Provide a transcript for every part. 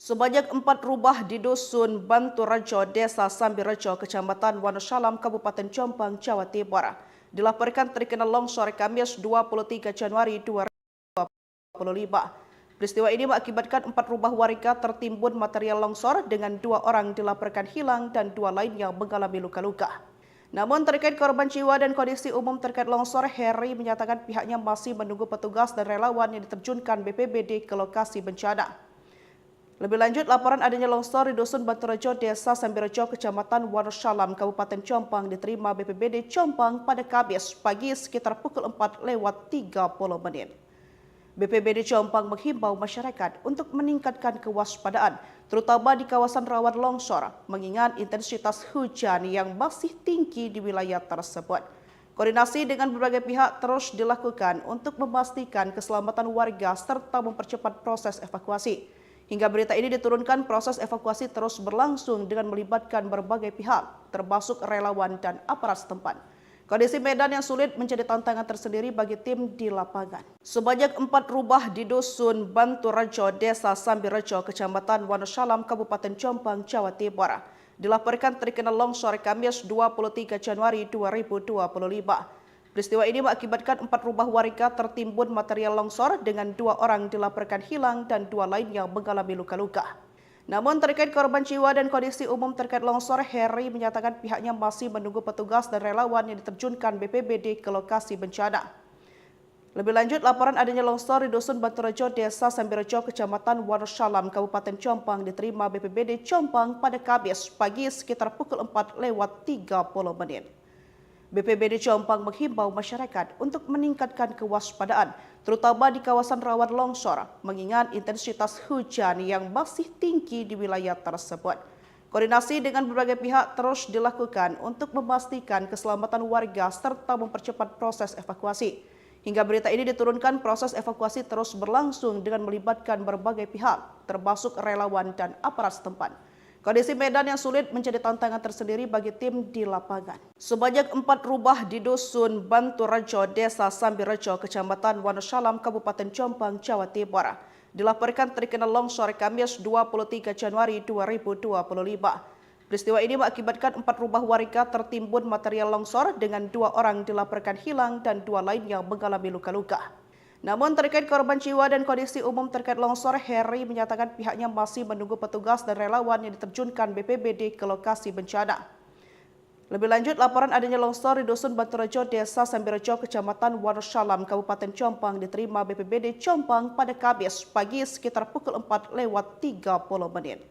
Sebanyak 4 rumah di Dusun Bantu Rejo, Desa Sambirejo, Kecamatan Wonosalam, Kabupaten Jombang, Jawa Timur, dilaporkan terkena longsor Kamis 23 Januari 2025. Peristiwa ini mengakibatkan 4 rumah warga tertimbun material longsor dengan 2 orang dilaporkan hilang dan 2 lainnya mengalami luka-luka. Namun terkait korban jiwa dan kondisi umum terkait longsor, Heri menyatakan pihaknya masih menunggu petugas dan relawan yang diterjunkan BPBD ke lokasi bencana. Lebih lanjut, laporan adanya longsor di Dusun Bantu Rejo, Desa Sambirejo, Kecamatan Wonosalam, Kabupaten Jombang diterima BPBD Jombang pada Kamis pagi sekitar pukul 4:30. BPBD Jombang menghimbau masyarakat untuk meningkatkan kewaspadaan, terutama di kawasan rawan longsor, mengingat intensitas hujan yang masih tinggi di wilayah tersebut. Koordinasi dengan berbagai pihak terus dilakukan untuk memastikan keselamatan warga serta mempercepat proses evakuasi. Hingga berita ini diturunkan, proses evakuasi terus berlangsung dengan melibatkan berbagai pihak, termasuk relawan dan aparat setempat. Kondisi medan yang sulit menjadi tantangan tersendiri bagi tim di lapangan. Sebanyak 4 rumah di Dusun Bantu Rejo, Desa Sambirejo, Kecamatan Wonosalam, Kabupaten Jombang, Jawa Timur, dilaporkan terkena longsor Kamis 23 Januari 2025. Peristiwa ini mengakibatkan 4 rumah warga tertimbun material longsor dengan 2 orang dilaporkan hilang dan 2 lainnya mengalami luka-luka. Namun terkait korban jiwa dan kondisi umum terkait longsor, Heri menyatakan pihaknya masih menunggu petugas dan relawan yang diterjunkan BPBD ke lokasi bencana. Lebih lanjut, laporan adanya longsor di Dusun Bantu Rejo, Desa Sambirejo, Kecamatan Wonosalam, Kabupaten Jombang diterima BPBD Jombang pada Kamis pagi sekitar pukul 4:30. BPBD Jombang menghimbau masyarakat untuk meningkatkan kewaspadaan, terutama di kawasan rawan longsor, mengingat intensitas hujan yang masih tinggi di wilayah tersebut. Koordinasi dengan berbagai pihak terus dilakukan untuk memastikan keselamatan warga serta mempercepat proses evakuasi. Hingga berita ini diturunkan, proses evakuasi terus berlangsung dengan melibatkan berbagai pihak, termasuk relawan dan aparat setempat. Kondisi medan yang sulit menjadi tantangan tersendiri bagi tim di lapangan. Sebanyak 4 rumah di Dusun Bantu Rejo, Desa Sambirejo, Kecamatan Wonosalam, Kabupaten Jombang, Jawa Timur, dilaporkan terkena longsor Kamis 23 Januari 2025. Peristiwa ini mengakibatkan 4 rumah warga tertimbun material longsor dengan 2 orang dilaporkan hilang dan 2 lainnya mengalami luka-luka. Namun terkait korban jiwa dan kondisi umum terkait longsor, Heri menyatakan pihaknya masih menunggu petugas dan relawan yang diterjunkan BPBD ke lokasi bencana. Lebih lanjut, laporan adanya longsor di Dusun Bantu Rejo, Desa Sambirejo, Kecamatan Wonosalam, Kabupaten Jombang diterima BPBD Jombang pada Kamis pagi sekitar pukul 4:30.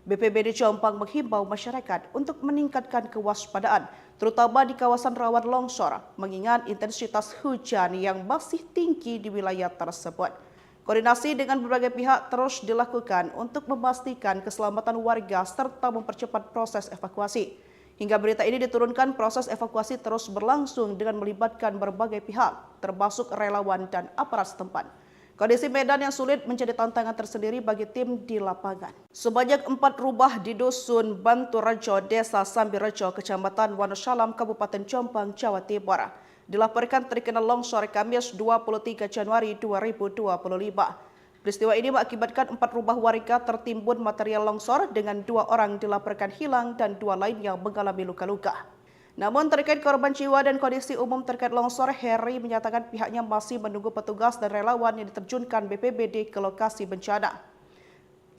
BPBD Jombang menghimbau masyarakat untuk meningkatkan kewaspadaan, terutama di kawasan rawan longsor, mengingat intensitas hujan yang masih tinggi di wilayah tersebut. Koordinasi dengan berbagai pihak terus dilakukan untuk memastikan keselamatan warga serta mempercepat proses evakuasi. Hingga berita ini diturunkan, proses evakuasi terus berlangsung dengan melibatkan berbagai pihak, termasuk relawan dan aparat setempat. Kondisi medan yang sulit menjadi tantangan tersendiri bagi tim di lapangan. Sebanyak 4 rumah di Dusun Bantu Rejo, Desa Sambirejo, Kecamatan Wonosalam, Kabupaten Jombang, Jawa Timur, dilaporkan terkena longsor Kamis 23 Januari 2025. Peristiwa ini mengakibatkan 4 rumah warga tertimbun material longsor dengan 2 orang dilaporkan hilang dan 2 lainnya mengalami luka-luka. Namun terkait korban jiwa dan kondisi umum terkait longsor, Heri menyatakan pihaknya masih menunggu petugas dan relawan yang diterjunkan BPBD ke lokasi bencana.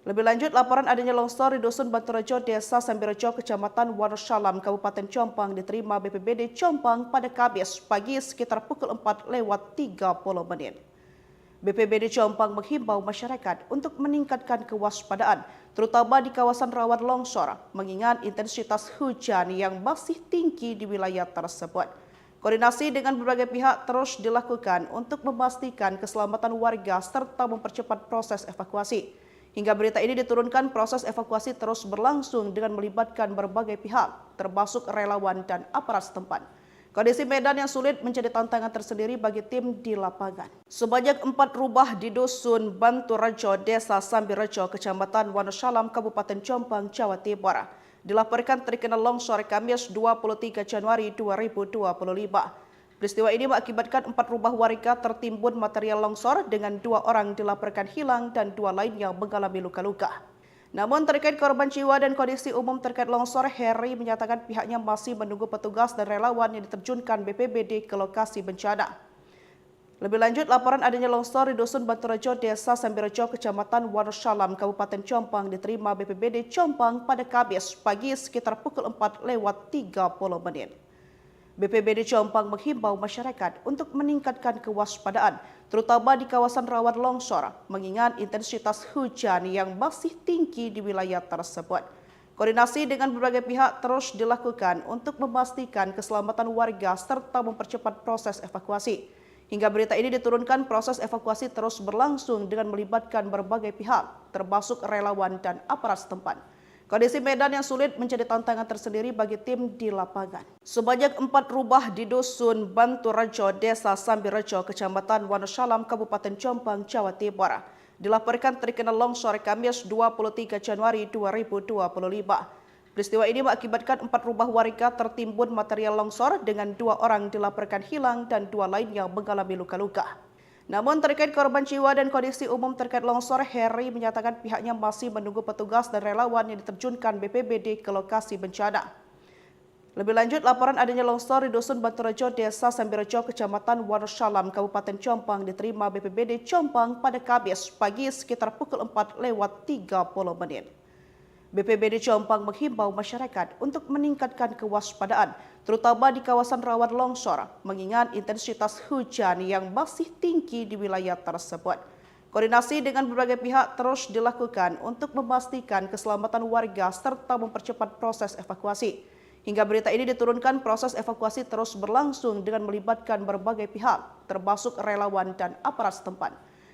Lebih lanjut, laporan adanya longsor di Dusun Bantu Rejo, Desa Sambirejo, Kecamatan Wonosalam, Kabupaten Jombang diterima BPBD Jombang pada Kamis pagi sekitar pukul 4:30. BPBD Jombang menghimbau masyarakat untuk meningkatkan kewaspadaan, terutama di kawasan rawan longsor, mengingat intensitas hujan yang masih tinggi di wilayah tersebut. Koordinasi dengan berbagai pihak terus dilakukan untuk memastikan keselamatan warga serta mempercepat proses evakuasi. Hingga berita ini diturunkan, proses evakuasi terus berlangsung dengan melibatkan berbagai pihak, termasuk relawan dan aparat setempat. Kondisi medan yang sulit menjadi tantangan tersendiri bagi tim di lapangan. Sebanyak 4 rumah di Dusun Bantu Rejo, Desa Sambirejo, Kecamatan Wonosalam, Kabupaten Jombang, Jawa Timur, dilaporkan terkena longsor Kamis 23 Januari 2025. Peristiwa ini mengakibatkan 4 rumah warga tertimbun material longsor dengan 2 orang dilaporkan hilang dan 2 lainnya mengalami luka-luka. Namun terkait korban jiwa dan kondisi umum terkait longsor, Heri menyatakan pihaknya masih menunggu petugas dan relawan yang diterjunkan BPBD ke lokasi bencana. Lebih lanjut, laporan adanya longsor di Dusun Banturejo, Desa Sambirejo, Kecamatan Wonosalam, Kabupaten Jombang diterima BPBD Jombang pada Kamis pagi sekitar pukul 4:30. BPBD Jombang menghimbau masyarakat untuk meningkatkan kewaspadaan, terutama di kawasan rawan longsor, mengingat intensitas hujan yang masih tinggi di wilayah tersebut. Koordinasi dengan berbagai pihak terus dilakukan untuk memastikan keselamatan warga serta mempercepat proses evakuasi. Hingga berita ini diturunkan, proses evakuasi terus berlangsung dengan melibatkan berbagai pihak, termasuk relawan dan aparat setempat. Kondisi medan yang sulit menjadi tantangan tersendiri bagi tim di lapangan. Sebanyak 4 rumah di Dusun Banturejo, Desa Sambirejo, Kecamatan Wonosalam, Kabupaten Jombang, Jawa Timur, dilaporkan terkena longsor Kamis 23 Januari 2025. Peristiwa ini mengakibatkan 4 rumah warga tertimbun material longsor dengan 2 orang dilaporkan hilang dan 2 lain yang mengalami luka-luka. Namun terkait korban jiwa dan kondisi umum terkait longsor, Heri menyatakan pihaknya masih menunggu petugas dan relawan yang diterjunkan BPBD ke lokasi bencana. Lebih lanjut, laporan adanya longsor di Dusun Banturejo, Desa Sambirejo, Kecamatan Wonosalam, Kabupaten Jombang diterima BPBD Jombang pada Kamis pagi sekitar pukul 4:30. BPBD Jombang menghimbau masyarakat untuk meningkatkan kewaspadaan, terutama di kawasan rawan longsor, mengingat intensitas hujan yang masih tinggi di wilayah tersebut. Koordinasi dengan berbagai pihak terus dilakukan untuk memastikan keselamatan warga serta mempercepat proses evakuasi. Hingga berita ini diturunkan, proses evakuasi terus berlangsung dengan melibatkan berbagai pihak, termasuk relawan dan aparat setempat.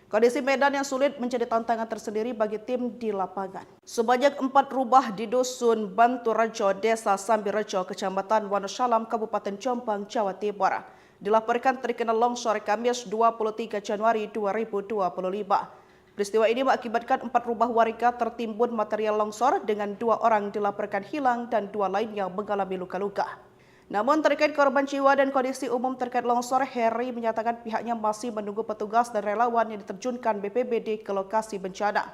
Kondisi medan yang sulit menjadi tantangan tersendiri bagi tim di lapangan. Sebanyak 4 rumah di Dusun Banturejo, Desa Sambirejo, Kecamatan Wonosalam, Kabupaten Jombang, Jawa Timur, dilaporkan terkena longsor Kamis 23 Januari 2025. Peristiwa ini mengakibatkan 4 rumah warga tertimbun material longsor dengan 2 orang dilaporkan hilang dan 2 lain yang mengalami luka-luka. Namun terkait korban jiwa dan kondisi umum terkait longsor, Heri menyatakan pihaknya masih menunggu petugas dan relawan yang diterjunkan BPBD ke lokasi bencana.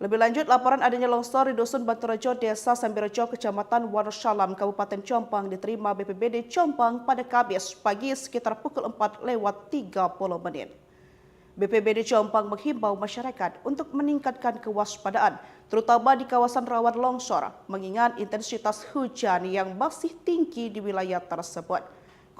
Lebih lanjut, laporan adanya longsor di Dusun Banturejo, Desa Sambirejo, Kecamatan Wonosalam, Kabupaten Jombang diterima BPBD Jombang pada Kamis pagi sekitar pukul 4:30. BPBD Jombang menghimbau masyarakat untuk meningkatkan kewaspadaan, terutama di kawasan rawan longsor, mengingat intensitas hujan yang masih tinggi di wilayah tersebut.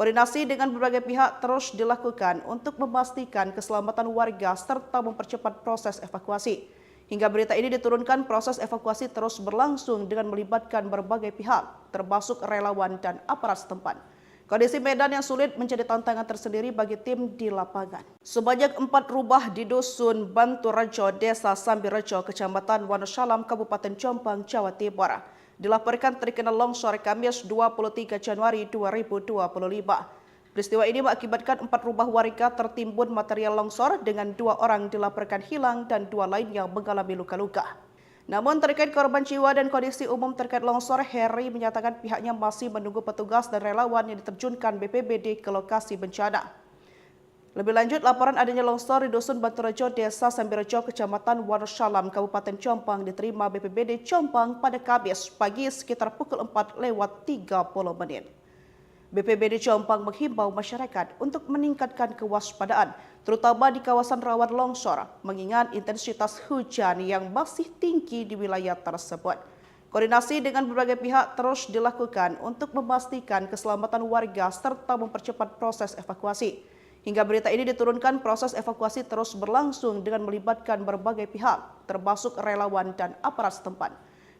Koordinasi dengan berbagai pihak terus dilakukan untuk memastikan keselamatan warga serta mempercepat proses evakuasi. Hingga berita ini diturunkan, proses evakuasi terus berlangsung dengan melibatkan berbagai pihak, termasuk relawan dan aparat setempat. Kondisi medan yang sulit menjadi tantangan tersendiri bagi tim di lapangan. Sebanyak 4 rumah di Dusun Banturejo, Desa Sambirejo, Kecamatan Wonosalam, Kabupaten Jombang, Jawa Timur, dilaporkan terkena longsor Kamis 23 Januari 2025. Peristiwa ini mengakibatkan 4 rumah warga tertimbun material longsor dengan 2 orang dilaporkan hilang dan 2 lain yang mengalami luka-luka. Namun terkait korban jiwa dan kondisi umum terkait longsor, Heri menyatakan pihaknya masih menunggu petugas dan relawan yang diterjunkan BPBD ke lokasi bencana. Lebih lanjut, laporan adanya longsor di Dusun Banturejo, Desa Sambirejo, Kecamatan Wonosalam, Kabupaten Jombang diterima BPBD Jombang pada Kamis pagi sekitar pukul 4:30. BPBD Jombang menghimbau masyarakat untuk meningkatkan kewaspadaan, terutama di kawasan rawan longsor, mengingat intensitas hujan yang masih tinggi di wilayah tersebut. Koordinasi dengan berbagai pihak terus dilakukan untuk memastikan keselamatan warga serta mempercepat proses evakuasi. Hingga berita ini diturunkan, proses evakuasi terus berlangsung dengan melibatkan berbagai pihak, termasuk relawan dan aparat setempat.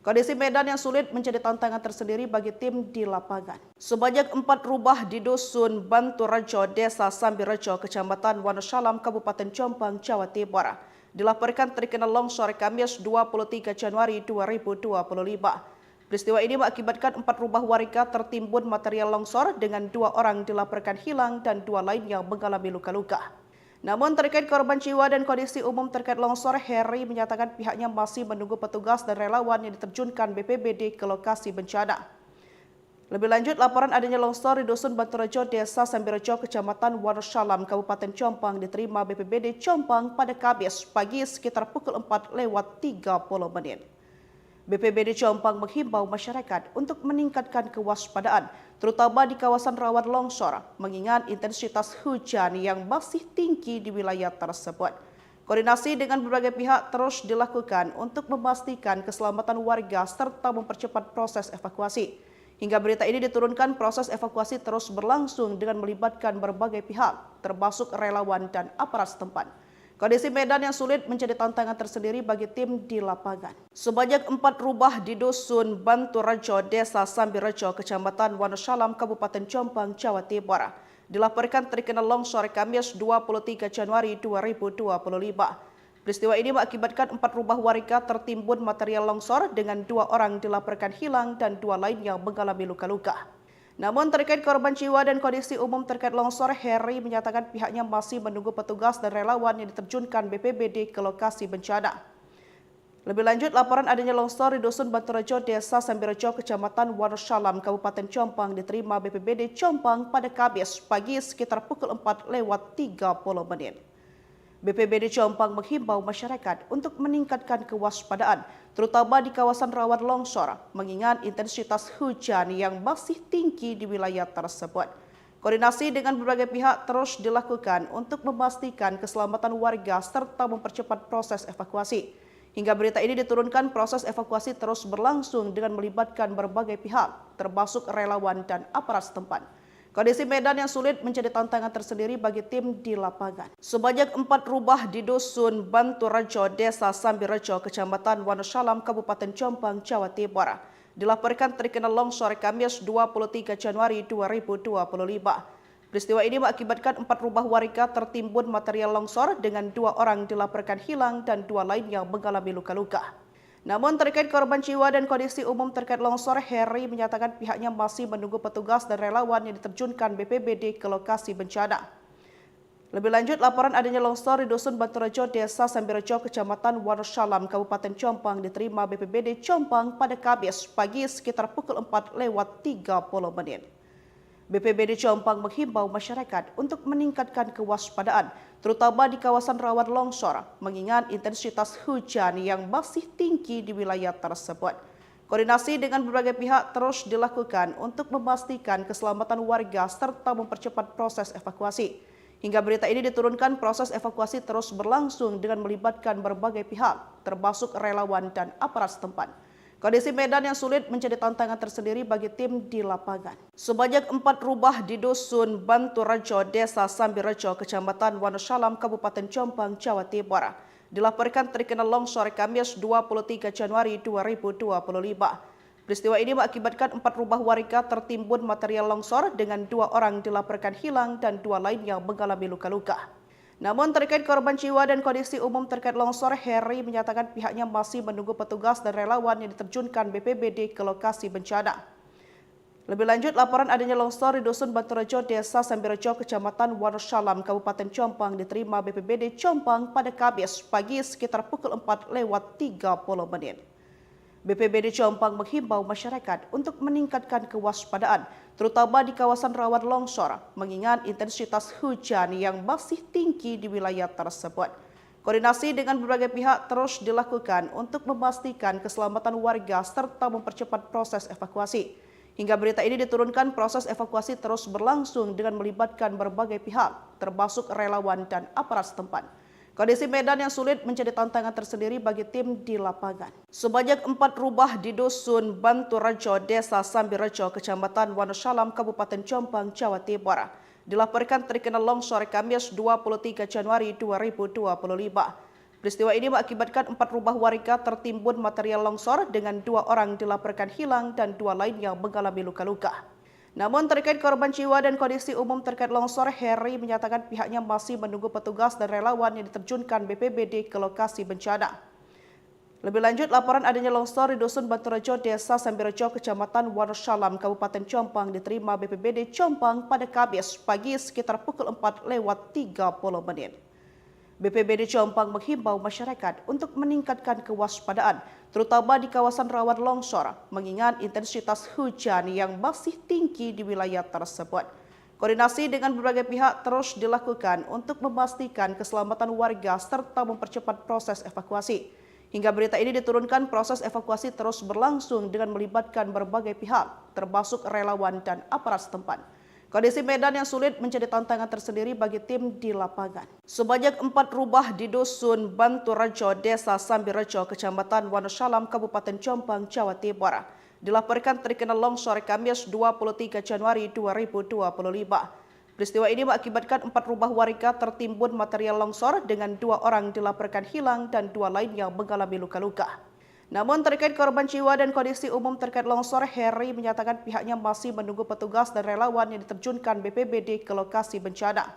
Kondisi medan yang sulit menjadi tantangan tersendiri bagi tim di lapangan. Sebanyak 4 rumah di Dusun Banturejo, Desa Sambirejo, Kecamatan Wonosalam, Kabupaten Jombang, Jawa Timur, dilaporkan terkena longsor Kamis 23 Januari 2025. Peristiwa ini mengakibatkan 4 rumah warga tertimbun material longsor dengan 2 orang dilaporkan hilang dan 2 lain yang mengalami luka-luka. Namun terkait korban jiwa dan kondisi umum terkait longsor, Heri menyatakan pihaknya masih menunggu petugas dan relawan yang diterjunkan BPBD ke lokasi bencana. Lebih lanjut, laporan adanya longsor di Dusun Banturejo, Desa Sambirejo, Kecamatan Wonosalam, Kabupaten Jombang diterima BPBD Jombang pada Kamis pagi sekitar pukul 4:30. BPBD Jombang menghimbau masyarakat untuk meningkatkan kewaspadaan, terutama di kawasan rawan longsor, mengingat intensitas hujan yang masih tinggi di wilayah tersebut. Koordinasi dengan berbagai pihak terus dilakukan untuk memastikan keselamatan warga serta mempercepat proses evakuasi. Hingga berita ini diturunkan, proses evakuasi terus berlangsung dengan melibatkan berbagai pihak, termasuk relawan dan aparat setempat. Kondisi medan yang sulit menjadi tantangan tersendiri bagi tim di lapangan. Sebanyak 4 rumah di Dusun Banturejo, Desa Sambirejo, Kecamatan Wonosalam, Kabupaten Jombang, Jawa Timur, dilaporkan terkena longsor Kamis 23 Januari 2025. Peristiwa ini mengakibatkan 4 rumah warga tertimbun material longsor dengan 2 orang dilaporkan hilang dan 2 lainnya mengalami luka-luka. Namun terkait korban jiwa dan kondisi umum terkait longsor, Heri menyatakan pihaknya masih menunggu petugas dan relawan yang diterjunkan BPBD ke lokasi bencana. Lebih lanjut, laporan adanya longsor di Dusun Banturejo, Desa Sambirejo, Kecamatan Wonosalam, Kabupaten Jombang diterima BPBD Jombang pada Kamis pagi sekitar pukul 4:30. BPBD Jombang menghimbau masyarakat untuk meningkatkan kewaspadaan, terutama di kawasan rawan longsor, mengingat intensitas hujan yang masih tinggi di wilayah tersebut. Koordinasi dengan berbagai pihak terus dilakukan untuk memastikan keselamatan warga serta mempercepat proses evakuasi. Hingga berita ini diturunkan, proses evakuasi terus berlangsung dengan melibatkan berbagai pihak, termasuk relawan dan aparat setempat. Kondisi medan yang sulit menjadi tantangan tersendiri bagi tim di lapangan. Sebanyak 4 rumah di Dusun Banturejo, Desa Sambirejo, Kecamatan Wonosalam, Kabupaten Jombang, Jawa Timur, dilaporkan terkena longsor Kamis 23 Januari 2025. Peristiwa ini mengakibatkan 4 rumah warga tertimbun material longsor dengan 2 orang dilaporkan hilang dan 2 lainnya mengalami luka-luka. Namun terkait korban jiwa dan kondisi umum terkait longsor, Heri menyatakan pihaknya masih menunggu petugas dan relawan yang diterjunkan BPBD ke lokasi bencana. Lebih lanjut, laporan adanya longsor di Dusun Banturejo, Desa Sambirejo, Kecamatan Wonosalam, Kabupaten Jombang diterima BPBD Jombang pada Kamis pagi sekitar pukul 4:30. BPBD Jombang menghimbau masyarakat untuk meningkatkan kewaspadaan, terutama di kawasan rawan longsor, mengingat intensitas hujan yang masih tinggi di wilayah tersebut. Koordinasi dengan berbagai pihak terus dilakukan untuk memastikan keselamatan warga serta mempercepat proses evakuasi. Hingga berita ini diturunkan, proses evakuasi terus berlangsung dengan melibatkan berbagai pihak, termasuk relawan dan aparat setempat. Kondisi medan yang sulit menjadi tantangan tersendiri bagi tim di lapangan. Sebanyak 4 rumah di Dusun Banturejo, Desa Sambirejo, Kecamatan Wonosalam, Kabupaten Jombang, Jawa Timur, dilaporkan terkena longsor Kamis 23 Januari 2025. Peristiwa ini mengakibatkan 4 rumah warga tertimbun material longsor dengan 2 orang dilaporkan hilang dan 2 lainnya mengalami luka-luka. Namun terkait korban jiwa dan kondisi umum terkait longsor, Heri menyatakan pihaknya masih menunggu petugas dan relawan yang diterjunkan BPBD ke lokasi bencana. Lebih lanjut, laporan adanya longsor di Dusun Banturejo, Desa Sambirejo, Kecamatan Wonosalam, Kabupaten Jombang diterima BPBD Jombang pada Kamis pagi sekitar pukul 4:30. BPBD Jombang menghimbau masyarakat untuk meningkatkan kewaspadaan, terutama di kawasan rawan longsor, mengingat intensitas hujan yang masih tinggi di wilayah tersebut. Koordinasi dengan berbagai pihak terus dilakukan untuk memastikan keselamatan warga serta mempercepat proses evakuasi. Hingga berita ini diturunkan, proses evakuasi terus berlangsung dengan melibatkan berbagai pihak, termasuk relawan dan aparat setempat. Kondisi medan yang sulit menjadi tantangan tersendiri bagi tim di lapangan. Sebanyak 4 rumah di Dusun Banturejo, Desa Sambirejo, Kecamatan Wonosalam, Kabupaten Jombang, Jawa Timur, dilaporkan terkena longsor Kamis 23 Januari 2025. Peristiwa ini mengakibatkan 4 rumah warga tertimbun material longsor dengan 2 orang dilaporkan hilang dan 2 lainnya mengalami luka-luka. Namun terkait korban jiwa dan kondisi umum terkait longsor, Heri menyatakan pihaknya masih menunggu petugas dan relawan yang diterjunkan BPBD ke lokasi bencana. Lebih lanjut, laporan adanya longsor di Dusun Banturejo, Desa Sambirejo, Kecamatan Wonosalam, Kabupaten Jombang diterima BPBD Jombang pada Kamis pagi sekitar pukul 4:30. BPBD Jombang menghimbau masyarakat untuk meningkatkan kewaspadaan, terutama di kawasan rawan longsor, mengingat intensitas hujan yang masih tinggi di wilayah tersebut. Koordinasi dengan berbagai pihak terus dilakukan untuk memastikan keselamatan warga serta mempercepat proses evakuasi. Hingga berita ini diturunkan, proses evakuasi terus berlangsung dengan melibatkan berbagai pihak, termasuk relawan dan aparat setempat. Kondisi medan yang sulit menjadi tantangan tersendiri bagi tim di lapangan. Sebanyak 4 rumah di Dusun Banturejo, Desa Sambirejo, Kecamatan Wonosalam, Kabupaten Jombang, Jawa Timur, dilaporkan terkena longsor Kamis 23 Januari 2025. Peristiwa ini mengakibatkan 4 rumah warga tertimbun material longsor dengan 2 orang dilaporkan hilang dan 2 lainnya mengalami luka-luka. Namun terkait korban jiwa dan kondisi umum terkait longsor, Heri menyatakan pihaknya masih menunggu petugas dan relawan yang diterjunkan BPBD ke lokasi bencana.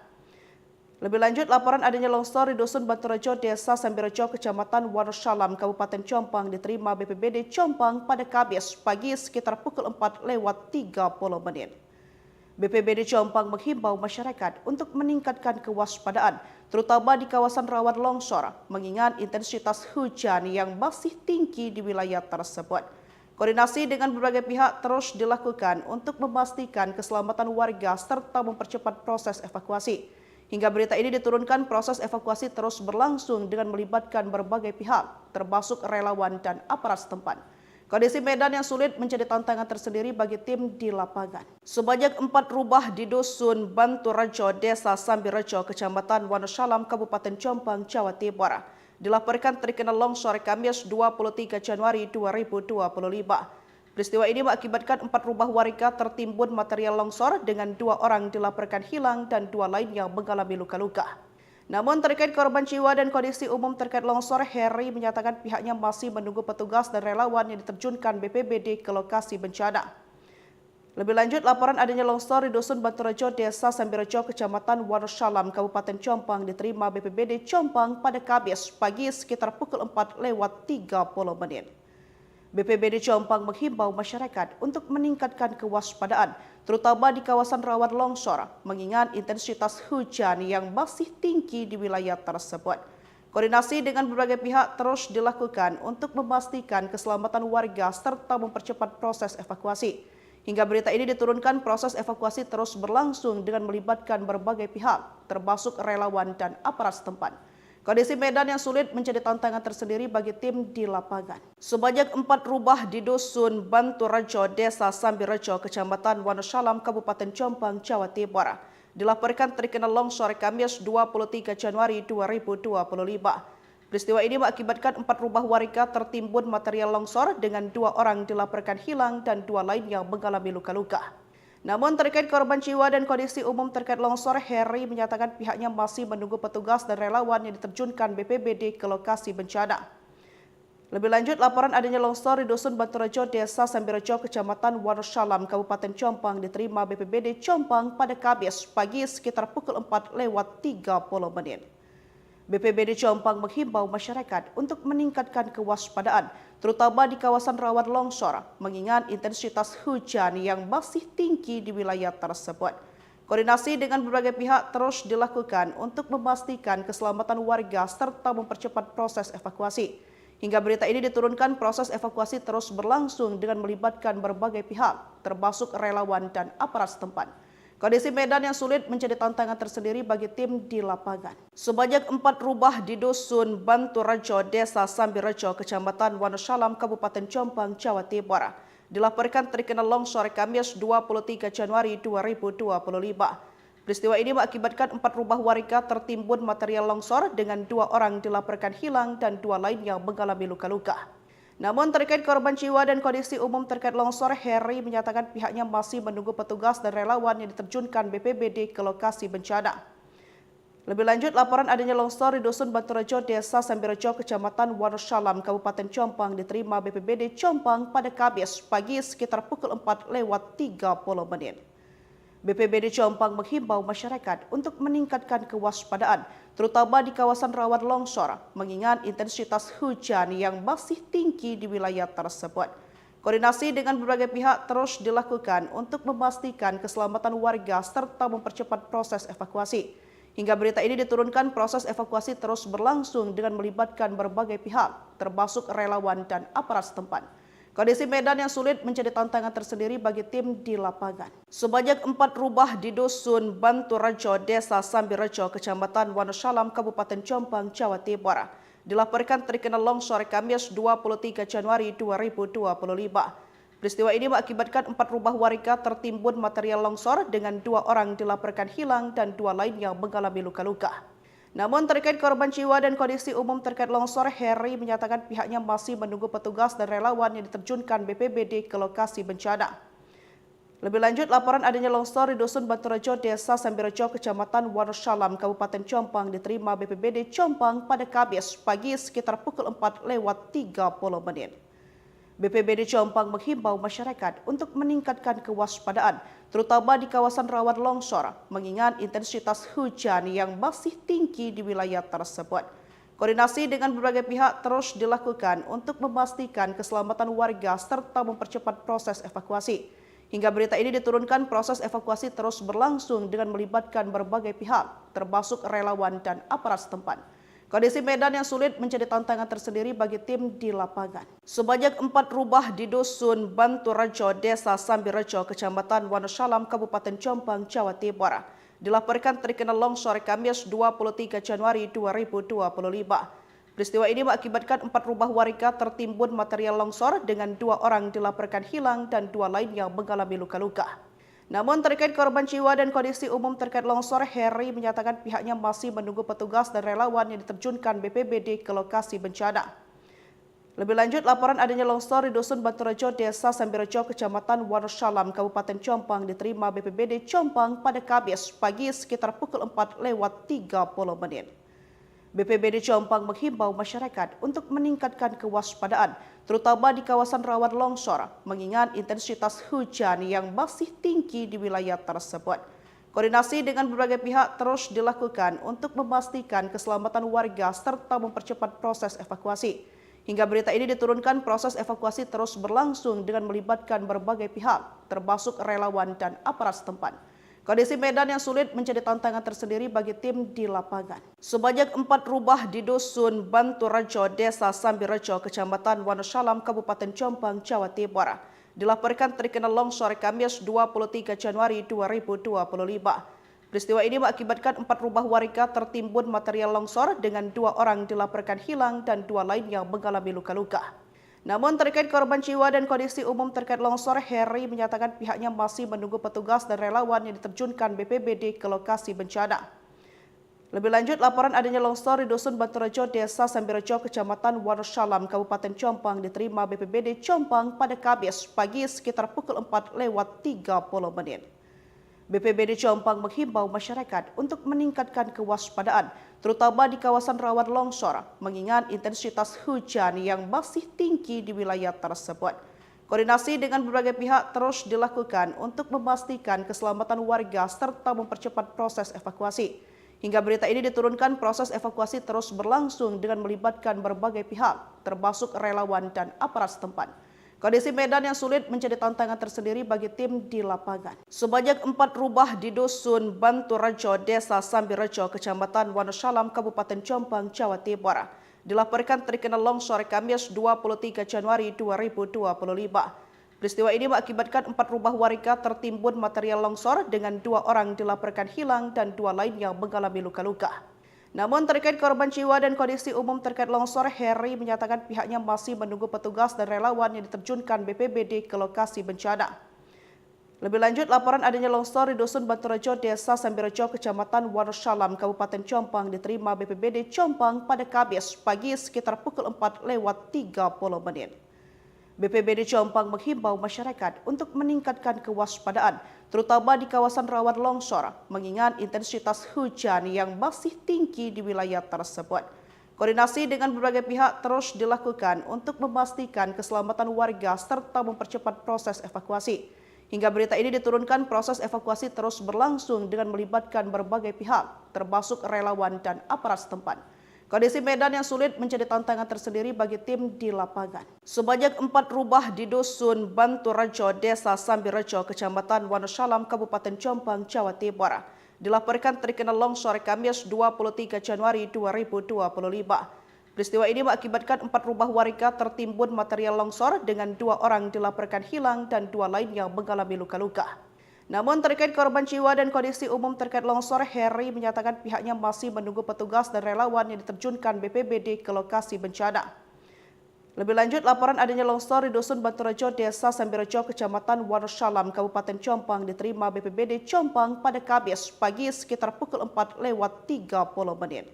Lebih lanjut, laporan adanya longsor di Dusun Banturejo, Desa Sambirejo, Kecamatan Wonosalam, Kabupaten Jombang diterima BPBD Jombang pada Kamis pagi sekitar pukul 4:30. BPBD Jombang menghimbau masyarakat untuk meningkatkan kewaspadaan, terutama di kawasan rawan longsor, mengingat intensitas hujan yang masih tinggi di wilayah tersebut. Koordinasi dengan berbagai pihak terus dilakukan untuk memastikan keselamatan warga serta mempercepat proses evakuasi. Hingga berita ini diturunkan, proses evakuasi terus berlangsung dengan melibatkan berbagai pihak, termasuk relawan dan aparat setempat. Kondisi medan yang sulit menjadi tantangan tersendiri bagi tim di lapangan. Sebanyak 4 rumah di Dusun Banturejo, Desa Sambirejo, Kecamatan Wonosalam, Kabupaten Jombang, Jawa Timur, dilaporkan terkena longsor Kamis 23 Januari 2025. Peristiwa ini mengakibatkan 4 rumah warga tertimbun material longsor dengan 2 orang dilaporkan hilang dan 2 lainnya mengalami luka-luka. Namun terkait korban jiwa dan kondisi umum terkait longsor, Heri menyatakan pihaknya masih menunggu petugas dan relawan yang diterjunkan BPBD ke lokasi bencana. Lebih lanjut, laporan adanya longsor di Dusun Banturejo, Desa Sambirejo, Kecamatan Wonosalam, Kabupaten Jombang diterima BPBD Jombang pada Kamis pagi sekitar pukul 4:30. BPBD Jombang menghimbau masyarakat untuk meningkatkan kewaspadaan, terutama di kawasan rawan longsor, mengingat intensitas hujan yang masih tinggi di wilayah tersebut. Koordinasi dengan berbagai pihak terus dilakukan untuk memastikan keselamatan warga serta mempercepat proses evakuasi. Hingga berita ini diturunkan, proses evakuasi terus berlangsung dengan melibatkan berbagai pihak, termasuk relawan dan aparat setempat. Kondisi medan yang sulit menjadi tantangan tersendiri bagi tim di lapangan. Sebanyak 4 rumah di Dusun Banturejo, Desa Sambirejo, Kecamatan Wonosalam, Kabupaten Jombang, Jawa Timur, dilaporkan terkena longsor Kamis 23 Januari 2025. Peristiwa ini mengakibatkan 4 rumah warga tertimbun material longsor dengan 2 orang dilaporkan hilang dan 2 lainnya mengalami luka-luka. Namun terkait korban jiwa dan kondisi umum terkait longsor, Heri menyatakan pihaknya masih menunggu petugas dan relawan yang diterjunkan BPBD ke lokasi bencana. Lebih lanjut, laporan adanya longsor di Dusun Banturejo, Desa Sambirejo, Kecamatan Wonosalam, Kabupaten Jombang diterima BPBD Jombang pada Kamis pagi sekitar pukul 4:30. BPBD Jombang menghimbau masyarakat untuk meningkatkan kewaspadaan, terutama di kawasan rawan longsor, mengingat intensitas hujan yang masih tinggi di wilayah tersebut. Koordinasi dengan berbagai pihak terus dilakukan untuk memastikan keselamatan warga serta mempercepat proses evakuasi. Hingga berita ini diturunkan, proses evakuasi terus berlangsung dengan melibatkan berbagai pihak, termasuk relawan dan aparat setempat. Kondisi medan yang sulit menjadi tantangan tersendiri bagi tim di lapangan. Sebanyak 4 rumah di Dusun Banturejo, Desa Sambirejo, Kecamatan Wonosalam, Kabupaten Jombang, Jawa Timur, dilaporkan terkena longsor Kamis 23 Januari 2025. Peristiwa ini mengakibatkan 4 rumah warga tertimbun material longsor dengan 2 orang dilaporkan hilang dan 2 lainnya mengalami luka-luka. Namun terkait korban jiwa dan kondisi umum terkait longsor, Heri menyatakan pihaknya masih menunggu petugas dan relawan yang diterjunkan BPBD ke lokasi bencana. Lebih lanjut, laporan adanya longsor di Dusun Banturejo, Desa Sambirejo, Kecamatan Wonosalam, Kabupaten Jombang diterima BPBD Jombang pada Kamis pagi sekitar pukul 4:30. BPBD Jombang menghimbau masyarakat untuk meningkatkan kewaspadaan, terutama di kawasan rawan longsor, mengingat intensitas hujan yang masih tinggi di wilayah tersebut. Koordinasi dengan berbagai pihak terus dilakukan untuk memastikan keselamatan warga serta mempercepat proses evakuasi. Hingga berita ini diturunkan, proses evakuasi terus berlangsung dengan melibatkan berbagai pihak, termasuk relawan dan aparat setempat. Kondisi medan yang sulit menjadi tantangan tersendiri bagi tim di lapangan. Sebanyak 4 rumah di Dusun Banturejo, Desa Sambirejo, Kecamatan Wonosalam, Kabupaten Jombang, Jawa Timur, dilaporkan terkena longsor Kamis 23 Januari 2025. Peristiwa ini mengakibatkan 4 rumah warga tertimbun material longsor dengan 2 orang dilaporkan hilang dan 2 lainnya mengalami luka-luka. Namun terkait korban jiwa dan kondisi umum terkait longsor, Heri menyatakan pihaknya masih menunggu petugas dan relawan yang diterjunkan BPBD ke lokasi bencana. Lebih lanjut, laporan adanya longsor di Dusun Banturejo, Desa Sambirejo, Kecamatan Wonosalam, Kabupaten Jombang diterima BPBD Jombang pada Kamis pagi sekitar pukul 4:30. BPBD Jombang menghimbau masyarakat untuk meningkatkan kewaspadaan, terutama di kawasan rawan longsor, mengingat intensitas hujan yang masih tinggi di wilayah tersebut. Koordinasi dengan berbagai pihak terus dilakukan untuk memastikan keselamatan warga serta mempercepat proses evakuasi. Hingga berita ini diturunkan, proses evakuasi terus berlangsung dengan melibatkan berbagai pihak, termasuk relawan dan aparat setempat. Kondisi medan yang sulit menjadi tantangan tersendiri bagi tim di lapangan. Sebanyak 4 rumah di Dusun Banturejo, Desa Sambirejo, Kecamatan Wonosalam, Kabupaten Jombang, Jawa Timur, dilaporkan terkena longsor Kamis 23 Januari 2025. Peristiwa ini mengakibatkan 4 rumah warga tertimbun material longsor dengan 2 orang dilaporkan hilang dan 2 lainnya mengalami luka-luka. Namun terkait korban jiwa dan kondisi umum terkait longsor, Heri menyatakan pihaknya masih menunggu petugas dan relawan yang diterjunkan BPBD ke lokasi bencana. Lebih lanjut, laporan adanya longsor di Dusun Banturejo, Desa Sambirejo, Kecamatan Wonosalam, Kabupaten Jombang diterima BPBD Jombang pada Kamis pagi sekitar pukul 4:30. BPBD Jombang menghimbau masyarakat untuk meningkatkan kewaspadaan, terutama di kawasan rawan longsor, mengingat intensitas hujan yang masih tinggi di wilayah tersebut. Koordinasi dengan berbagai pihak terus dilakukan untuk memastikan keselamatan warga serta mempercepat proses evakuasi. Hingga berita ini diturunkan, proses evakuasi terus berlangsung dengan melibatkan berbagai pihak, termasuk relawan dan aparat setempat. Kondisi medan yang sulit menjadi tantangan tersendiri bagi tim di lapangan. Sebanyak 4 rumah di Dusun Banturejo, Desa Sambirejo, Kecamatan Wonosalam, Kabupaten Jombang, Jawa Timur, dilaporkan terkena longsor Kamis 23 Januari 2025. Peristiwa ini mengakibatkan 4 rumah warga tertimbun material longsor dengan 2 orang dilaporkan hilang dan 2 lainnya mengalami luka-luka. Namun terkait korban jiwa dan kondisi umum terkait longsor, Heri menyatakan pihaknya masih menunggu petugas dan relawan yang diterjunkan BPBD ke lokasi bencana. Lebih lanjut, laporan adanya longsor di Dusun Banturejo, Desa Sambirejo, Kecamatan Wonosalam, Kabupaten Jombang diterima BPBD Jombang pada Kamis pagi sekitar pukul 4:30. BPBD Jombang menghimbau masyarakat untuk meningkatkan kewaspadaan, terutama di kawasan rawan longsor, mengingat intensitas hujan yang masih tinggi di wilayah tersebut. Koordinasi dengan berbagai pihak terus dilakukan untuk memastikan keselamatan warga serta mempercepat proses evakuasi. Hingga berita ini diturunkan, proses evakuasi terus berlangsung dengan melibatkan berbagai pihak, termasuk relawan dan aparat setempat. Kondisi medan yang sulit menjadi tantangan tersendiri bagi tim di lapangan. Sebanyak 4 rumah di Dusun Banturejo, Desa Sambirejo, Kecamatan Wonosalam, Kabupaten Jombang, Jawa Timur, dilaporkan terkena longsor Kamis 23 Januari 2025. Peristiwa ini mengakibatkan 4 rumah warga tertimbun material longsor dengan 2 orang dilaporkan hilang dan 2 lainnya mengalami luka-luka. Namun terkait korban jiwa dan kondisi umum terkait longsor, Heri menyatakan pihaknya masih menunggu petugas dan relawan yang diterjunkan BPBD ke lokasi bencana. Lebih lanjut, laporan adanya longsor di Dusun Banturejo, Desa Sambirejo, Kecamatan Wonosalam, Kabupaten Jombang diterima BPBD Jombang pada Kamis pagi sekitar pukul 4:30. BPBD Jombang menghimbau masyarakat untuk meningkatkan kewaspadaan, terutama di kawasan rawan longsor, mengingat intensitas hujan yang masih tinggi di wilayah tersebut. Koordinasi dengan berbagai pihak terus dilakukan untuk memastikan keselamatan warga serta mempercepat proses evakuasi. Hingga berita ini diturunkan, proses evakuasi terus berlangsung dengan melibatkan berbagai pihak, termasuk relawan dan aparat setempat. Kondisi medan yang sulit menjadi tantangan tersendiri bagi tim di lapangan. Sebanyak 4 rumah di Dusun Banturejo, Desa Sambirejo, Kecamatan Wonosalam, Kabupaten Jombang, Jawa Timur, dilaporkan terkena longsor Kamis 23 Januari 2025. Peristiwa ini mengakibatkan 4 rumah warga tertimbun material longsor dengan 2 orang dilaporkan hilang dan 2 lainnya mengalami luka-luka. Namun terkait korban jiwa dan kondisi umum terkait longsor, Heri menyatakan pihaknya masih menunggu petugas dan relawan yang diterjunkan BPBD ke lokasi bencana. Lebih lanjut, laporan adanya longsor di Dusun Banturejo, Desa Sambirejo, Kecamatan Wonosalam, Kabupaten Jombang diterima BPBD Jombang pada Kamis pagi sekitar pukul 4:30.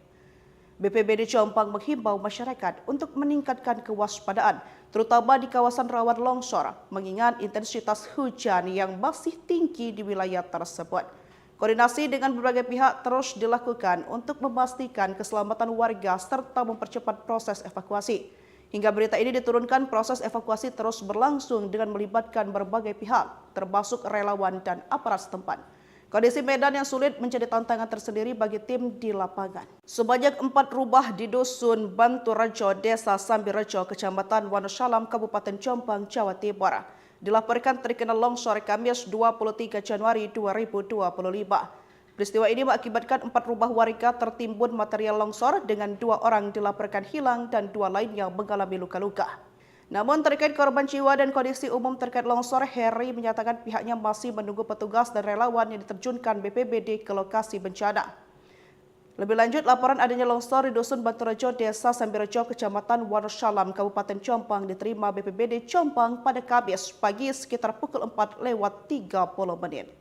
BPBD Jombang menghimbau masyarakat untuk meningkatkan kewaspadaan, terutama di kawasan rawan longsor, mengingat intensitas hujan yang masih tinggi di wilayah tersebut. Koordinasi dengan berbagai pihak terus dilakukan untuk memastikan keselamatan warga serta mempercepat proses evakuasi. Hingga berita ini diturunkan, proses evakuasi terus berlangsung dengan melibatkan berbagai pihak, termasuk relawan dan aparat setempat. Kondisi medan yang sulit menjadi tantangan tersendiri bagi tim di lapangan. Sebanyak 4 rumah di Dusun Banturejo, Desa Sambirejo, Kecamatan Wonosalam, Kabupaten Jombang, Jawa Timur, dilaporkan terkena longsor Kamis 23 Januari 2025. Peristiwa ini mengakibatkan 4 rumah warga tertimbun material longsor dengan 2 orang dilaporkan hilang dan 2 lainnya mengalami luka-luka. Namun terkait korban jiwa dan kondisi umum terkait longsor, Heri menyatakan pihaknya masih menunggu petugas dan relawan yang diterjunkan BPBD ke lokasi bencana. Lebih lanjut, laporan adanya longsor di Dusun Banturejo, Desa Sambirejo, Kecamatan Wonosalam, Kabupaten Jombang diterima BPBD Jombang pada Kamis pagi sekitar pukul 4:30.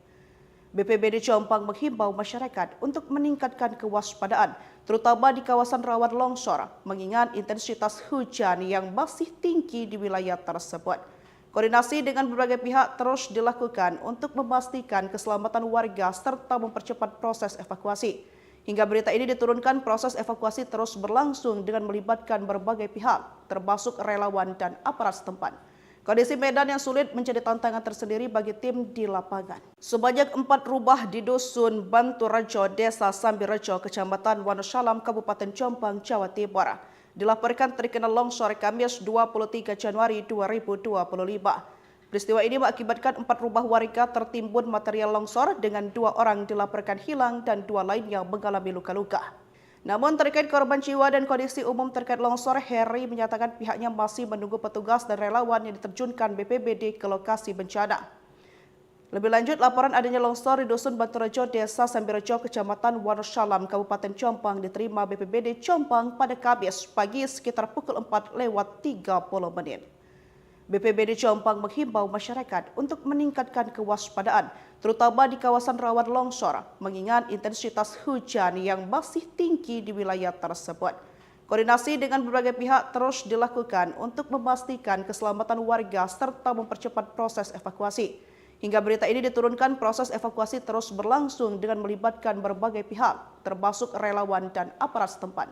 BPBD Jombang menghimbau masyarakat untuk meningkatkan kewaspadaan, terutama di kawasan rawan longsor, mengingat intensitas hujan yang masih tinggi di wilayah tersebut. Koordinasi dengan berbagai pihak terus dilakukan untuk memastikan keselamatan warga serta mempercepat proses evakuasi. Hingga berita ini diturunkan, proses evakuasi terus berlangsung dengan melibatkan berbagai pihak, termasuk relawan dan aparat setempat. Kondisi medan yang sulit menjadi tantangan tersendiri bagi tim di lapangan. Sebanyak 4 rumah di Dusun Banturejo, Desa Sambirejo, Kecamatan Wonosalam, Kabupaten Jombang, Jawa Timur, dilaporkan terkena longsor Kamis 23 Januari 2025. Peristiwa ini mengakibatkan 4 rumah warga tertimbun material longsor dengan 2 orang dilaporkan hilang dan 2 lainnya mengalami luka-luka. Namun terkait korban jiwa dan kondisi umum terkait longsor, Heri menyatakan pihaknya masih menunggu petugas dan relawan yang diterjunkan BPBD ke lokasi bencana. Lebih lanjut, laporan adanya longsor di Dusun Banturejo, Desa Sambirejo, Kecamatan Wonosalam, Kabupaten Jombang diterima BPBD Jombang pada Kamis pagi sekitar pukul 4:30. BPBD Jombang menghimbau masyarakat untuk meningkatkan kewaspadaan, terutama di kawasan rawan longsor, mengingat intensitas hujan yang masih tinggi di wilayah tersebut. Koordinasi dengan berbagai pihak terus dilakukan untuk memastikan keselamatan warga serta mempercepat proses evakuasi. Hingga berita ini diturunkan, proses evakuasi terus berlangsung dengan melibatkan berbagai pihak, termasuk relawan dan aparat setempat.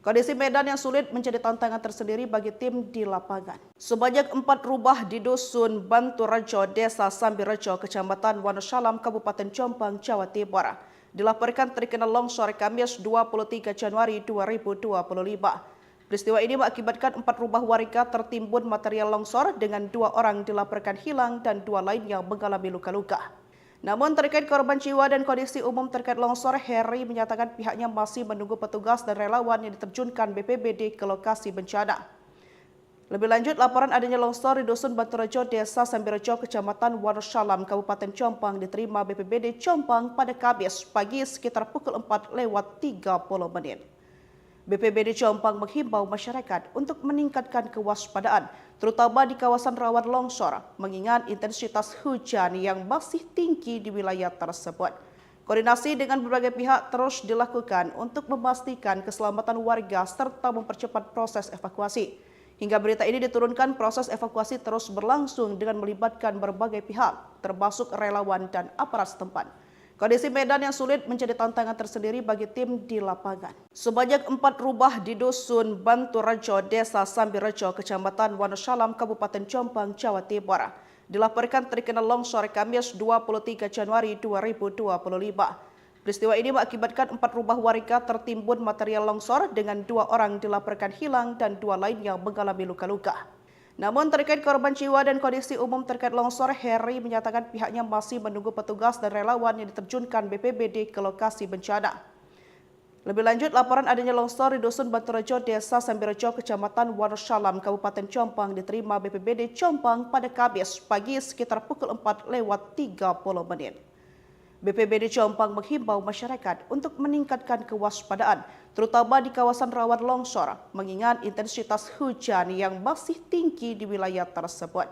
Kondisi medan yang sulit menjadi tantangan tersendiri bagi tim di lapangan. Sebanyak 4 rumah di Dusun Banturejo, Desa Sambirejo, Kecamatan Wonosalam, Kabupaten Jombang, Jawa Timur, dilaporkan terkena longsor Kamis 23 Januari 2025. Peristiwa ini mengakibatkan 4 rumah warga tertimbun material longsor dengan 2 orang dilaporkan hilang dan 2 lainnya mengalami luka-luka. Namun terkait korban jiwa dan kondisi umum terkait longsor, Heri menyatakan pihaknya masih menunggu petugas dan relawan yang diterjunkan BPBD ke lokasi bencana. Lebih lanjut, laporan adanya longsor di Dusun Banturejo, Desa Sambirejo, Kecamatan Wonosalam, Kabupaten Jombang diterima BPBD Jombang pada Kamis pagi sekitar pukul 4:30. BPBD Jombang menghimbau masyarakat untuk meningkatkan kewaspadaan, terutama di kawasan rawan longsor, mengingat intensitas hujan yang masih tinggi di wilayah tersebut. Koordinasi dengan berbagai pihak terus dilakukan untuk memastikan keselamatan warga serta mempercepat proses evakuasi. Hingga berita ini diturunkan, proses evakuasi terus berlangsung dengan melibatkan berbagai pihak, termasuk relawan dan aparat setempat. Kondisi medan yang sulit menjadi tantangan tersendiri bagi tim di lapangan. Sebanyak 4 rumah di Dusun Banturejo, Desa Sambirejo, Kecamatan Wonosalam, Kabupaten Jombang, Jawa Timur, dilaporkan terkena longsor Kamis 23 Januari 2025. Peristiwa ini mengakibatkan 4 rumah warga tertimbun material longsor dengan 2 orang dilaporkan hilang dan 2 lainnya mengalami luka-luka. Namun terkait korban jiwa dan kondisi umum terkait longsor, Heri menyatakan pihaknya masih menunggu petugas dan relawan yang diterjunkan BPBD ke lokasi bencana. Lebih lanjut, laporan adanya longsor di Dusun Banturejo, Desa Sambirejo, Kecamatan Wonosalam, Kabupaten Jombang diterima BPBD Jombang pada Kamis pagi sekitar pukul 4:30 menit. BPBD Jombang menghimbau masyarakat untuk meningkatkan kewaspadaan, terutama di kawasan rawan longsor, mengingat intensitas hujan yang masih tinggi di wilayah tersebut.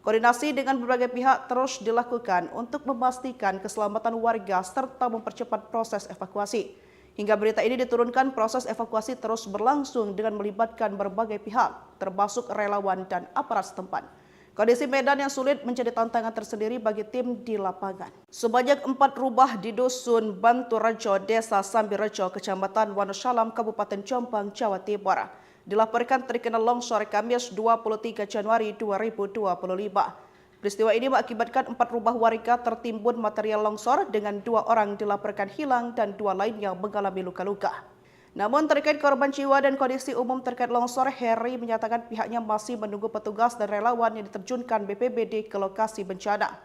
Koordinasi dengan berbagai pihak terus dilakukan untuk memastikan keselamatan warga serta mempercepat proses evakuasi. Hingga berita ini diturunkan, proses evakuasi terus berlangsung dengan melibatkan berbagai pihak, termasuk relawan dan aparat setempat. Kondisi medan yang sulit menjadi tantangan tersendiri bagi tim di lapangan. Sebanyak 4 rumah di Dusun Banturejo, Desa Sambirejo, Kecamatan Wonosalam, Kabupaten Jombang, Jawa Timur, dilaporkan terkena longsor Kamis 23 Januari 2025. Peristiwa ini mengakibatkan 4 rumah warga tertimbun material longsor dengan 2 orang dilaporkan hilang dan 2 lainnya mengalami luka-luka. Namun terkait korban jiwa dan kondisi umum terkait longsor, Heri menyatakan pihaknya masih menunggu petugas dan relawan yang diterjunkan BPBD ke lokasi bencana.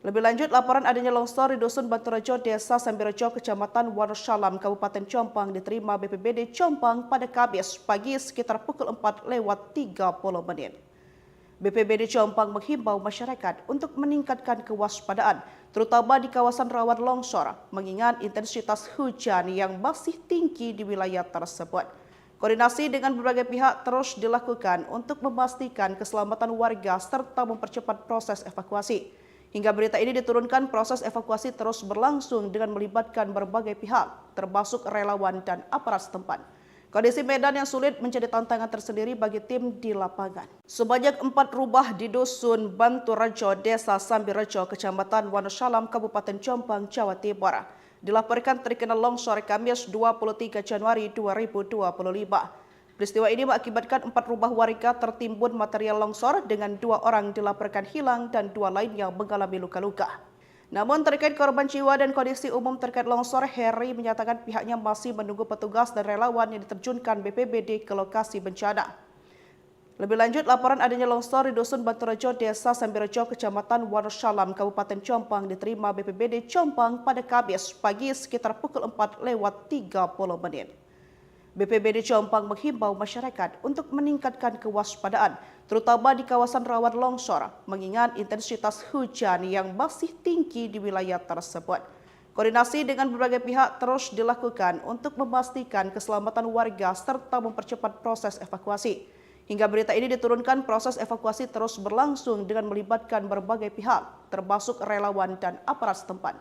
Lebih lanjut, laporan adanya longsor di Dusun Banturejo, Desa Sambirejo, Kecamatan Wonosalam, Kabupaten Jombang diterima BPBD Jombang pada Kamis pagi sekitar pukul 4:30 menit. BPBD Jombang menghimbau masyarakat untuk meningkatkan kewaspadaan, terutama di kawasan rawan longsor, mengingat intensitas hujan yang masih tinggi di wilayah tersebut. Koordinasi dengan berbagai pihak terus dilakukan untuk memastikan keselamatan warga serta mempercepat proses evakuasi. Hingga berita ini diturunkan, proses evakuasi terus berlangsung dengan melibatkan berbagai pihak, termasuk relawan dan aparat setempat. Kondisi medan yang sulit menjadi tantangan tersendiri bagi tim di lapangan. Sebanyak 4 rumah di Dusun Banturejo, Desa Sambirejo, Kecamatan Wonosalam, Kabupaten Jombang, Jawa Timur, dilaporkan terkena longsor Kamis 23 Januari 2025. Peristiwa ini mengakibatkan 4 rumah warga tertimbun material longsor dengan 2 orang dilaporkan hilang dan 2 lainnya mengalami luka-luka. Namun terkait korban jiwa dan kondisi umum terkait longsor, Heri menyatakan pihaknya masih menunggu petugas dan relawan yang diterjunkan BPBD ke lokasi bencana. Lebih lanjut, laporan adanya longsor di Dusun Banturejo, Desa Sambirejo, Kecamatan Wonosalam, Kabupaten Jombang diterima BPBD Jombang pada Kamis pagi sekitar pukul 4:30 menit. BPBD Jombang menghimbau masyarakat untuk meningkatkan kewaspadaan, terutama di kawasan rawan longsor, mengingat intensitas hujan yang masih tinggi di wilayah tersebut. Koordinasi dengan berbagai pihak terus dilakukan untuk memastikan keselamatan warga serta mempercepat proses evakuasi. Hingga berita ini diturunkan, proses evakuasi terus berlangsung dengan melibatkan berbagai pihak, termasuk relawan dan aparat setempat.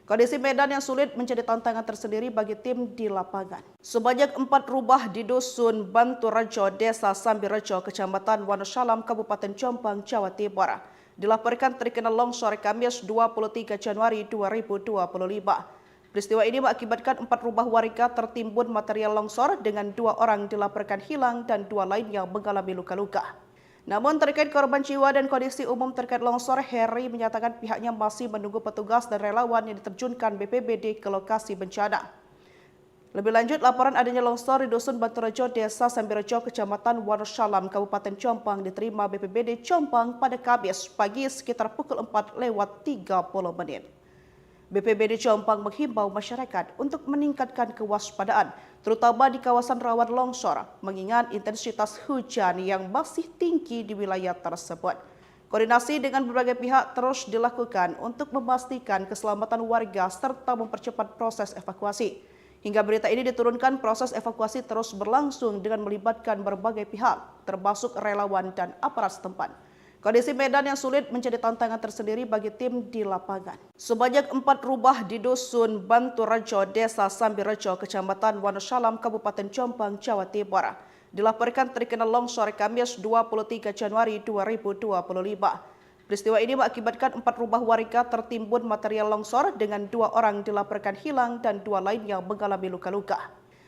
Kondisi medan yang sulit menjadi tantangan tersendiri bagi tim di lapangan. Sebanyak 4 rumah di Dusun Banturejo, Desa Sambirejo, Kecamatan Wonosalam, Kabupaten Jombang, Jawa Timur, dilaporkan terkena longsor Kamis 23 Januari 2025. Peristiwa ini mengakibatkan 4 rumah warga tertimbun material longsor dengan 2 orang dilaporkan hilang dan 2 lainnya mengalami luka-luka. Namun terkait korban jiwa dan kondisi umum terkait longsor, Heri menyatakan pihaknya masih menunggu petugas dan relawan yang diterjunkan BPBD ke lokasi bencana. Lebih lanjut, laporan adanya longsor di Dusun Banturejo, Desa Sambirejo, Kecamatan Wonosalam, Kabupaten Jombang diterima BPBD Jombang pada Kamis pagi sekitar pukul 4:30 menit. BPBD Jombang menghimbau masyarakat untuk meningkatkan kewaspadaan, terutama di kawasan rawan longsor, mengingat intensitas hujan yang masih tinggi di wilayah tersebut. Koordinasi dengan berbagai pihak terus dilakukan untuk memastikan keselamatan warga serta mempercepat proses evakuasi. Hingga berita ini diturunkan, proses evakuasi terus berlangsung dengan melibatkan berbagai pihak, termasuk relawan dan aparat setempat. Kondisi medan yang sulit menjadi tantangan tersendiri bagi tim di lapangan. Sebanyak 4 rumah di Dusun Banturejo, Desa Sambirejo, Kecamatan Wonosalam, Kabupaten Jombang, Jawa Timur, dilaporkan terkena longsor Kamis 23 Januari 2025. Peristiwa ini mengakibatkan 4 rumah warga tertimbun material longsor dengan 2 orang dilaporkan hilang dan 2 lainnya mengalami luka-luka.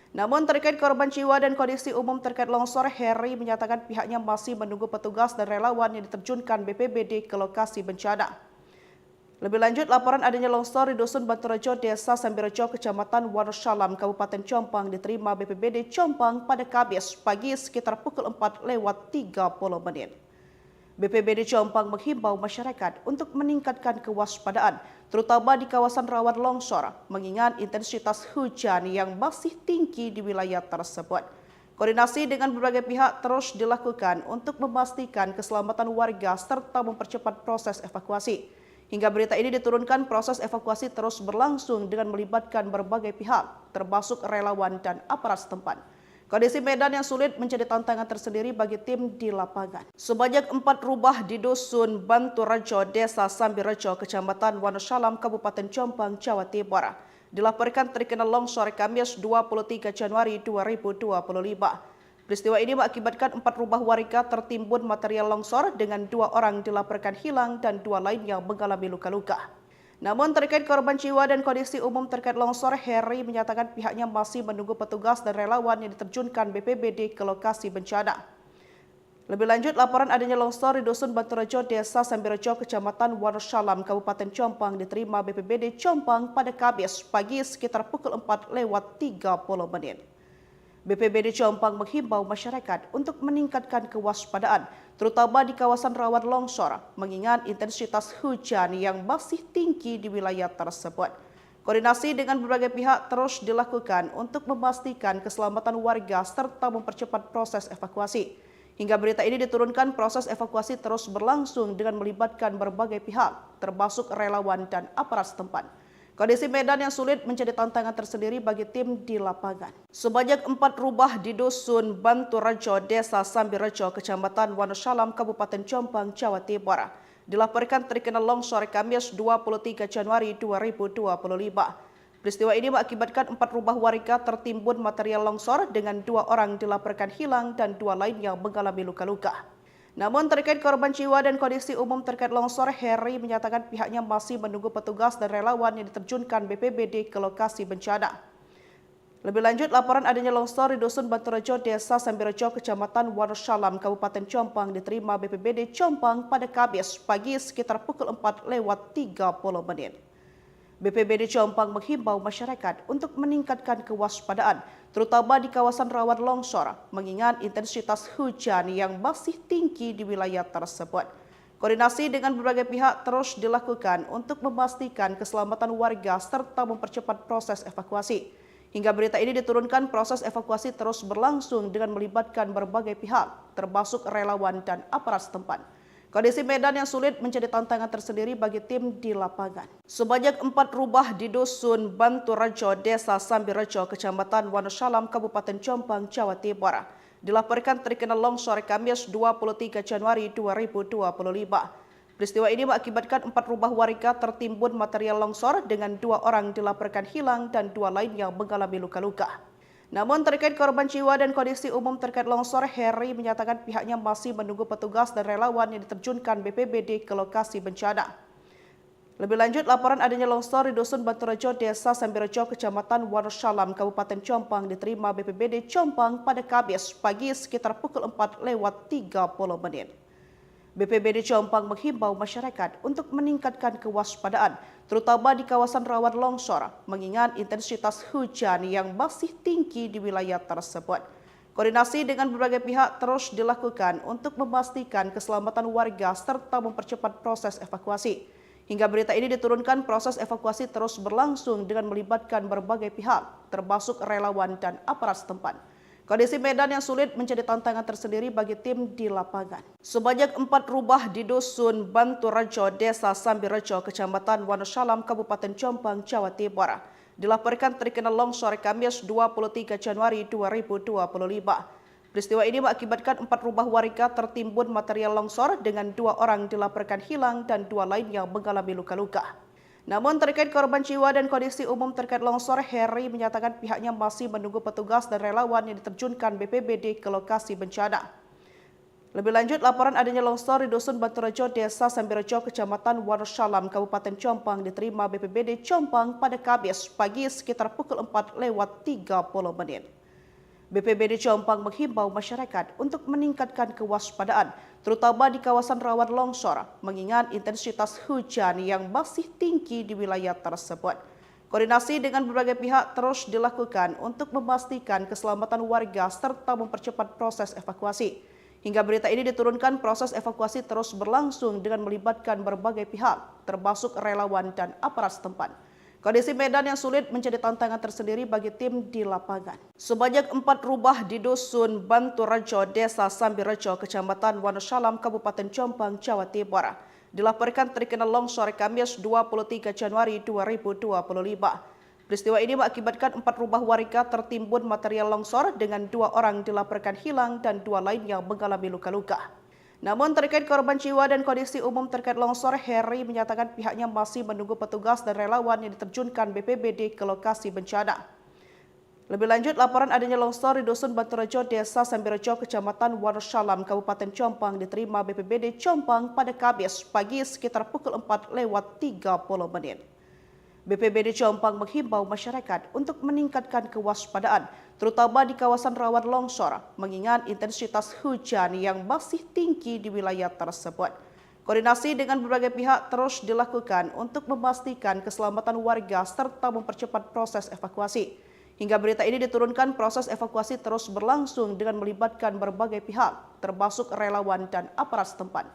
Namun terkait korban jiwa dan kondisi umum terkait longsor, Heri menyatakan pihaknya masih menunggu petugas dan relawan yang diterjunkan BPBD ke lokasi bencana. Lebih lanjut, laporan adanya longsor di Dusun Banturejo, Desa Sambirejo, Kecamatan Wonosalam, Kabupaten Jombang diterima BPBD Jombang pada Kamis pagi sekitar pukul 4:30 menit. BPBD Jombang menghimbau masyarakat untuk meningkatkan kewaspadaan, terutama di kawasan rawan longsor, mengingat intensitas hujan yang masih tinggi di wilayah tersebut. Koordinasi dengan berbagai pihak terus dilakukan untuk memastikan keselamatan warga serta mempercepat proses evakuasi. Hingga berita ini diturunkan, proses evakuasi terus berlangsung dengan melibatkan berbagai pihak, termasuk relawan dan aparat setempat. Kondisi medan yang sulit menjadi tantangan tersendiri bagi tim di lapangan. Sebanyak 4 rumah di Dusun Banturejo, Desa Sambirejo, Kecamatan Wonosalam, Kabupaten Jombang, Jawa Timur, dilaporkan terkena longsor Kamis 23 Januari 2025. Peristiwa ini mengakibatkan 4 rumah warga tertimbun material longsor dengan 2 orang dilaporkan hilang dan 2 lainnya mengalami luka-luka. Namun terkait korban jiwa dan kondisi umum terkait longsor, Heri menyatakan pihaknya masih menunggu petugas dan relawan yang diterjunkan BPBD ke lokasi bencana. Lebih lanjut, laporan adanya longsor di Dusun Banturejo, Desa Sambirejo, Kecamatan Wonosalam, Kabupaten Jombang diterima BPBD Jombang pada Kamis pagi sekitar pukul 4:30. BPBD Jombang menghimbau masyarakat untuk meningkatkan kewaspadaan, terutama di kawasan rawan longsor, mengingat intensitas hujan yang masih tinggi di wilayah tersebut. Koordinasi dengan berbagai pihak terus dilakukan untuk memastikan keselamatan warga serta mempercepat proses evakuasi. Hingga berita ini diturunkan, proses evakuasi terus berlangsung dengan melibatkan berbagai pihak, termasuk relawan dan aparat setempat. Kondisi medan yang sulit menjadi tantangan tersendiri bagi tim di lapangan. Sebanyak 4 rumah di Dusun Banturejo, Desa Sambirejo, Kecamatan Wonosalam, Kabupaten Jombang, Jawa Timur, dilaporkan terkena longsor Kamis 23 Januari 2025. Peristiwa ini mengakibatkan 4 rumah warga tertimbun material longsor dengan 2 orang dilaporkan hilang dan 2 lainnya mengalami luka-luka. Namun terkait korban jiwa dan kondisi umum terkait longsor, Heri menyatakan pihaknya masih menunggu petugas dan relawan yang diterjunkan BPBD ke lokasi bencana. Lebih lanjut, laporan adanya longsor di Dusun Banturejo, Desa Sambirejo, Kecamatan Wonosalam, Kabupaten Jombang diterima BPBD Jombang pada Kamis pagi sekitar pukul 4:30. BPBD Jombang menghimbau masyarakat untuk meningkatkan kewaspadaan, terutama di kawasan rawan longsor, mengingat intensitas hujan yang masih tinggi di wilayah tersebut. Koordinasi dengan berbagai pihak terus dilakukan untuk memastikan keselamatan warga serta mempercepat proses evakuasi. Hingga berita ini diturunkan, proses evakuasi terus berlangsung dengan melibatkan berbagai pihak, termasuk relawan dan aparat setempat. Kondisi medan yang sulit menjadi tantangan tersendiri bagi tim di lapangan. Sebanyak 4 rumah di Dusun Banturejo, Desa Sambirejo, Kecamatan Wonosalam, Kabupaten Jombang, Jawa Timur, dilaporkan terkena longsor Kamis 23 Januari 2025. Peristiwa ini mengakibatkan 4 rumah warga tertimbun material longsor dengan 2 orang dilaporkan hilang dan 2 lainnya mengalami luka-luka. Namun terkait korban jiwa dan kondisi umum terkait longsor, Heri menyatakan pihaknya masih menunggu petugas dan relawan yang diterjunkan BPBD ke lokasi bencana. Lebih lanjut, laporan adanya longsor di Dusun Banturejo, Desa Sambirejo, Kecamatan Wonosalam, Kabupaten Jombang diterima BPBD Jombang pada Kamis pagi sekitar pukul 4:30. BPBD Jombang menghimbau masyarakat untuk meningkatkan kewaspadaan, terutama di kawasan rawan longsor, mengingat intensitas hujan yang masih tinggi di wilayah tersebut. Koordinasi dengan berbagai pihak terus dilakukan untuk memastikan keselamatan warga serta mempercepat proses evakuasi. Hingga berita ini diturunkan, proses evakuasi terus berlangsung dengan melibatkan berbagai pihak, termasuk relawan dan aparat setempat. Kondisi medan yang sulit menjadi tantangan tersendiri bagi tim di lapangan. Sebanyak 4 rumah di Dusun Banturejo, Desa Sambirejo, Kecamatan Wonosalam, Kabupaten Jombang, Jawa Timur, dilaporkan terkena longsor Kamis 23 Januari 2025. Peristiwa ini mengakibatkan 4 rumah warga tertimbun material longsor dengan 2 orang dilaporkan hilang dan 2 lainnya mengalami luka-luka. Namun terkait korban jiwa dan kondisi umum terkait longsor, Heri menyatakan pihaknya masih menunggu petugas dan relawan yang diterjunkan BPBD ke lokasi bencana. Lebih lanjut, laporan adanya longsor di Dusun Banturejo, Desa Sambirejo, Kecamatan Wonosalam, Kabupaten Jombang diterima BPBD Jombang pada Kamis pagi sekitar pukul 4:30. BPBD Jombang menghimbau masyarakat untuk meningkatkan kewaspadaan, terutama di kawasan rawan longsor, mengingat intensitas hujan yang masih tinggi di wilayah tersebut. Koordinasi dengan berbagai pihak terus dilakukan untuk memastikan keselamatan warga serta mempercepat proses evakuasi. Hingga berita ini diturunkan, proses evakuasi terus berlangsung dengan melibatkan berbagai pihak, termasuk relawan dan aparat setempat. Kondisi medan yang sulit menjadi tantangan tersendiri bagi tim di lapangan. Sebanyak 4 rumah di Dusun Banturejo, Desa Sambirejo, Kecamatan Wonosalam, Kabupaten Jombang, Jawa Timur, dilaporkan terkena longsor Kamis 23 Januari 2025. Peristiwa ini mengakibatkan 4 rumah warga tertimbun material longsor dengan 2 orang dilaporkan hilang dan 2 lainnya mengalami luka-luka. Namun terkait korban jiwa dan kondisi umum terkait longsor, Heri menyatakan pihaknya masih menunggu petugas dan relawan yang diterjunkan BPBD ke lokasi bencana. Lebih lanjut, laporan adanya longsor di Dusun Banturejo, Desa Sambirejo, Kecamatan Wonosalam, Kabupaten Jombang diterima BPBD Jombang pada Kamis pagi sekitar pukul 4:30. BPBD Jombang menghimbau masyarakat untuk meningkatkan kewaspadaan, terutama di kawasan rawan longsor, mengingat intensitas hujan yang masih tinggi di wilayah tersebut. Koordinasi dengan berbagai pihak terus dilakukan untuk memastikan keselamatan warga serta mempercepat proses evakuasi. Hingga berita ini diturunkan, proses evakuasi terus berlangsung dengan melibatkan berbagai pihak, termasuk relawan dan aparat setempat.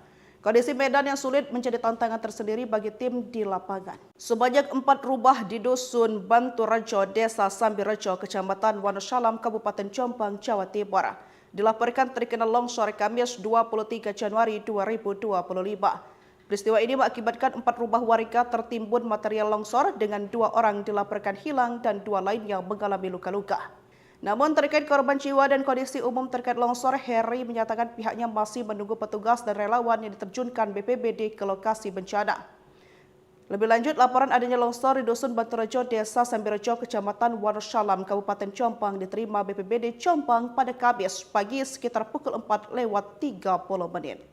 Kondisi medan yang sulit menjadi tantangan tersendiri bagi tim di lapangan. Sebanyak 4 rumah di Dusun Banturejo, Desa Sambirejo, Kecamatan Wonosalam, Kabupaten Jombang, Jawa Timur, dilaporkan terkena longsor Kamis 23 Januari 2025. Peristiwa ini mengakibatkan 4 rumah warga tertimbun material longsor dengan 2 orang dilaporkan hilang dan 2 lainnya mengalami luka-luka. Namun terkait korban jiwa dan kondisi umum terkait longsor, Heri menyatakan pihaknya masih menunggu petugas dan relawan yang diterjunkan BPBD ke lokasi bencana. Lebih lanjut, laporan adanya longsor di Dusun Banturejo, Desa Sambirejo, Kecamatan Wonosalam, Kabupaten Jombang diterima BPBD Jombang pada Kamis pagi sekitar pukul 4:30.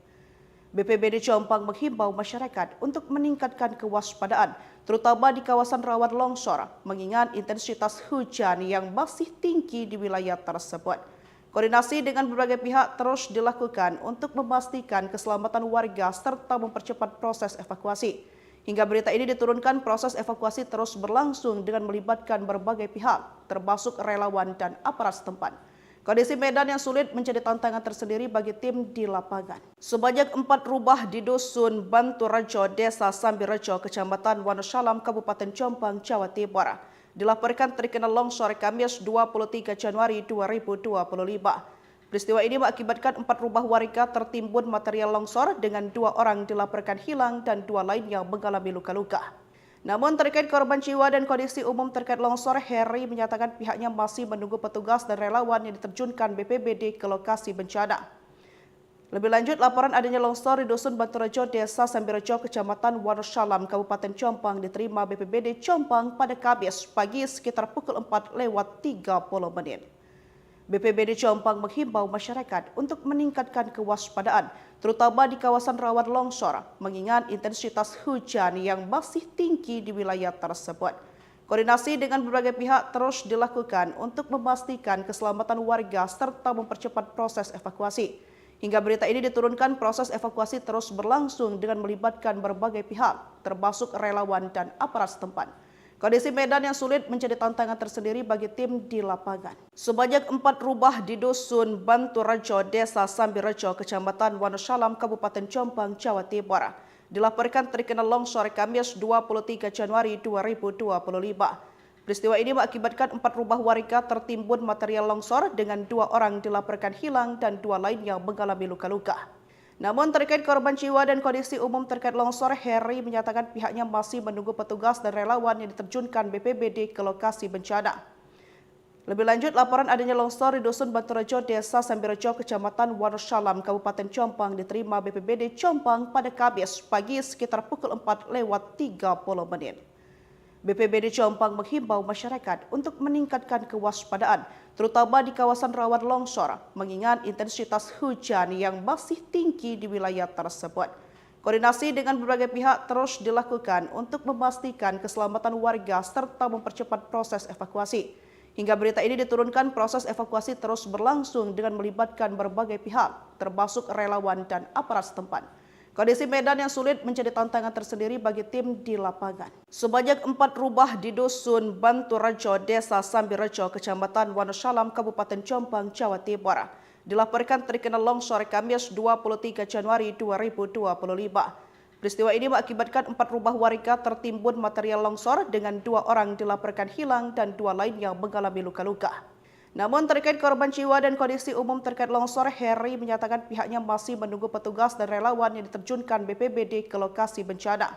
BPBD Jombang menghimbau masyarakat untuk meningkatkan kewaspadaan, terutama di kawasan rawan longsor, mengingat intensitas hujan yang masih tinggi di wilayah tersebut. Koordinasi dengan berbagai pihak terus dilakukan untuk memastikan keselamatan warga serta mempercepat proses evakuasi. Hingga berita ini diturunkan, proses evakuasi terus berlangsung dengan melibatkan berbagai pihak, termasuk relawan dan aparat setempat. Kondisi medan yang sulit menjadi tantangan tersendiri bagi tim di lapangan. Sebanyak 4 rumah di Dusun Banturejo, Desa Sambirejo, Kecamatan Wonosalam, Kabupaten Jombang, Jawa Timur, dilaporkan terkena longsor Kamis 23 Januari 2025. Peristiwa ini mengakibatkan 4 rumah warga tertimbun material longsor dengan 2 orang dilaporkan hilang dan 2 lainnya mengalami luka-luka. Namun terkait korban jiwa dan kondisi umum terkait longsor, Heri menyatakan pihaknya masih menunggu petugas dan relawan yang diterjunkan BPBD ke lokasi bencana. Lebih lanjut, laporan adanya longsor di Dusun Banturejo, Desa Sambirejo, Kecamatan Wonosalam, Kabupaten Jombang diterima BPBD Jombang pada Kamis pagi sekitar pukul 4:30. BPBD Jombang menghimbau masyarakat untuk meningkatkan kewaspadaan, terutama di kawasan rawan longsor, mengingat intensitas hujan yang masih tinggi di wilayah tersebut. Koordinasi dengan berbagai pihak terus dilakukan untuk memastikan keselamatan warga serta mempercepat proses evakuasi. Hingga berita ini diturunkan, proses evakuasi terus berlangsung dengan melibatkan berbagai pihak, termasuk relawan dan aparat setempat. Kondisi medan yang sulit menjadi tantangan tersendiri bagi tim di lapangan. Sebanyak 4 rumah di Dusun Banturejo, Desa Sambirejo, Kecamatan Wonosalam, Kabupaten Jombang, Jawa Timur, dilaporkan terkena longsor Kamis 23 Januari 2025. Peristiwa ini mengakibatkan 4 rumah warga tertimbun material longsor dengan 2 orang dilaporkan hilang dan 2 lainnya mengalami luka-luka. Namun terkait korban jiwa dan kondisi umum terkait longsor, Heri menyatakan pihaknya masih menunggu petugas dan relawan yang diterjunkan BPBD ke lokasi bencana. Lebih lanjut, laporan adanya longsor di Dusun Banturejo, Desa Sambirejo, Kecamatan Wonosalam, Kabupaten Jombang diterima BPBD Jombang pada Kamis pagi sekitar pukul 4:30. BPBD Jombang menghimbau masyarakat untuk meningkatkan kewaspadaan, terutama di kawasan rawan longsor, mengingat intensitas hujan yang masih tinggi di wilayah tersebut. Koordinasi dengan berbagai pihak terus dilakukan untuk memastikan keselamatan warga serta mempercepat proses evakuasi. Hingga berita ini diturunkan, proses evakuasi terus berlangsung dengan melibatkan berbagai pihak, termasuk relawan dan aparat setempat. Kondisi medan yang sulit menjadi tantangan tersendiri bagi tim di lapangan. Sebanyak 4 rumah di Dusun Banturejo, Desa Sambirejo, Kecamatan Wonosalam, Kabupaten Jombang, Jawa Timur, dilaporkan terkena longsor Kamis 23 Januari 2025. Peristiwa ini mengakibatkan 4 rumah warga tertimbun material longsor dengan 2 orang dilaporkan hilang dan 2 lainnya mengalami luka-luka. Namun terkait korban jiwa dan kondisi umum terkait longsor, Heri menyatakan pihaknya masih menunggu petugas dan relawan yang diterjunkan BPBD ke lokasi bencana.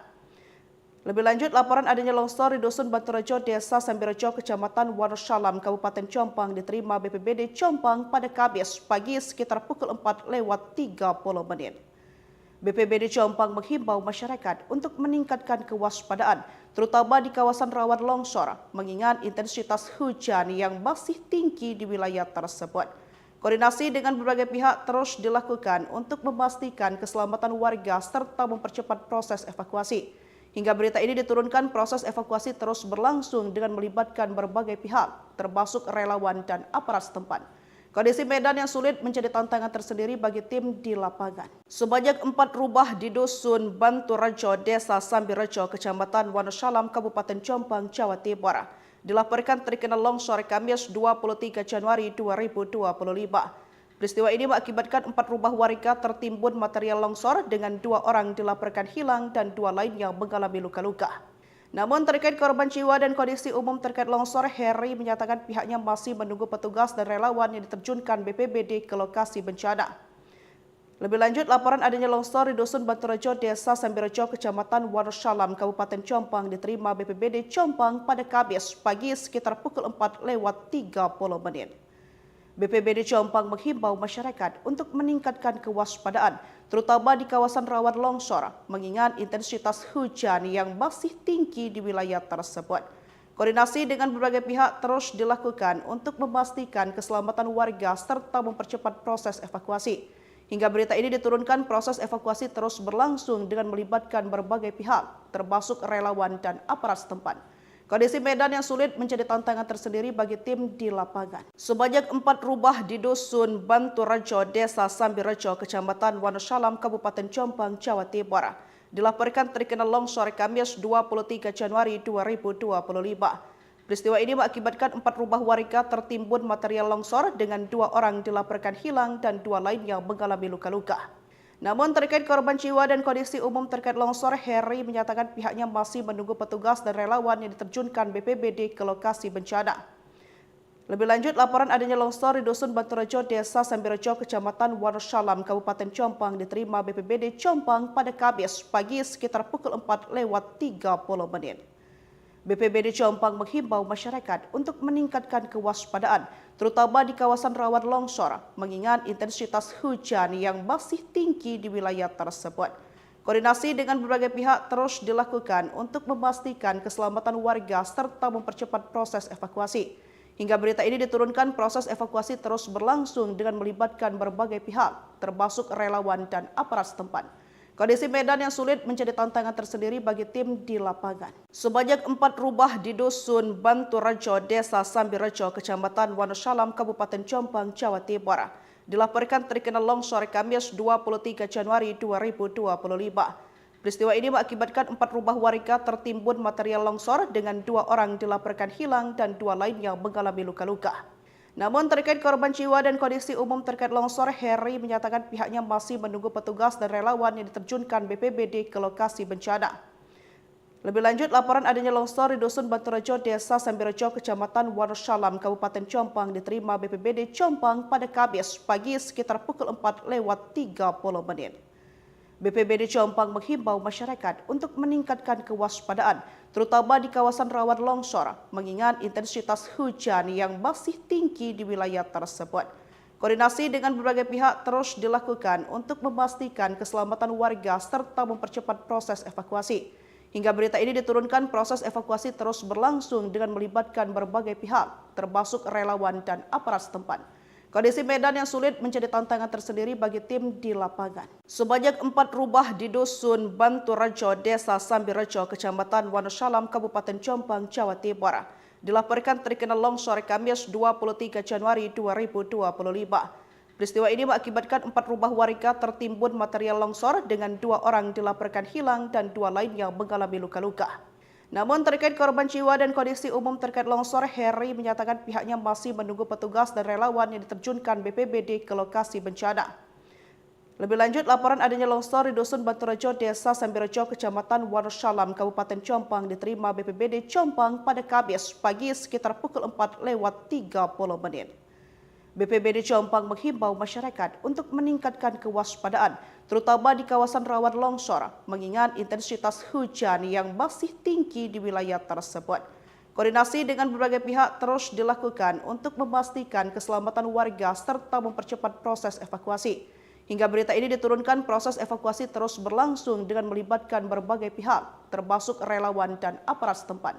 Lebih lanjut, laporan adanya longsor di Dusun Banturejo, Desa Sambirejo, Kecamatan Wonosalam, Kabupaten Jombang diterima BPBD Jombang pada Kamis pagi sekitar pukul 4:30. BPBD Jombang menghimbau masyarakat untuk meningkatkan kewaspadaan, terutama di kawasan rawan longsor, mengingat intensitas hujan yang masih tinggi di wilayah tersebut. Koordinasi dengan berbagai pihak terus dilakukan untuk memastikan keselamatan warga serta mempercepat proses evakuasi. Hingga berita ini diturunkan, proses evakuasi terus berlangsung dengan melibatkan berbagai pihak, termasuk relawan dan aparat setempat. Kondisi medan yang sulit menjadi tantangan tersendiri bagi tim di lapangan. Sebanyak 4 rumah di Dusun Banturejo, Desa Sambirejo, Kecamatan Wonosalam, Kabupaten Jombang, Jawa Timur, dilaporkan terkena longsor Kamis 23 Januari 2025. Peristiwa ini mengakibatkan 4 rumah warga tertimbun material longsor dengan 2 orang dilaporkan hilang dan 2 lainnya mengalami luka-luka. Namun terkait korban jiwa dan kondisi umum terkait longsor, Heri menyatakan pihaknya masih menunggu petugas dan relawan yang diterjunkan BPBD ke lokasi bencana. Lebih lanjut, laporan adanya longsor di Dusun Banturejo, Desa Sambirejo, Kecamatan Wonosalam, Kabupaten Jombang diterima BPBD Jombang pada Kamis pagi sekitar pukul 4:30. BPBD Jombang menghimbau masyarakat untuk meningkatkan kewaspadaan, terutama di kawasan rawan longsor, mengingat intensitas hujan yang masih tinggi di wilayah tersebut. Koordinasi dengan berbagai pihak terus dilakukan untuk memastikan keselamatan warga serta mempercepat proses evakuasi. Hingga berita ini diturunkan, proses evakuasi terus berlangsung dengan melibatkan berbagai pihak, termasuk relawan dan aparat setempat. Kondisi medan yang sulit menjadi tantangan tersendiri bagi tim di lapangan. Sebanyak 4 rumah di Dusun Banturejo, Desa Sambirejo, Kecamatan Wonosalam, Kabupaten Jombang, Jawa Timur, dilaporkan terkena longsor Kamis 23 Januari 2025. Peristiwa ini mengakibatkan 4 rumah warga tertimbun material longsor dengan 2 orang dilaporkan hilang dan 2 lainnya mengalami luka-luka. Namun terkait korban jiwa dan kondisi umum terkait longsor, Heri menyatakan pihaknya masih menunggu petugas dan relawan yang diterjunkan BPBD ke lokasi bencana. Lebih lanjut, laporan adanya longsor di Dusun Banturejo, Desa Sambirejo, Kecamatan Wonosalam, Kabupaten Jombang diterima BPBD Jombang pada Kamis pagi sekitar pukul 4:30. BPBD Jombang menghimbau masyarakat untuk meningkatkan kewaspadaan, terutama di kawasan rawan longsor, mengingat intensitas hujan yang masih tinggi di wilayah tersebut. Koordinasi dengan berbagai pihak terus dilakukan untuk memastikan keselamatan warga serta mempercepat proses evakuasi. Hingga berita ini diturunkan, proses evakuasi terus berlangsung dengan melibatkan berbagai pihak, termasuk relawan dan aparat setempat. Kondisi medan yang sulit menjadi tantangan tersendiri bagi tim di lapangan. Sebanyak 4 rumah di Dusun Banturejo, Desa Sambirejo, Kecamatan Wonosalam, Kabupaten Jombang, Jawa Timur, dilaporkan terkena longsor Kamis 23 Januari 2025. Peristiwa ini mengakibatkan 4 rumah warga tertimbun material longsor dengan 2 orang dilaporkan hilang dan 2 lainnya mengalami luka-luka. Namun terkait korban jiwa dan kondisi umum terkait longsor, Heri menyatakan pihaknya masih menunggu petugas dan relawan yang diterjunkan BPBD ke lokasi bencana. Lebih lanjut, laporan adanya longsor di Dusun Banturejo, Desa Sambirejo, Kecamatan Wonosalam, Kabupaten Jombang diterima BPBD Jombang pada Kamis pagi sekitar pukul 4:30. BPBD Jombang menghimbau masyarakat untuk meningkatkan kewaspadaan, terutama di kawasan rawan longsor, mengingat intensitas hujan yang masih tinggi di wilayah tersebut. Koordinasi dengan berbagai pihak terus dilakukan untuk memastikan keselamatan warga serta mempercepat proses evakuasi. Hingga berita ini diturunkan, proses evakuasi terus berlangsung dengan melibatkan berbagai pihak, termasuk relawan dan aparat setempat. Kondisi medan yang sulit menjadi tantangan tersendiri bagi tim di lapangan. Sebanyak 4 rumah di Dusun Banturejo, Desa Sambirejo, Kecamatan Wonosalam, Kabupaten Jombang, Jawa Timur, dilaporkan terkena longsor Kamis 23 Januari 2025. Peristiwa ini mengakibatkan 4 rumah warga tertimbun material longsor dengan 2 orang dilaporkan hilang dan 2 lainnya mengalami luka-luka. Namun terkait korban jiwa dan kondisi umum terkait longsor, Heri menyatakan pihaknya masih menunggu petugas dan relawan yang diterjunkan BPBD ke lokasi bencana. Lebih lanjut, laporan adanya longsor di Dusun Banturejo, Desa Sambirejo, Kecamatan Wonosalam, Kabupaten Jombang diterima BPBD Jombang pada Kamis pagi sekitar pukul 4:30. BPBD Jombang menghimbau masyarakat untuk meningkatkan kewaspadaan, terutama di kawasan rawan longsor, mengingat intensitas hujan yang masih tinggi di wilayah tersebut. Koordinasi dengan berbagai pihak terus dilakukan untuk memastikan keselamatan warga serta mempercepat proses evakuasi. Hingga berita ini diturunkan, proses evakuasi terus berlangsung dengan melibatkan berbagai pihak, termasuk relawan dan aparat setempat.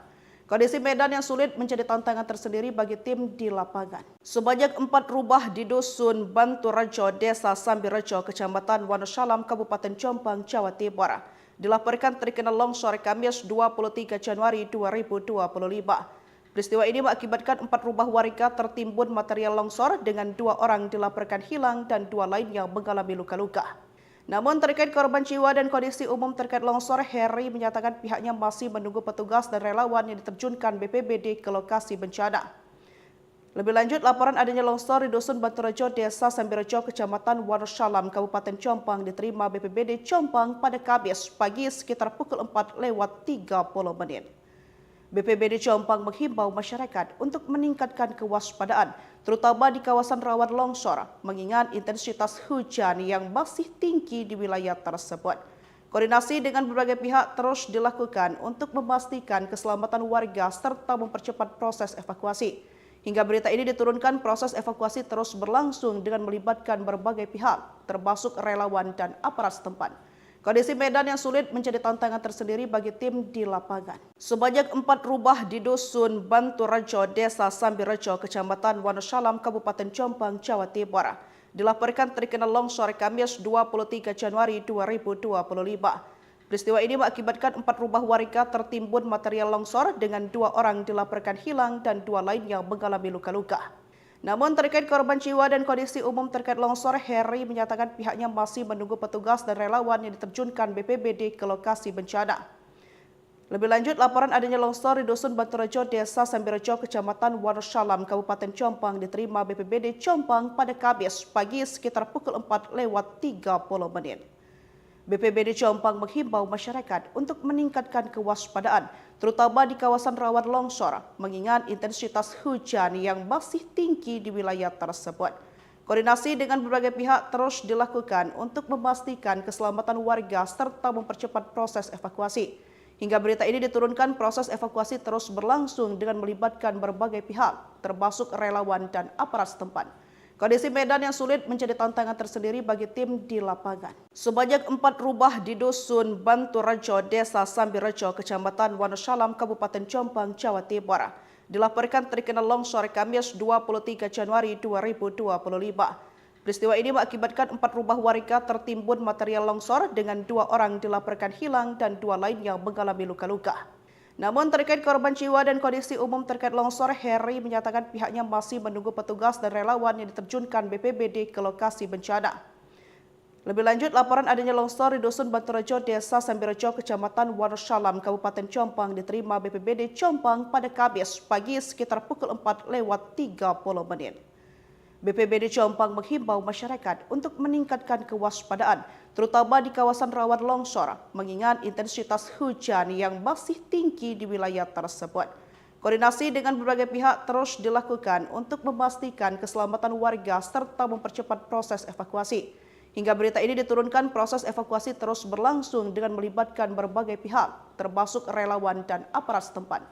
Kondisi medan yang sulit menjadi tantangan tersendiri bagi tim di lapangan. Sebanyak 4 rumah di Dusun Banturejo, Desa Sambirejo, Kecamatan Wonosalam, Kabupaten Jombang, Jawa Timur, dilaporkan terkena longsor Kamis 23 Januari 2025. Peristiwa ini mengakibatkan 4 rumah warga tertimbun material longsor dengan 2 orang dilaporkan hilang dan 2 lainnya mengalami luka-luka. Namun terkait korban jiwa dan kondisi umum terkait longsor, Heri menyatakan pihaknya masih menunggu petugas dan relawan yang diterjunkan BPBD ke lokasi bencana. Lebih lanjut, laporan adanya longsor di Dusun Banturejo, Desa Sambirejo, Kecamatan Wonosalam, Kabupaten Jombang diterima BPBD Jombang pada Kamis pagi sekitar pukul 4:30. BPBD Jombang menghimbau masyarakat untuk meningkatkan kewaspadaan, terutama di kawasan rawan longsor, mengingat intensitas hujan yang masih tinggi di wilayah tersebut. Koordinasi dengan berbagai pihak terus dilakukan untuk memastikan keselamatan warga serta mempercepat proses evakuasi. Hingga berita ini diturunkan, proses evakuasi terus berlangsung dengan melibatkan berbagai pihak, termasuk relawan dan aparat setempat. Kondisi medan yang sulit menjadi tantangan tersendiri bagi tim di lapangan. Sebanyak 4 rumah di Dusun Banturejo, Desa Sambirejo, Kecamatan Wonosalam, Kabupaten Jombang, Jawa Timur, dilaporkan terkena longsor Kamis 23 Januari 2025. Peristiwa ini mengakibatkan 4 rumah warga tertimbun material longsor dengan 2 orang dilaporkan hilang dan 2 lainnya mengalami luka-luka. Namun terkait korban jiwa dan kondisi umum terkait longsor, Heri menyatakan pihaknya masih menunggu petugas dan relawan yang diterjunkan BPBD ke lokasi bencana. Lebih lanjut, laporan adanya longsor di Dusun Banturejo, Desa Sambirejo, Kecamatan Wonosalam, Kabupaten Jombang diterima BPBD Jombang pada Kamis pagi sekitar pukul 4:30. BPBD Jombang menghimbau masyarakat untuk meningkatkan kewaspadaan, terutama di kawasan rawan longsor, mengingat intensitas hujan yang masih tinggi di wilayah tersebut. Koordinasi dengan berbagai pihak terus dilakukan untuk memastikan keselamatan warga serta mempercepat proses evakuasi. Hingga berita ini diturunkan, proses evakuasi terus berlangsung dengan melibatkan berbagai pihak, termasuk relawan dan aparat setempat. Kondisi medan yang sulit menjadi tantangan tersendiri bagi tim di lapangan. Sebanyak 4 rumah di Dusun Banturejo, Desa Sambirejo, Kecamatan Wonosalam, Kabupaten Jombang, Jawa Timur, dilaporkan terkena longsor Kamis 23 Januari 2025. Peristiwa ini mengakibatkan 4 rumah warga tertimbun material longsor dengan 2 orang dilaporkan hilang dan 2 lainnya mengalami luka-luka. Namun terkait korban jiwa dan kondisi umum terkait longsor, Heri menyatakan pihaknya masih menunggu petugas dan relawan yang diterjunkan BPBD ke lokasi bencana. Lebih lanjut, laporan adanya longsor di Dusun Banturejo, Desa Sambirejo, Kecamatan Wonosalam, Kabupaten Jombang diterima BPBD Jombang pada Kamis pagi sekitar pukul 4:30. BPBD Jombang menghimbau masyarakat untuk meningkatkan kewaspadaan, terutama di kawasan rawan longsor, mengingat intensitas hujan yang masih tinggi di wilayah tersebut. Koordinasi dengan berbagai pihak terus dilakukan untuk memastikan keselamatan warga serta mempercepat proses evakuasi. Hingga berita ini diturunkan, proses evakuasi terus berlangsung dengan melibatkan berbagai pihak, termasuk relawan dan aparat setempat.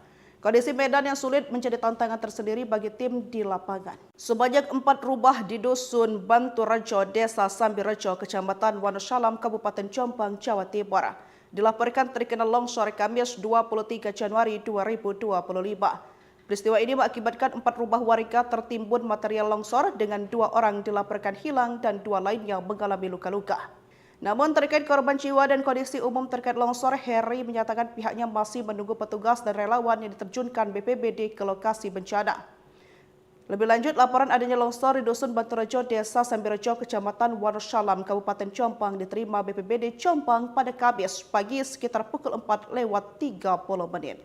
Kondisi medan yang sulit menjadi tantangan tersendiri bagi tim di lapangan. Sebanyak 4 rumah di Dusun Banturejo, Desa Sambirejo, Kecamatan Wonosalam, Kabupaten Jombang, Jawa Timur, dilaporkan terkena longsor Kamis 23 Januari 2025. Peristiwa ini mengakibatkan 4 rumah warga tertimbun material longsor dengan 2 orang dilaporkan hilang dan 2 lainnya mengalami luka-luka. Namun terkait korban jiwa dan kondisi umum terkait longsor, Heri menyatakan pihaknya masih menunggu petugas dan relawan yang diterjunkan BPBD ke lokasi bencana. Lebih lanjut, laporan adanya longsor di Dusun Banturejo, Desa Sambirejo, Kecamatan Wonosalam, Kabupaten Jombang diterima BPBD Jombang pada Kamis pagi sekitar pukul 4:30.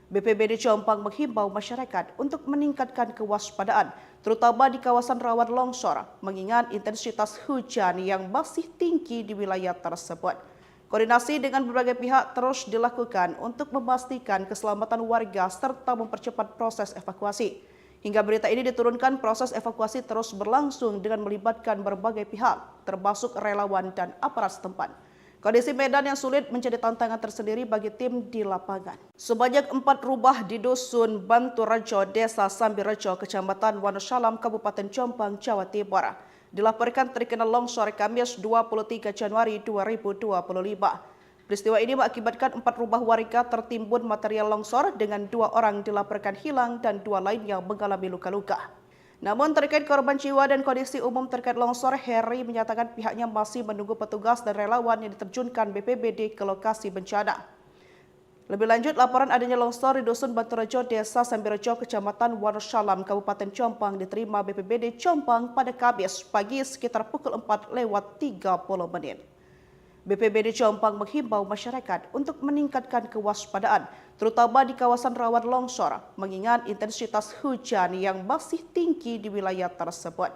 BPBD Jombang menghimbau masyarakat untuk meningkatkan kewaspadaan, terutama di kawasan rawan longsor, mengingat intensitas hujan yang masih tinggi di wilayah tersebut. Koordinasi dengan berbagai pihak terus dilakukan untuk memastikan keselamatan warga serta mempercepat proses evakuasi. Hingga berita ini diturunkan, proses evakuasi terus berlangsung dengan melibatkan berbagai pihak, termasuk relawan dan aparat setempat. Kondisi medan yang sulit menjadi tantangan tersendiri bagi tim di lapangan. Sebanyak 4 rumah di Dusun Banturejo, Desa Sambirejo, Kecamatan Wonosalam, Kabupaten Jombang, Jawa Timur, dilaporkan terkena longsor Kamis 23 Januari 2025. Peristiwa ini mengakibatkan 4 rumah warga tertimbun material longsor dengan 2 orang dilaporkan hilang dan 2 lainnya mengalami luka-luka. Namun terkait korban jiwa dan kondisi umum terkait longsor, Heri menyatakan pihaknya masih menunggu petugas dan relawan yang diterjunkan BPBD ke lokasi bencana. Lebih lanjut, laporan adanya longsor di Dusun Banturejo, Desa Sambirejo, Kecamatan Wonosalam, Kabupaten Jombang diterima BPBD Jombang pada Kamis pagi sekitar pukul 4:30. BPBD Jombang menghimbau masyarakat untuk meningkatkan kewaspadaan, terutama di kawasan rawan longsor, mengingat intensitas hujan yang masih tinggi di wilayah tersebut.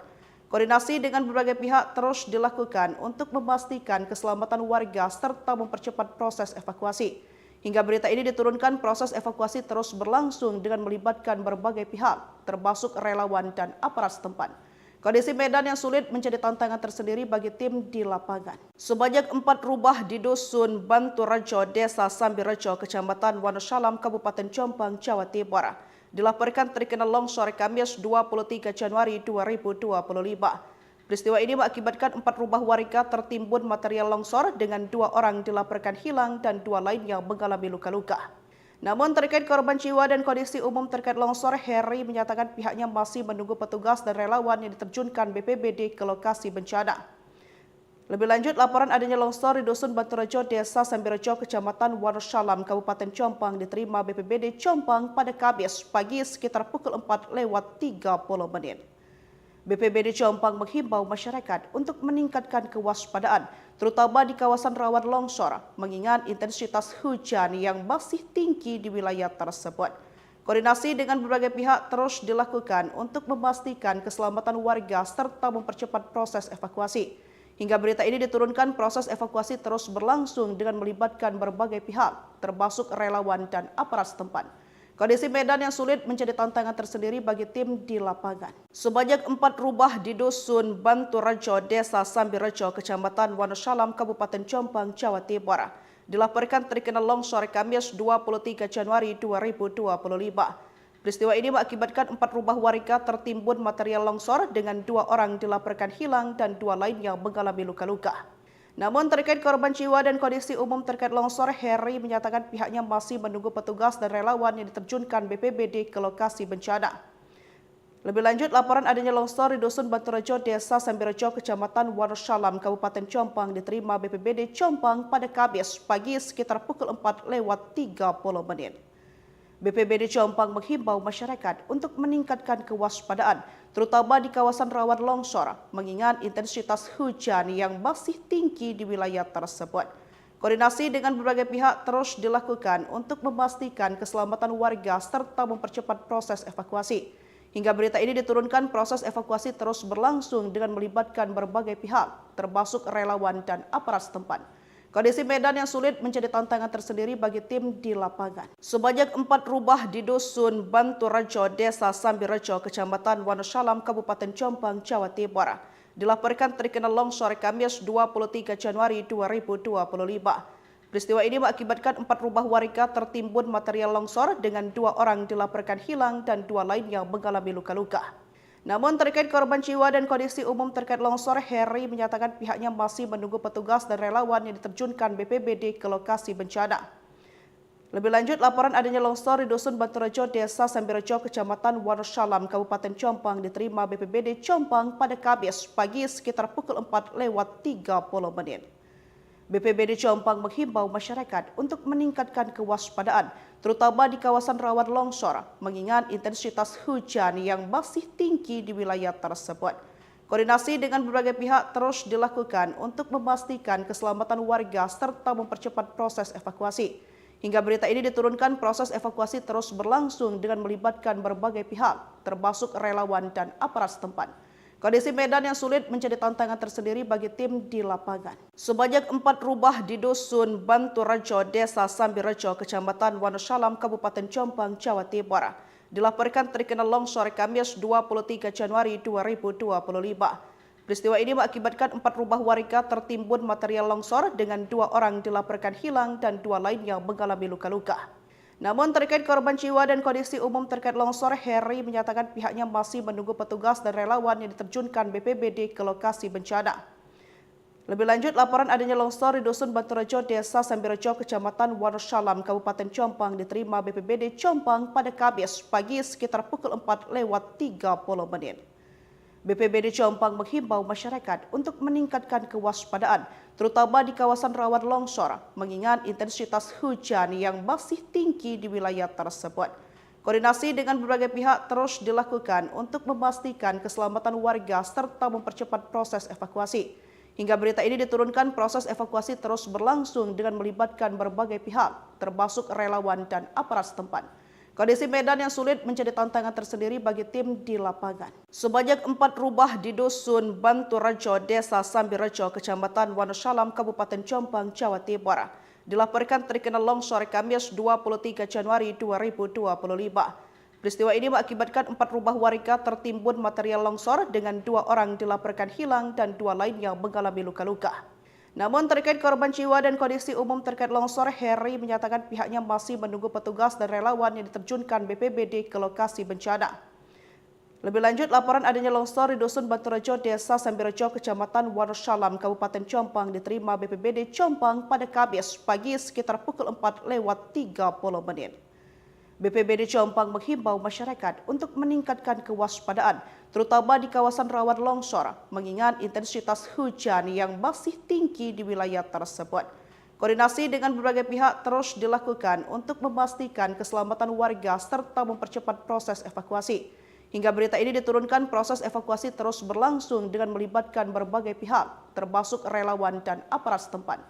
Koordinasi dengan berbagai pihak terus dilakukan untuk memastikan keselamatan warga serta mempercepat proses evakuasi. Hingga berita ini diturunkan, proses evakuasi terus berlangsung dengan melibatkan berbagai pihak, termasuk relawan dan aparat setempat. Kondisi medan yang sulit menjadi tantangan tersendiri bagi tim di lapangan. Sebanyak 4 rumah di Dusun Banturejo, Desa Sambirejo, Kecamatan Wonosalam, Kabupaten Jombang, Jawa Timur, dilaporkan terkena longsor Kamis 23 Januari 2025. Peristiwa ini mengakibatkan 4 rumah warga tertimbun material longsor dengan 2 orang dilaporkan hilang dan 2 lainnya mengalami luka-luka. Namun terkait korban jiwa dan kondisi umum terkait longsor, Heri menyatakan pihaknya masih menunggu petugas dan relawan yang diterjunkan BPBD ke lokasi bencana. Lebih lanjut, laporan adanya longsor di Dusun Banturejo, Desa Sambirejo, Kecamatan Wonosalam, Kabupaten Jombang diterima BPBD Jombang pada Kamis pagi sekitar pukul 4:30. BPBD Jombang menghimbau masyarakat untuk meningkatkan kewaspadaan, terutama di kawasan rawan longsor, mengingat intensitas hujan yang masih tinggi di wilayah tersebut. Koordinasi dengan berbagai pihak terus dilakukan untuk memastikan keselamatan warga serta mempercepat proses evakuasi. Hingga berita ini diturunkan, proses evakuasi terus berlangsung dengan melibatkan berbagai pihak, termasuk relawan dan aparat setempat. Kondisi medan yang sulit menjadi tantangan tersendiri bagi tim di lapangan. Sebanyak 4 rumah di Dusun Banturejo, Desa Sambirejo, Kecamatan Wonosalam, Kabupaten Jombang, Jawa Timur, dilaporkan terkena longsor Kamis 23 Januari 2025. Peristiwa ini mengakibatkan 4 rumah warga tertimbun material longsor dengan 2 orang dilaporkan hilang dan 2 lainnya mengalami luka-luka. Namun terkait korban jiwa dan kondisi umum terkait longsor, Heri menyatakan pihaknya masih menunggu petugas dan relawan yang diterjunkan BPBD ke lokasi bencana. Lebih lanjut, laporan adanya longsor di Dusun Banturejo, Desa Sambirejo, Kecamatan Wonosalam, Kabupaten Jombang diterima BPBD Jombang pada Kamis pagi sekitar pukul 4:30. BPBD Jombang menghimbau masyarakat untuk meningkatkan kewaspadaan, terutama di kawasan rawan longsor, mengingat intensitas hujan yang masih tinggi di wilayah tersebut. Koordinasi dengan berbagai pihak terus dilakukan untuk memastikan keselamatan warga serta mempercepat proses evakuasi. Hingga berita ini diturunkan, proses evakuasi terus berlangsung dengan melibatkan berbagai pihak, termasuk relawan dan aparat setempat. Kondisi medan yang sulit menjadi tantangan tersendiri bagi tim di lapangan. Sebanyak 4 rumah di Dusun Banturejo, Desa Sambirejo, Kecamatan Wonosalam, Kabupaten Jombang, Jawa Timur, dilaporkan terkena longsor Kamis 23 Januari 2025. Peristiwa ini mengakibatkan 4 rumah warga tertimbun material longsor dengan 2 orang dilaporkan hilang dan 2 lainnya mengalami luka-luka. Namun terkait korban jiwa dan kondisi umum terkait longsor, Heri menyatakan pihaknya masih menunggu petugas dan relawan yang diterjunkan BPBD ke lokasi bencana. Lebih lanjut, laporan adanya longsor di Dusun Banturejo, Desa Sambirejo, Kecamatan Wonosalam, Kabupaten Jombang diterima BPBD Jombang pada Kamis pagi sekitar pukul 4:30. BPBD Jombang menghimbau masyarakat untuk meningkatkan kewaspadaan, terutama di kawasan rawan longsor, mengingat intensitas hujan yang masih tinggi di wilayah tersebut. Koordinasi dengan berbagai pihak terus dilakukan untuk memastikan keselamatan warga serta mempercepat proses evakuasi. Hingga berita ini diturunkan, proses evakuasi terus berlangsung dengan melibatkan berbagai pihak, termasuk relawan dan aparat setempat. Kondisi medan yang sulit menjadi tantangan tersendiri bagi tim di lapangan. Sebanyak 4 rumah di Dusun Banturejo, Desa Sambirejo, Kecamatan Wonosalam, Kabupaten Jombang, Jawa Timur, dilaporkan terkena longsor Kamis 23 Januari 2025. Peristiwa ini mengakibatkan 4 rumah warga tertimbun material longsor dengan 2 orang dilaporkan hilang dan 2 lainnya mengalami luka-luka. Namun terkait korban jiwa dan kondisi umum terkait longsor, Heri menyatakan pihaknya masih menunggu petugas dan relawan yang diterjunkan BPBD ke lokasi bencana. Lebih lanjut, laporan adanya longsor di Dusun Banturejo, Desa Sambirejo, Kecamatan Wonosalam, Kabupaten Jombang diterima BPBD Jombang pada Kamis pagi sekitar pukul 4:30. BPBD Jombang menghimbau masyarakat untuk meningkatkan kewaspadaan, terutama di kawasan rawan longsor, mengingat intensitas hujan yang masih tinggi di wilayah tersebut. Koordinasi dengan berbagai pihak terus dilakukan untuk memastikan keselamatan warga serta mempercepat proses evakuasi. Hingga berita ini diturunkan, proses evakuasi terus berlangsung dengan melibatkan berbagai pihak, termasuk relawan dan aparat setempat. Kondisi medan yang sulit menjadi tantangan tersendiri bagi tim di lapangan. Sebanyak 4 rumah di Dusun Banturejo, Desa Sambirejo, Kecamatan Wonosalam, Kabupaten Jombang, Jawa Timur, dilaporkan terkena longsor Kamis 23 Januari 2025. Peristiwa ini mengakibatkan 4 rumah warga tertimbun material longsor dengan 2 orang dilaporkan hilang dan 2 lainnya mengalami luka-luka. Namun terkait korban jiwa dan kondisi umum terkait longsor, Heri menyatakan pihaknya masih menunggu petugas dan relawan yang diterjunkan BPBD ke lokasi bencana. Lebih lanjut, laporan adanya longsor di Dusun Banturejo, Desa Sambirejo, Kecamatan Wonosalam, Kabupaten Jombang diterima BPBD Jombang pada Kamis pagi sekitar pukul 4:30. BPBD Jombang menghimbau masyarakat untuk meningkatkan kewaspadaan, terutama di kawasan rawan longsor, mengingat intensitas hujan yang masih tinggi di wilayah tersebut. Koordinasi dengan berbagai pihak terus dilakukan untuk memastikan keselamatan warga serta mempercepat proses evakuasi. Hingga berita ini diturunkan, proses evakuasi terus berlangsung dengan melibatkan berbagai pihak, termasuk relawan dan aparat setempat.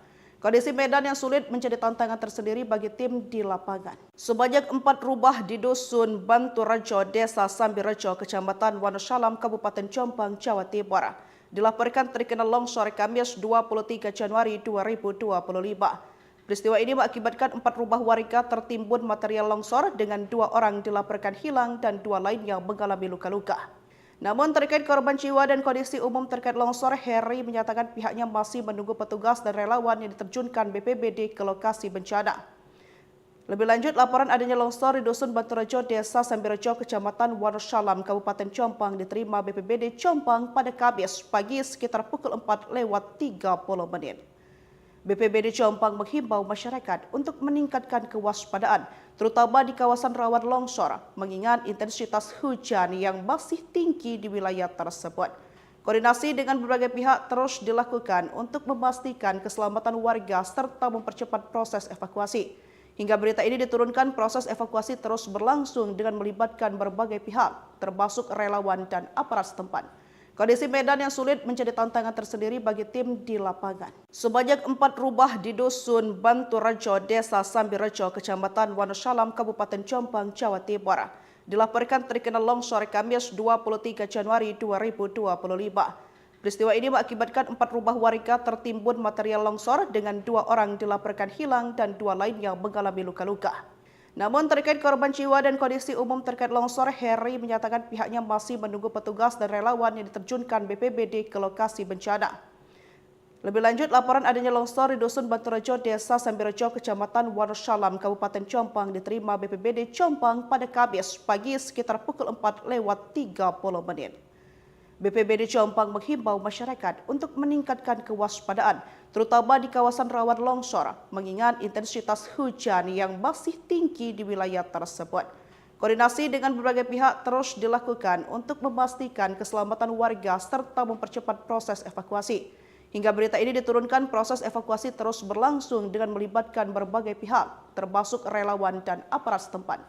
Kondisi medan yang sulit menjadi tantangan tersendiri bagi tim di lapangan. Sebanyak 4 rumah di Dusun Banturejo, Desa Sambirejo, Kecamatan Wonosalam, Kabupaten Jombang, Jawa Timur, dilaporkan terkena longsor Kamis 23 Januari 2025. Peristiwa ini mengakibatkan 4 rumah warga tertimbun material longsor dengan 2 orang dilaporkan hilang dan 2 lainnya mengalami luka-luka. Namun terkait korban jiwa dan kondisi umum terkait longsor, Heri menyatakan pihaknya masih menunggu petugas dan relawan yang diterjunkan BPBD ke lokasi bencana. Lebih lanjut, laporan adanya longsor di Dusun Banturejo, Desa Sambirejo, Kecamatan Wonosalam, Kabupaten Jombang diterima BPBD Jombang pada Kamis pagi sekitar pukul 4:30. BPBD Jombang menghimbau masyarakat untuk meningkatkan kewaspadaan, terutama di kawasan rawan longsor, mengingat intensitas hujan yang masih tinggi di wilayah tersebut. Koordinasi dengan berbagai pihak terus dilakukan untuk memastikan keselamatan warga serta mempercepat proses evakuasi. Hingga berita ini diturunkan, proses evakuasi terus berlangsung dengan melibatkan berbagai pihak, termasuk relawan dan aparat setempat. Kondisi medan yang sulit menjadi tantangan tersendiri bagi tim di lapangan. Sebanyak 4 rumah di Dusun Banturejo, Desa Sambirejo, Kecamatan Wonosalam, Kabupaten Jombang, Jawa Timur, dilaporkan terkena longsor Kamis 23 Januari 2025. Peristiwa ini mengakibatkan 4 rumah warga tertimbun material longsor dengan 2 orang dilaporkan hilang dan 2 lainnya mengalami luka-luka. Namun terkait korban jiwa dan kondisi umum terkait longsor, Heri menyatakan pihaknya masih menunggu petugas dan relawan yang diterjunkan BPBD ke lokasi bencana. Lebih lanjut, laporan adanya longsor di Dusun Banturejo, Desa Sambirejo, Kecamatan Wonosalam, Kabupaten Jombang diterima BPBD Jombang pada Kamis pagi sekitar pukul 4:30. BPBD Jombang menghimbau masyarakat untuk meningkatkan kewaspadaan, terutama di kawasan rawan longsor, mengingat intensitas hujan yang masih tinggi di wilayah tersebut. Koordinasi dengan berbagai pihak terus dilakukan untuk memastikan keselamatan warga serta mempercepat proses evakuasi. Hingga berita ini diturunkan, proses evakuasi terus berlangsung dengan melibatkan berbagai pihak, termasuk relawan dan aparat setempat.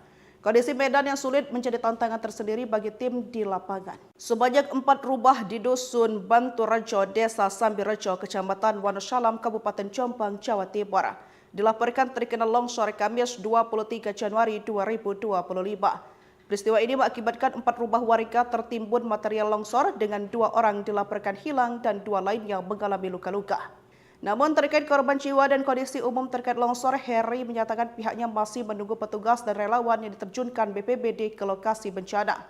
Kondisi medan yang sulit menjadi tantangan tersendiri bagi tim di lapangan. Sebanyak 4 rumah di Dusun Banturejo, Desa Sambirejo, Kecamatan Wonosalam, Kabupaten Jombang, Jawa Timur, dilaporkan terkena longsor Kamis 23 Januari 2025. Peristiwa ini mengakibatkan 4 rumah warga tertimbun material longsor dengan 2 orang dilaporkan hilang dan 2 lainnya mengalami luka-luka. Namun terkait korban jiwa dan kondisi umum terkait longsor, Heri menyatakan pihaknya masih menunggu petugas dan relawan yang diterjunkan BPBD ke lokasi bencana.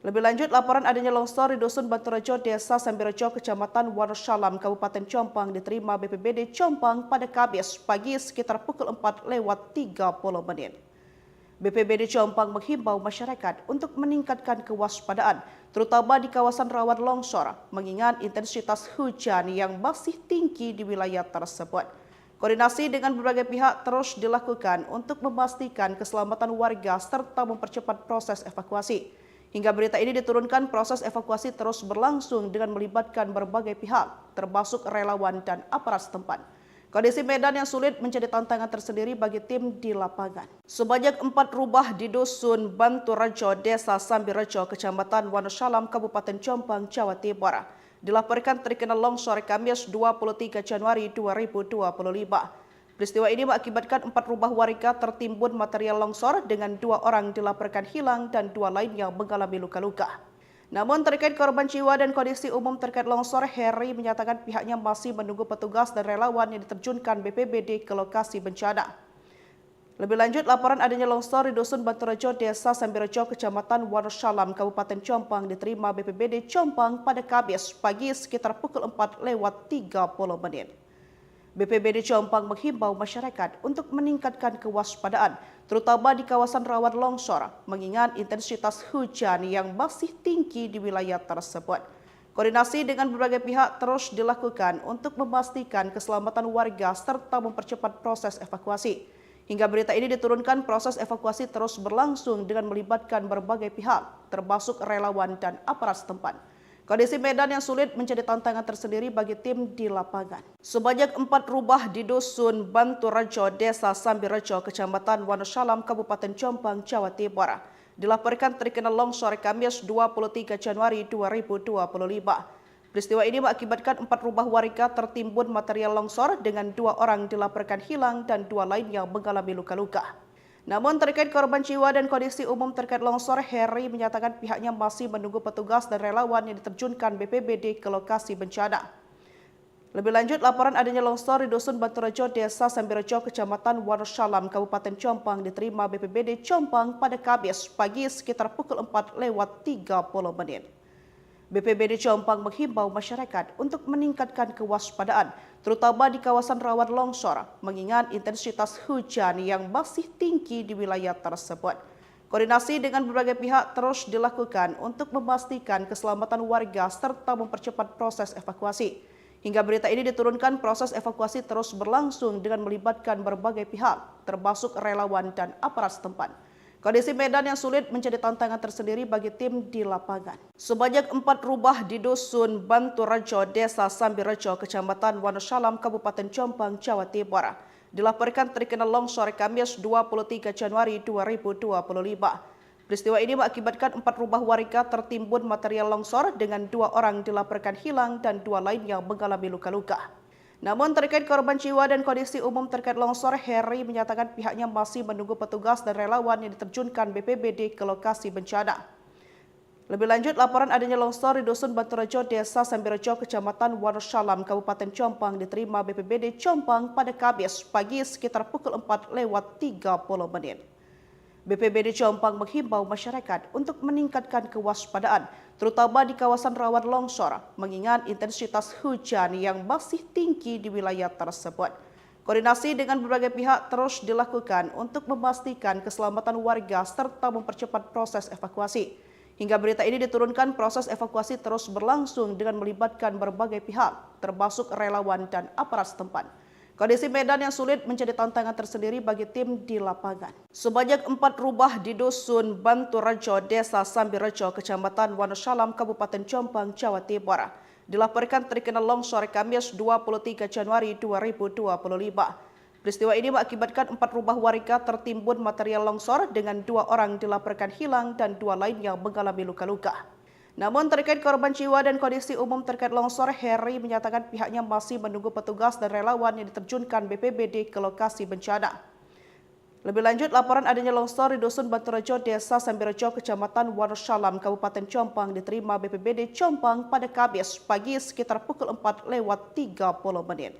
Lebih lanjut, laporan adanya longsor di Dusun Banturejo, Desa Sambirejo, Kecamatan Wonosalam, Kabupaten Jombang diterima BPBD Jombang pada Kamis pagi sekitar pukul 4:30. BPBD Jombang menghimbau masyarakat untuk meningkatkan kewaspadaan, terutama di kawasan rawan longsor, mengingat intensitas hujan yang masih tinggi di wilayah tersebut. Koordinasi dengan berbagai pihak terus dilakukan untuk memastikan keselamatan warga serta mempercepat proses evakuasi. Hingga berita ini diturunkan, proses evakuasi terus berlangsung dengan melibatkan berbagai pihak, termasuk relawan dan aparat setempat. Kondisi medan yang sulit menjadi tantangan tersendiri bagi tim di lapangan. Sebanyak 4 rumah di Dusun Banturejo, Desa Sambirejo, Kecamatan Wonosalam, Kabupaten Jombang, Jawa Timur, dilaporkan terkena longsor Kamis 23 Januari 2025. Peristiwa ini mengakibatkan 4 rumah warga tertimbun material longsor dengan 2 orang dilaporkan hilang dan 2 lainnya mengalami luka-luka. Namun terkait korban jiwa dan kondisi umum terkait longsor, Heri menyatakan pihaknya masih menunggu petugas dan relawan yang diterjunkan BPBD ke lokasi bencana. Lebih lanjut, laporan adanya longsor di Dusun Banturejo, Desa Sambirejo, Kecamatan Wonosalam, Kabupaten Jombang diterima BPBD Jombang pada Kamis pagi sekitar pukul 4:30. BPBD Jombang menghimbau masyarakat untuk meningkatkan kewaspadaan, terutama di kawasan rawan longsor, mengingat intensitas hujan yang masih tinggi di wilayah tersebut. Koordinasi dengan berbagai pihak terus dilakukan untuk memastikan keselamatan warga serta mempercepat proses evakuasi. Hingga berita ini diturunkan, proses evakuasi terus berlangsung dengan melibatkan berbagai pihak, termasuk relawan dan aparat setempat. Kondisi medan yang sulit menjadi tantangan tersendiri bagi tim di lapangan. Sebanyak 4 rumah di Dusun Banturejo, Desa Sambirejo, Kecamatan Wonosalam, Kabupaten Jombang, Jawa Timur, dilaporkan terkena longsor Kamis 23 Januari 2025. Peristiwa ini mengakibatkan 4 rumah warga tertimbun material longsor dengan 2 orang dilaporkan hilang dan 2 lainnya mengalami luka-luka. Namun terkait korban jiwa dan kondisi umum terkait longsor, Heri menyatakan pihaknya masih menunggu petugas dan relawan yang diterjunkan BPBD ke lokasi bencana. Lebih lanjut, laporan adanya longsor di Dusun Banturejo, Desa Sambirejo, Kecamatan Wonosalam, Kabupaten Jombang diterima BPBD Jombang pada Kamis pagi sekitar pukul 4:30. BPBD Jombang menghimbau masyarakat untuk meningkatkan kewaspadaan, terutama di kawasan rawan longsor, mengingat intensitas hujan yang masih tinggi di wilayah tersebut. Koordinasi dengan berbagai pihak terus dilakukan untuk memastikan keselamatan warga serta mempercepat proses evakuasi. Hingga berita ini diturunkan, proses evakuasi terus berlangsung dengan melibatkan berbagai pihak, termasuk relawan dan aparat setempat. Kondisi medan yang sulit menjadi tantangan tersendiri bagi tim di lapangan. Sebanyak 4 rumah di Dusun Banturejo, Desa Sambirejo, Kecamatan Wonosalam, Kabupaten Jombang, Jawa Timur, dilaporkan terkena longsor Kamis 23 Januari 2025. Peristiwa ini mengakibatkan 4 rumah warga tertimbun material longsor dengan 2 orang dilaporkan hilang dan 2 lainnya mengalami luka-luka. Namun terkait korban jiwa dan kondisi umum terkait longsor, Heri menyatakan pihaknya masih menunggu petugas dan relawan yang diterjunkan BPBD ke lokasi bencana. Lebih lanjut, laporan adanya longsor di Dusun Banturejo, Desa Sambirejo, Kecamatan Wonosalam, Kabupaten Jombang diterima BPBD Jombang pada Kamis pagi sekitar pukul 4:30. BPBD Jombang menghimbau masyarakat untuk meningkatkan kewaspadaan, terutama di kawasan rawan longsor, mengingat intensitas hujan yang masih tinggi di wilayah tersebut. Koordinasi dengan berbagai pihak terus dilakukan untuk memastikan keselamatan warga serta mempercepat proses evakuasi. Hingga berita ini diturunkan, proses evakuasi terus berlangsung dengan melibatkan berbagai pihak, termasuk relawan dan aparat setempat. Kondisi medan yang sulit menjadi tantangan tersendiri bagi tim di lapangan. Sebanyak 4 rumah di Dusun Banturejo, Desa Sambirejo, Kecamatan Wonosalam, Kabupaten Jombang, Jawa Timur, dilaporkan terkena longsor Kamis 23 Januari 2025. Peristiwa ini mengakibatkan 4 rumah warga tertimbun material longsor dengan 2 orang dilaporkan hilang dan 2 lainnya mengalami luka-luka. Namun terkait korban jiwa dan kondisi umum terkait longsor, Heri menyatakan pihaknya masih menunggu petugas dan relawan yang diterjunkan BPBD ke lokasi bencana. Lebih lanjut, laporan adanya longsor di Dusun Banturejo, Desa Sambirejo, Kecamatan Wonosalam, Kabupaten Jombang diterima BPBD Jombang pada Kamis pagi sekitar pukul 4:30.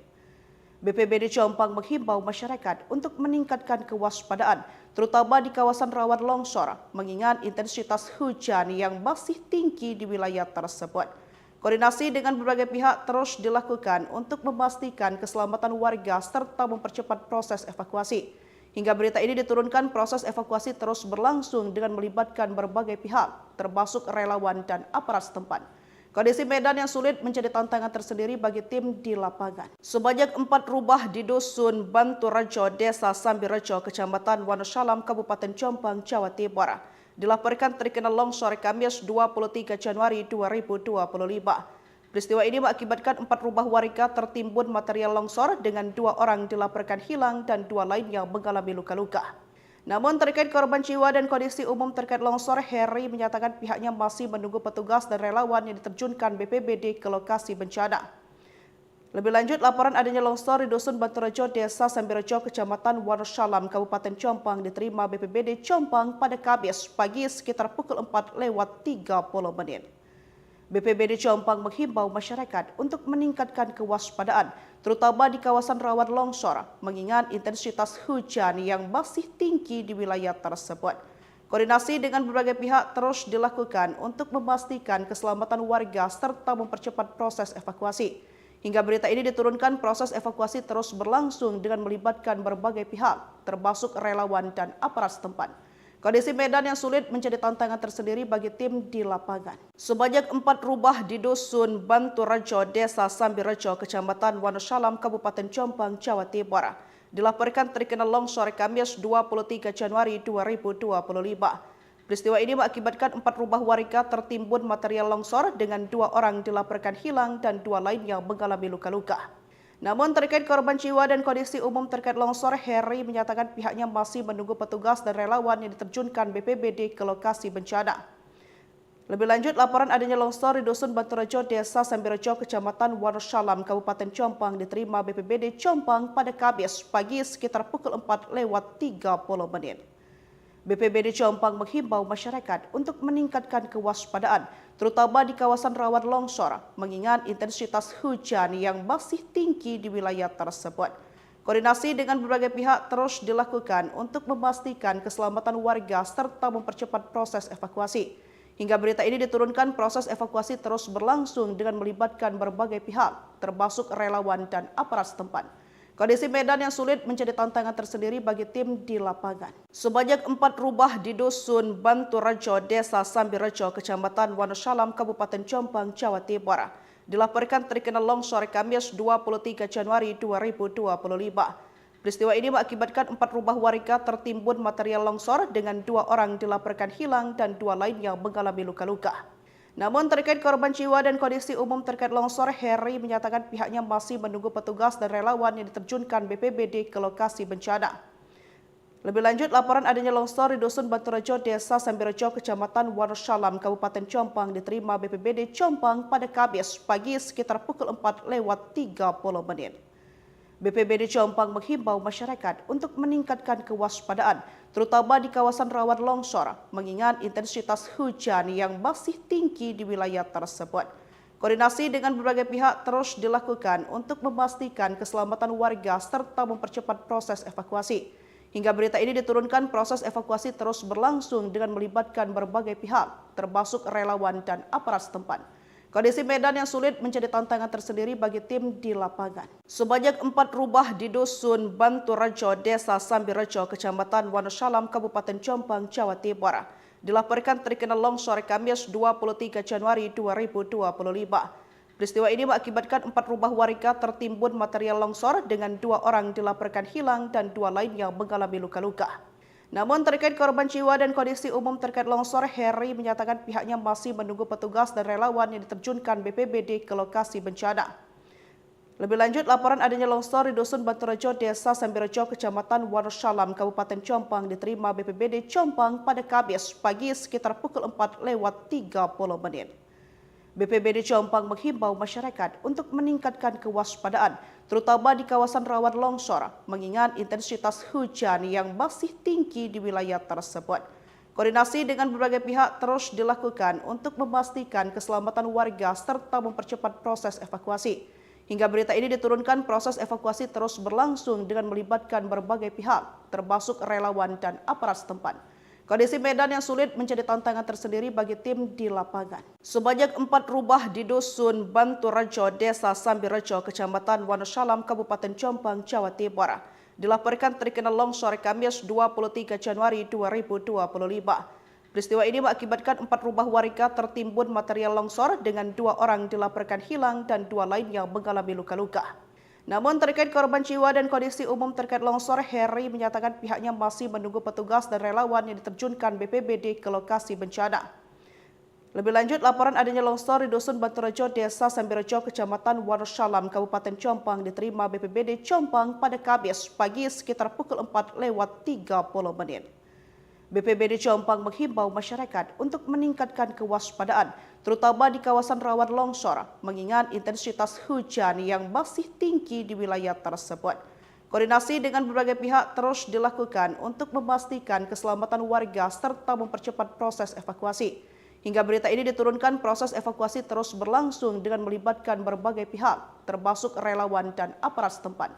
BPBD Jombang menghimbau masyarakat untuk meningkatkan kewaspadaan, terutama di kawasan rawan longsor, mengingat intensitas hujan yang masih tinggi di wilayah tersebut. Koordinasi dengan berbagai pihak terus dilakukan untuk memastikan keselamatan warga serta mempercepat proses evakuasi. Hingga berita ini diturunkan, proses evakuasi terus berlangsung dengan melibatkan berbagai pihak, termasuk relawan dan aparat setempat. Kondisi medan yang sulit menjadi tantangan tersendiri bagi tim di lapangan. Sebanyak 4 rumah di Dusun Banturejo, Desa Sambirejo, Kecamatan Wonosalam, Kabupaten Jombang, Jawa Timur, dilaporkan terkena longsor Kamis 23 Januari 2025. Peristiwa ini mengakibatkan 4 rumah warga tertimbun material longsor dengan 2 orang dilaporkan hilang dan 2 lainnya mengalami luka-luka. Namun terkait korban jiwa dan kondisi umum terkait longsor, Heri menyatakan pihaknya masih menunggu petugas dan relawan yang diterjunkan BPBD ke lokasi bencana. Lebih lanjut, laporan adanya longsor di Dusun Banturejo, Desa Sambirejo, Kecamatan Wonosalam, Kabupaten Jombang diterima BPBD Jombang pada Kamis pagi sekitar pukul 4:30. BPBD Jombang menghimbau masyarakat untuk meningkatkan kewaspadaan, terutama di kawasan rawan longsor, mengingat intensitas hujan yang masih tinggi di wilayah tersebut. Koordinasi dengan berbagai pihak terus dilakukan untuk memastikan keselamatan warga serta mempercepat proses evakuasi. Hingga berita ini diturunkan, proses evakuasi terus berlangsung dengan melibatkan berbagai pihak, termasuk relawan dan aparat setempat. Kondisi medan yang sulit menjadi tantangan tersendiri bagi tim di lapangan. Sebanyak 4 rumah di Dusun Banturejo, Desa Sambirejo, Kecamatan Wonosalam, Kabupaten Jombang, Jawa Timur, dilaporkan terkena longsor Kamis 23 Januari 2025. Peristiwa ini mengakibatkan 4 rumah warga tertimbun material longsor dengan 2 orang dilaporkan hilang dan 2 lainnya mengalami luka-luka. Namun terkait korban jiwa dan kondisi umum terkait longsor, Heri menyatakan pihaknya masih menunggu petugas dan relawan yang diterjunkan BPBD ke lokasi bencana. Lebih lanjut, laporan adanya longsor di Dusun Banturejo, Desa Sambirejo, Kecamatan Wonosalam, Kabupaten Jombang diterima BPBD Jombang pada Kamis pagi sekitar pukul 4:30. BPBD Jombang menghimbau masyarakat untuk meningkatkan kewaspadaan, terutama di kawasan rawan longsor, mengingat intensitas hujan yang masih tinggi di wilayah tersebut. Koordinasi dengan berbagai pihak terus dilakukan untuk memastikan keselamatan warga serta mempercepat proses evakuasi. Hingga berita ini diturunkan, proses evakuasi terus berlangsung dengan melibatkan berbagai pihak, termasuk relawan dan aparat setempat. Kondisi medan yang sulit menjadi tantangan tersendiri bagi tim di lapangan. Sebanyak 4 rumah di Dusun Banturejo, Desa Sambirejo, Kecamatan Wonosalam, Kabupaten Jombang, Jawa Timur, dilaporkan terkena longsor Kamis 23 Januari 2025. Peristiwa ini mengakibatkan 4 rumah warga tertimbun material longsor dengan 2 orang dilaporkan hilang dan 2 lainnya mengalami luka-luka. Namun terkait korban jiwa dan kondisi umum terkait longsor, Heri menyatakan pihaknya masih menunggu petugas dan relawan yang diterjunkan BPBD ke lokasi bencana. Lebih lanjut, laporan adanya longsor di Dusun Banturejo, Desa Sambirejo, Kecamatan Wonosalam, Kabupaten Jombang diterima BPBD Jombang pada Kamis pagi sekitar pukul 4:30. BPBD Jombang menghimbau masyarakat untuk meningkatkan kewaspadaan, terutama di kawasan rawan longsor, mengingat intensitas hujan yang masih tinggi di wilayah tersebut. Koordinasi dengan berbagai pihak terus dilakukan untuk memastikan keselamatan warga serta mempercepat proses evakuasi. Hingga berita ini diturunkan, proses evakuasi terus berlangsung dengan melibatkan berbagai pihak, termasuk relawan dan aparat setempat. Kondisi medan yang sulit menjadi tantangan tersendiri bagi tim di lapangan. Sebanyak 4 rumah di Dusun Banturejo, Desa Sambirejo, Kecamatan Wonosalam, Kabupaten Jombang, Jawa Timur, dilaporkan terkena longsor Kamis 23 Januari 2025. Peristiwa ini mengakibatkan 4 rumah warga tertimbun material longsor dengan 2 orang dilaporkan hilang dan 2 lainnya mengalami luka-luka. Namun terkait korban jiwa dan kondisi umum terkait longsor, Heri menyatakan pihaknya masih menunggu petugas dan relawan yang diterjunkan BPBD ke lokasi bencana. Lebih lanjut, laporan adanya longsor di Dusun Banturejo, Desa Sambirejo, Kecamatan Wonosalam, Kabupaten Jombang diterima BPBD Jombang pada Kamis pagi sekitar pukul 4:30. BPBD Jombang menghimbau masyarakat untuk meningkatkan kewaspadaan, terutama di kawasan rawan longsor, mengingat intensitas hujan yang masih tinggi di wilayah tersebut. Koordinasi dengan berbagai pihak terus dilakukan untuk memastikan keselamatan warga serta mempercepat proses evakuasi. Hingga berita ini diturunkan, proses evakuasi terus berlangsung dengan melibatkan berbagai pihak, termasuk relawan dan aparat setempat. Kondisi medan yang sulit menjadi tantangan tersendiri bagi tim di lapangan. Sebanyak 4 rumah di Dusun Banturejo, Desa Sambirejo, Kecamatan Wonosalam, Kabupaten Jombang, Jawa Timur, dilaporkan terkena longsor Kamis 23 Januari 2025. Peristiwa ini mengakibatkan 4 rumah warga tertimbun material longsor dengan 2 orang dilaporkan hilang dan 2 lainnya mengalami luka-luka. Namun terkait korban jiwa dan kondisi umum terkait longsor, Heri menyatakan pihaknya masih menunggu petugas dan relawan yang diterjunkan BPBD ke lokasi bencana. Lebih lanjut, laporan adanya longsor di Dusun Banturejo, Desa Sambirejo, Kecamatan Wonosalam, Kabupaten Jombang diterima BPBD Jombang pada Kamis pagi sekitar pukul 4:30. BPBD Jombang menghimbau masyarakat untuk meningkatkan kewaspadaan, terutama di kawasan rawan longsor, mengingat intensitas hujan yang masih tinggi di wilayah tersebut. Koordinasi dengan berbagai pihak terus dilakukan untuk memastikan keselamatan warga serta mempercepat proses evakuasi. Hingga berita ini diturunkan, proses evakuasi terus berlangsung dengan melibatkan berbagai pihak, termasuk relawan dan aparat setempat.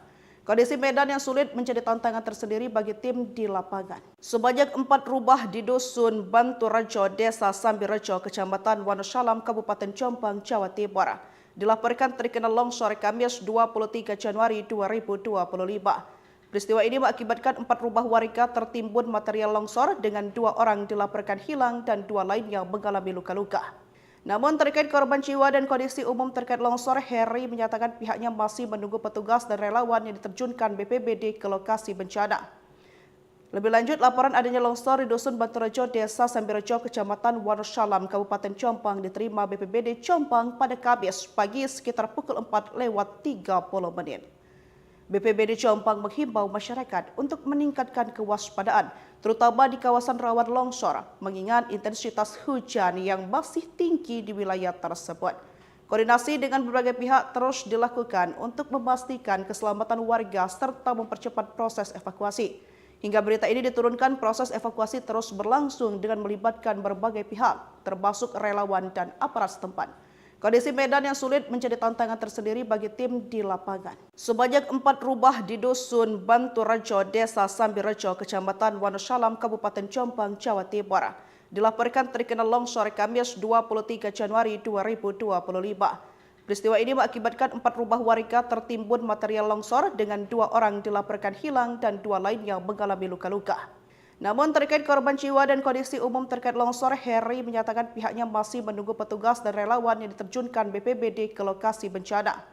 Kondisi medan yang sulit menjadi tantangan tersendiri bagi tim di lapangan. Sebanyak 4 rumah di Dusun Banturejo, Desa Sambirejo, Kecamatan Wonosalam, Kabupaten Jombang, Jawa Timur, dilaporkan terkena longsor Kamis 23 Januari 2025. Peristiwa ini mengakibatkan 4 rumah warga tertimbun material longsor dengan 2 orang dilaporkan hilang dan 2 lainnya mengalami luka-luka. Namun terkait korban jiwa dan kondisi umum terkait longsor, Heri menyatakan pihaknya masih menunggu petugas dan relawan yang diterjunkan BPBD ke lokasi bencana. Lebih lanjut, laporan adanya longsor di Dusun Banturejo, Desa Sambirejo, Kecamatan Wonosalam, Kabupaten Jombang diterima BPBD Jombang pada Kamis pagi sekitar pukul 4:30. BPBD Jombang menghimbau masyarakat untuk meningkatkan kewaspadaan, terutama di kawasan rawan longsor, mengingat intensitas hujan yang masih tinggi di wilayah tersebut. Koordinasi dengan berbagai pihak terus dilakukan untuk memastikan keselamatan warga serta mempercepat proses evakuasi. Hingga berita ini diturunkan, proses evakuasi terus berlangsung dengan melibatkan berbagai pihak, termasuk relawan dan aparat setempat. Kondisi medan yang sulit menjadi tantangan tersendiri bagi tim di lapangan. Sebanyak 4 rumah di Dusun Banturejo, Desa Sambirejo, Kecamatan Wonosalam, Kabupaten Jombang, Jawa Timur, dilaporkan terkena longsor Kamis 23 Januari 2025. Peristiwa ini mengakibatkan 4 rumah warga tertimbun material longsor dengan 2 orang dilaporkan hilang dan 2 lainnya mengalami luka-luka. Namun terkait korban jiwa dan kondisi umum terkait longsor, Heri menyatakan pihaknya masih menunggu petugas dan relawan yang diterjunkan BPBD ke lokasi bencana.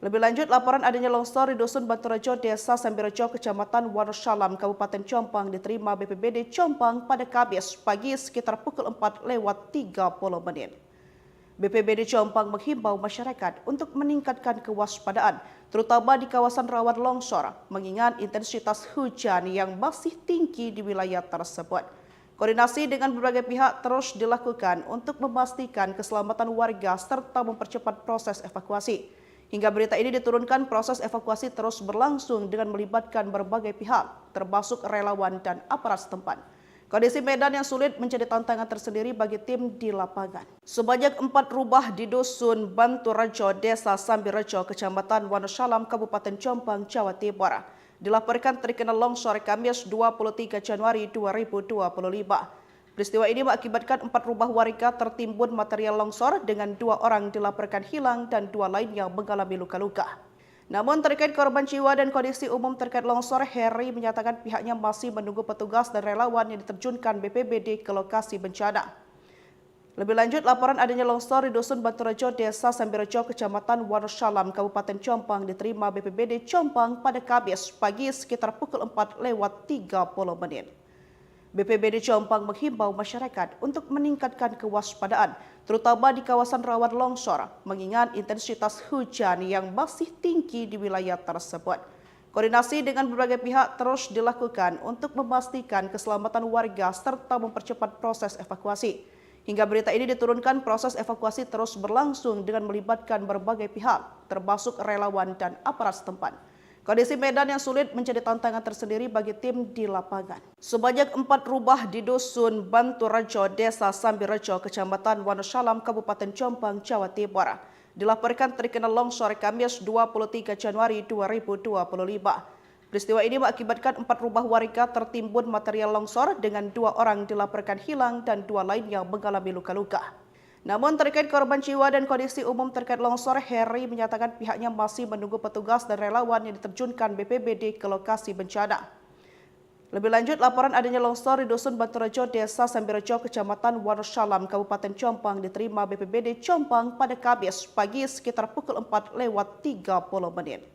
Lebih lanjut, laporan adanya longsor di Dusun Banturejo, Desa Sambirejo, Kecamatan Wonosalam, Kabupaten Jombang diterima BPBD Jombang pada Kamis pagi sekitar pukul 4:30. BPBD Jombang menghimbau masyarakat untuk meningkatkan kewaspadaan, terutama di kawasan rawan longsor, mengingat intensitas hujan yang masih tinggi di wilayah tersebut. Koordinasi dengan berbagai pihak terus dilakukan untuk memastikan keselamatan warga serta mempercepat proses evakuasi. Hingga berita ini diturunkan, proses evakuasi terus berlangsung dengan melibatkan berbagai pihak, termasuk relawan dan aparat setempat. Kondisi medan yang sulit menjadi tantangan tersendiri bagi tim di lapangan. Sebanyak 4 rumah di Dusun Banturejo, Desa Sambirejo, Kecamatan Wonosalam, Kabupaten Jombang, Jawa Timur, dilaporkan terkena longsor Kamis 23 Januari 2025. Peristiwa ini mengakibatkan 4 rumah warga tertimbun material longsor dengan 2 orang dilaporkan hilang dan 2 lainnya mengalami luka-luka. Namun terkait korban jiwa dan kondisi umum terkait longsor, Heri menyatakan pihaknya masih menunggu petugas dan relawan yang diterjunkan BPBD ke lokasi bencana. Lebih lanjut, laporan adanya longsor di Dusun Banturejo, Desa Sambirejo, Kecamatan Wonosalam, Kabupaten Jombang diterima BPBD Jombang pada Kamis pagi sekitar pukul 4:30. BPBD Jombang menghimbau masyarakat untuk meningkatkan kewaspadaan, terutama di kawasan rawan longsor, mengingat intensitas hujan yang masih tinggi di wilayah tersebut. Koordinasi dengan berbagai pihak terus dilakukan untuk memastikan keselamatan warga serta mempercepat proses evakuasi. Hingga berita ini diturunkan, proses evakuasi terus berlangsung dengan melibatkan berbagai pihak, termasuk relawan dan aparat setempat. Kondisi medan yang sulit menjadi tantangan tersendiri bagi tim di lapangan. Sebanyak 4 rumah di Dusun Banturejo, Desa Sambirejo, Kecamatan Wonosalam, Kabupaten Jombang, Jawa Timur, dilaporkan terkena longsor Kamis 23 Januari 2025. Peristiwa ini mengakibatkan 4 rumah warga tertimbun material longsor dengan 2 orang dilaporkan hilang dan 2 lainnya mengalami luka-luka. Namun terkait korban jiwa dan kondisi umum terkait longsor, Heri menyatakan pihaknya masih menunggu petugas dan relawan yang diterjunkan BPBD ke lokasi bencana. Lebih lanjut, laporan adanya longsor di Dusun Banturejo, Desa Sambirejo, Kecamatan Wonosalam, Kabupaten Jombang diterima BPBD Jombang pada Kamis pagi sekitar pukul 4:30.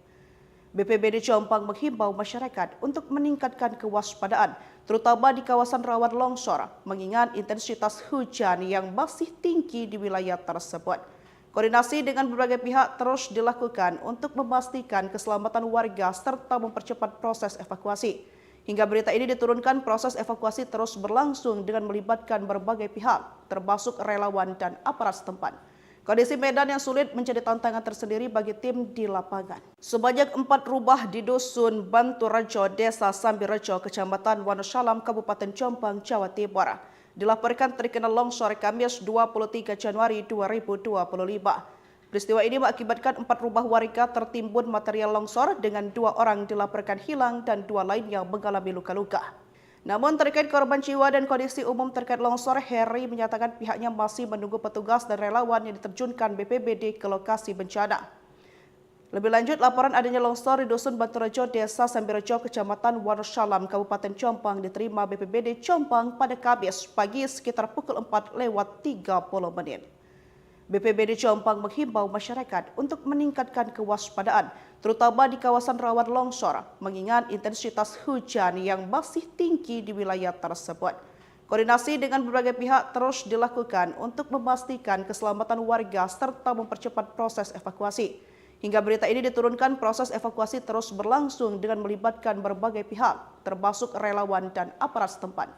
BPBD Jombang menghimbau masyarakat untuk meningkatkan kewaspadaan, terutama di kawasan rawan longsor, mengingat intensitas hujan yang masih tinggi di wilayah tersebut. Koordinasi dengan berbagai pihak terus dilakukan untuk memastikan keselamatan warga serta mempercepat proses evakuasi. Hingga berita ini diturunkan, proses evakuasi terus berlangsung dengan melibatkan berbagai pihak, termasuk relawan dan aparat setempat. Kondisi medan yang sulit menjadi tantangan tersendiri bagi tim di lapangan. Sebanyak 4 rumah di Dusun Banturejo, Desa Sambirejo, Kecamatan Wonosalam, Kabupaten Jombang, Jawa Timur, dilaporkan terkena longsor Kamis 23 Januari 2025. Peristiwa ini mengakibatkan 4 rumah warga tertimbun material longsor dengan 2 orang dilaporkan hilang dan 2 lainnya mengalami luka-luka. Namun terkait korban jiwa dan kondisi umum terkait longsor, Heri menyatakan pihaknya masih menunggu petugas dan relawan yang diterjunkan BPBD ke lokasi bencana. Lebih lanjut, laporan adanya longsor di Dusun Banturejo, Desa Sambirejo, Kecamatan Wonosalam, Kabupaten Jombang diterima BPBD Jombang pada Kamis pagi sekitar pukul 4:30. BPBD Jombang menghimbau masyarakat untuk meningkatkan kewaspadaan, terutama di kawasan rawan longsor, mengingat intensitas hujan yang masih tinggi di wilayah tersebut. Koordinasi dengan berbagai pihak terus dilakukan untuk memastikan keselamatan warga serta mempercepat proses evakuasi. Hingga berita ini diturunkan, proses evakuasi terus berlangsung dengan melibatkan berbagai pihak, termasuk relawan dan aparat setempat.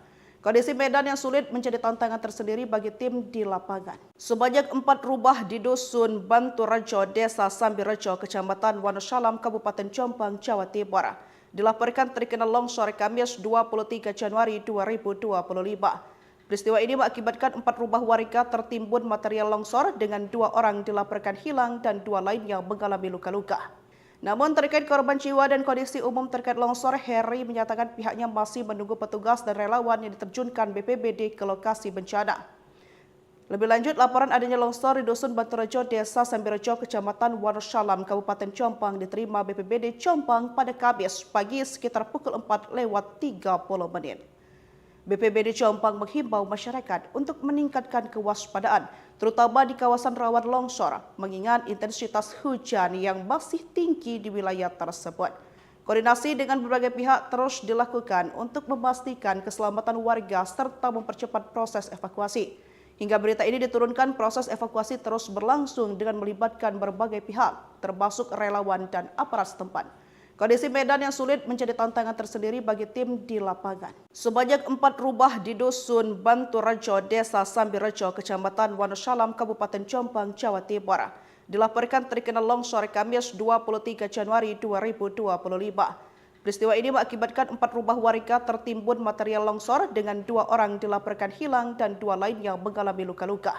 Kondisi medan yang sulit menjadi tantangan tersendiri bagi tim di lapangan. Sebanyak 4 rumah di Dusun Banturejo, Desa Sambirejo, Kecamatan Wonosalam, Kabupaten Jombang, Jawa Timur, dilaporkan terkena longsor Kamis 23 Januari 2025. Peristiwa ini mengakibatkan 4 rumah warga tertimbun material longsor dengan 2 orang dilaporkan hilang dan 2 lainnya mengalami luka-luka. Namun terkait korban jiwa dan kondisi umum terkait longsor, Heri menyatakan pihaknya masih menunggu petugas dan relawan yang diterjunkan BPBD ke lokasi bencana. Lebih lanjut, laporan adanya longsor di Dusun Banturejo, Desa Sambirejo, Kecamatan Wonosalam, Kabupaten Jombang diterima BPBD Jombang pada Kamis pagi sekitar pukul 4:30. BPBD Jombang menghimbau masyarakat untuk meningkatkan kewaspadaan, terutama di kawasan rawan longsor, mengingat intensitas hujan yang masih tinggi di wilayah tersebut. Koordinasi dengan berbagai pihak terus dilakukan untuk memastikan keselamatan warga serta mempercepat proses evakuasi. Hingga berita ini diturunkan, proses evakuasi terus berlangsung dengan melibatkan berbagai pihak, termasuk relawan dan aparat setempat. Kondisi medan yang sulit menjadi tantangan tersendiri bagi tim di lapangan. Sebanyak 4 rumah di Dusun Banturejo, Desa Sambirejo, Kecamatan Wonosalam, Kabupaten Jombang, Jawa Timur, dilaporkan terkena longsor Kamis 23 Januari 2025. Peristiwa ini mengakibatkan 4 rumah warga tertimbun material longsor dengan 2 orang dilaporkan hilang dan 2 lainnya mengalami luka-luka.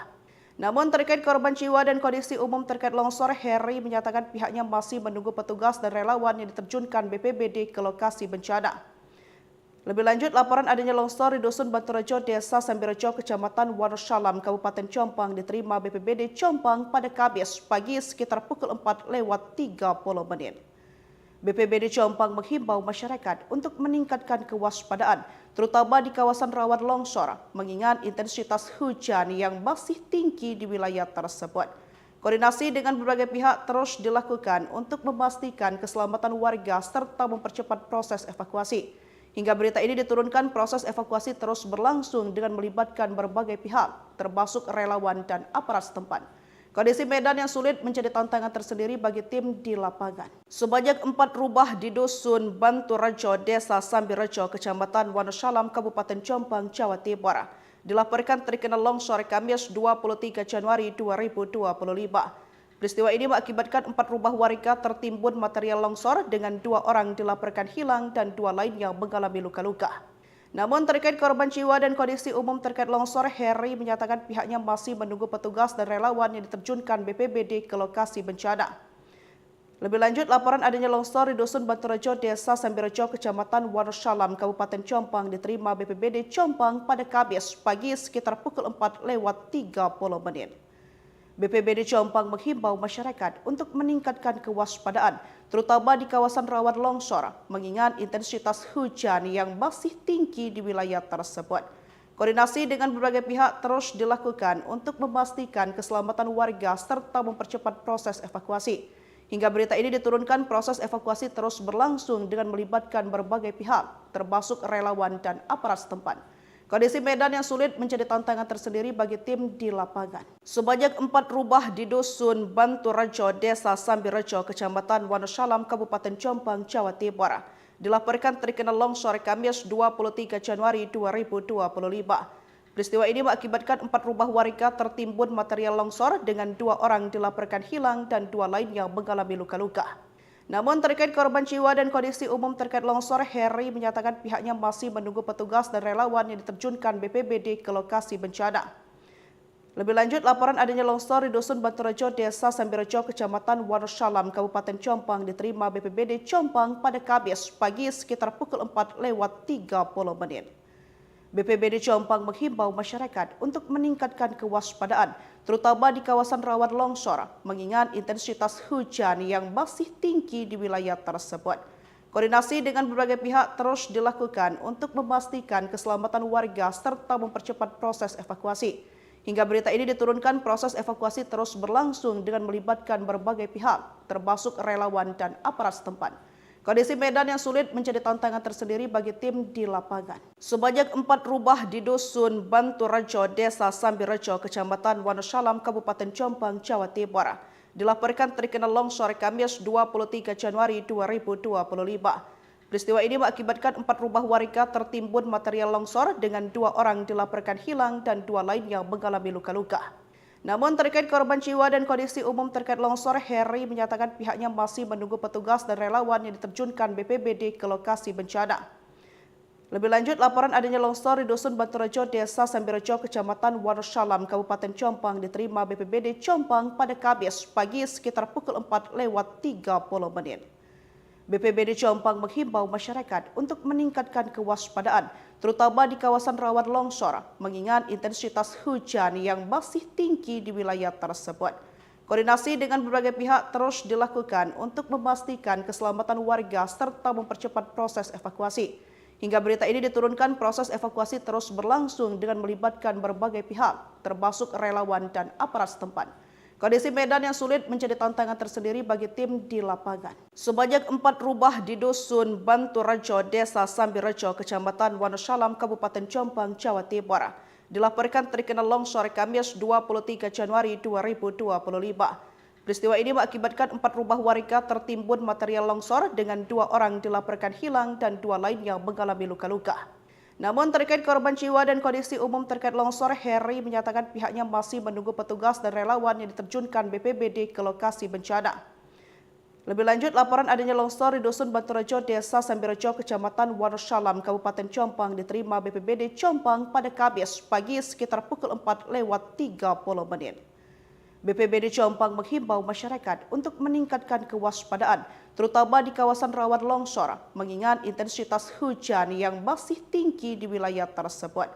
Namun terkait korban jiwa dan kondisi umum terkait longsor, Heri menyatakan pihaknya masih menunggu petugas dan relawan yang diterjunkan BPBD ke lokasi bencana. Lebih lanjut, laporan adanya longsor di Dusun Banturejo, Desa Sambirejo, Kecamatan Wonosalam, Kabupaten Jombang diterima BPBD Jombang pada Kamis pagi sekitar pukul 4:30. BPBD Jombang menghimbau masyarakat untuk meningkatkan kewaspadaan, terutama di kawasan rawan longsor, mengingat intensitas hujan yang masih tinggi di wilayah tersebut. Koordinasi dengan berbagai pihak terus dilakukan untuk memastikan keselamatan warga serta mempercepat proses evakuasi. Hingga berita ini diturunkan, proses evakuasi terus berlangsung dengan melibatkan berbagai pihak, termasuk relawan dan aparat setempat. Kondisi medan yang sulit menjadi tantangan tersendiri bagi tim di lapangan. Sebanyak 4 rumah di Dusun Banturejo, Desa Sambirejo, Kecamatan Wonosalam, Kabupaten Jombang, Jawa Timur, dilaporkan terkena longsor Kamis 23 Januari 2025. Peristiwa ini mengakibatkan 4 rumah warga tertimbun material longsor dengan 2 orang dilaporkan hilang dan 2 lainnya mengalami luka-luka. Namun terkait korban jiwa dan kondisi umum terkait longsor, Heri menyatakan pihaknya masih menunggu petugas dan relawan yang diterjunkan BPBD ke lokasi bencana. Lebih lanjut, laporan adanya longsor di Dusun Banturejo, Desa Sambirejo, Kecamatan Wonosalam, Kabupaten Jombang diterima BPBD Jombang pada Kamis pagi sekitar pukul 4:30. BPBD Jombang menghimbau masyarakat untuk meningkatkan kewaspadaan, terutama di kawasan rawan longsor, mengingat intensitas hujan yang masih tinggi di wilayah tersebut. Koordinasi dengan berbagai pihak terus dilakukan untuk memastikan keselamatan warga serta mempercepat proses evakuasi. Hingga berita ini diturunkan, proses evakuasi terus berlangsung dengan melibatkan berbagai pihak, termasuk relawan dan aparat setempat. Kondisi medan yang sulit menjadi tantangan tersendiri bagi tim di lapangan. Sebanyak 4 rumah di Dusun Banturejo, Desa Sambirejo, Kecamatan Wonosalam, Kabupaten Jombang, Jawa Timur, dilaporkan terkena longsor Kamis 23 Januari 2025. Peristiwa ini mengakibatkan 4 rumah warga tertimbun material longsor dengan 2 orang dilaporkan hilang dan 2 lainnya mengalami luka-luka. Namun terkait korban jiwa dan kondisi umum terkait longsor, Heri menyatakan pihaknya masih menunggu petugas dan relawan yang diterjunkan BPBD ke lokasi bencana. Lebih lanjut, laporan adanya longsor di Dusun Banturejo, Desa Sambirejo, Kecamatan Wonosalam, Kabupaten Jombang diterima BPBD Jombang pada Kamis pagi sekitar pukul 4:30. BPBD Jombang menghimbau masyarakat untuk meningkatkan kewaspadaan, terutama di kawasan rawan longsor, mengingat intensitas hujan yang masih tinggi di wilayah tersebut. Koordinasi dengan berbagai pihak terus dilakukan untuk memastikan keselamatan warga serta mempercepat proses evakuasi. Hingga berita ini diturunkan, proses evakuasi terus berlangsung dengan melibatkan berbagai pihak, termasuk relawan dan aparat setempat. Kondisi medan yang sulit menjadi tantangan tersendiri bagi tim di lapangan. Sebanyak 4 rumah di Dusun Banturejo, Desa Sambirejo, Kecamatan Wonosalam, Kabupaten Jombang, Jawa Timur, dilaporkan terkena longsor Kamis 23 Januari 2025. Peristiwa ini mengakibatkan 4 rumah warga tertimbun material longsor dengan 2 orang dilaporkan hilang dan 2 lainnya mengalami luka-luka. Namun terkait korban jiwa dan kondisi umum terkait longsor, Heri menyatakan pihaknya masih menunggu petugas dan relawan yang diterjunkan BPBD ke lokasi bencana. Lebih lanjut, laporan adanya longsor di Dusun Banturejo, Desa Sambirejo, Kecamatan Wonosalam, Kabupaten Jombang diterima BPBD Jombang pada Kamis pagi sekitar pukul 4:30. BPBD Jombang menghimbau masyarakat untuk meningkatkan kewaspadaan, terutama di kawasan rawan longsor, mengingat intensitas hujan yang masih tinggi di wilayah tersebut. Koordinasi dengan berbagai pihak terus dilakukan untuk memastikan keselamatan warga serta mempercepat proses evakuasi. Hingga berita ini diturunkan, proses evakuasi terus berlangsung dengan melibatkan berbagai pihak, termasuk relawan dan aparat setempat. Kondisi medan yang sulit menjadi tantangan tersendiri bagi tim di lapangan. Sebanyak 4 rumah di Dusun Banturejo, Desa Sambirejo, Kecamatan Wonosalam, Kabupaten Jombang, Jawa Timur, dilaporkan terkena longsor Kamis 23 Januari 2025. Peristiwa ini mengakibatkan 4 rumah warga tertimbun material longsor dengan 2 orang dilaporkan hilang dan 2 lainnya mengalami luka-luka. Namun terkait korban jiwa dan kondisi umum terkait longsor, Heri menyatakan pihaknya masih menunggu petugas dan relawan yang diterjunkan BPBD ke lokasi bencana. Lebih lanjut, laporan adanya longsor di Dusun Banturejo, Desa Sambirejo, Kecamatan Wonosalam, Kabupaten Jombang diterima BPBD Jombang pada Kamis pagi sekitar pukul 4:30. BPBD Jombang menghimbau masyarakat untuk meningkatkan kewaspadaan, terutama di kawasan rawan longsor, mengingat intensitas hujan yang masih tinggi di wilayah tersebut.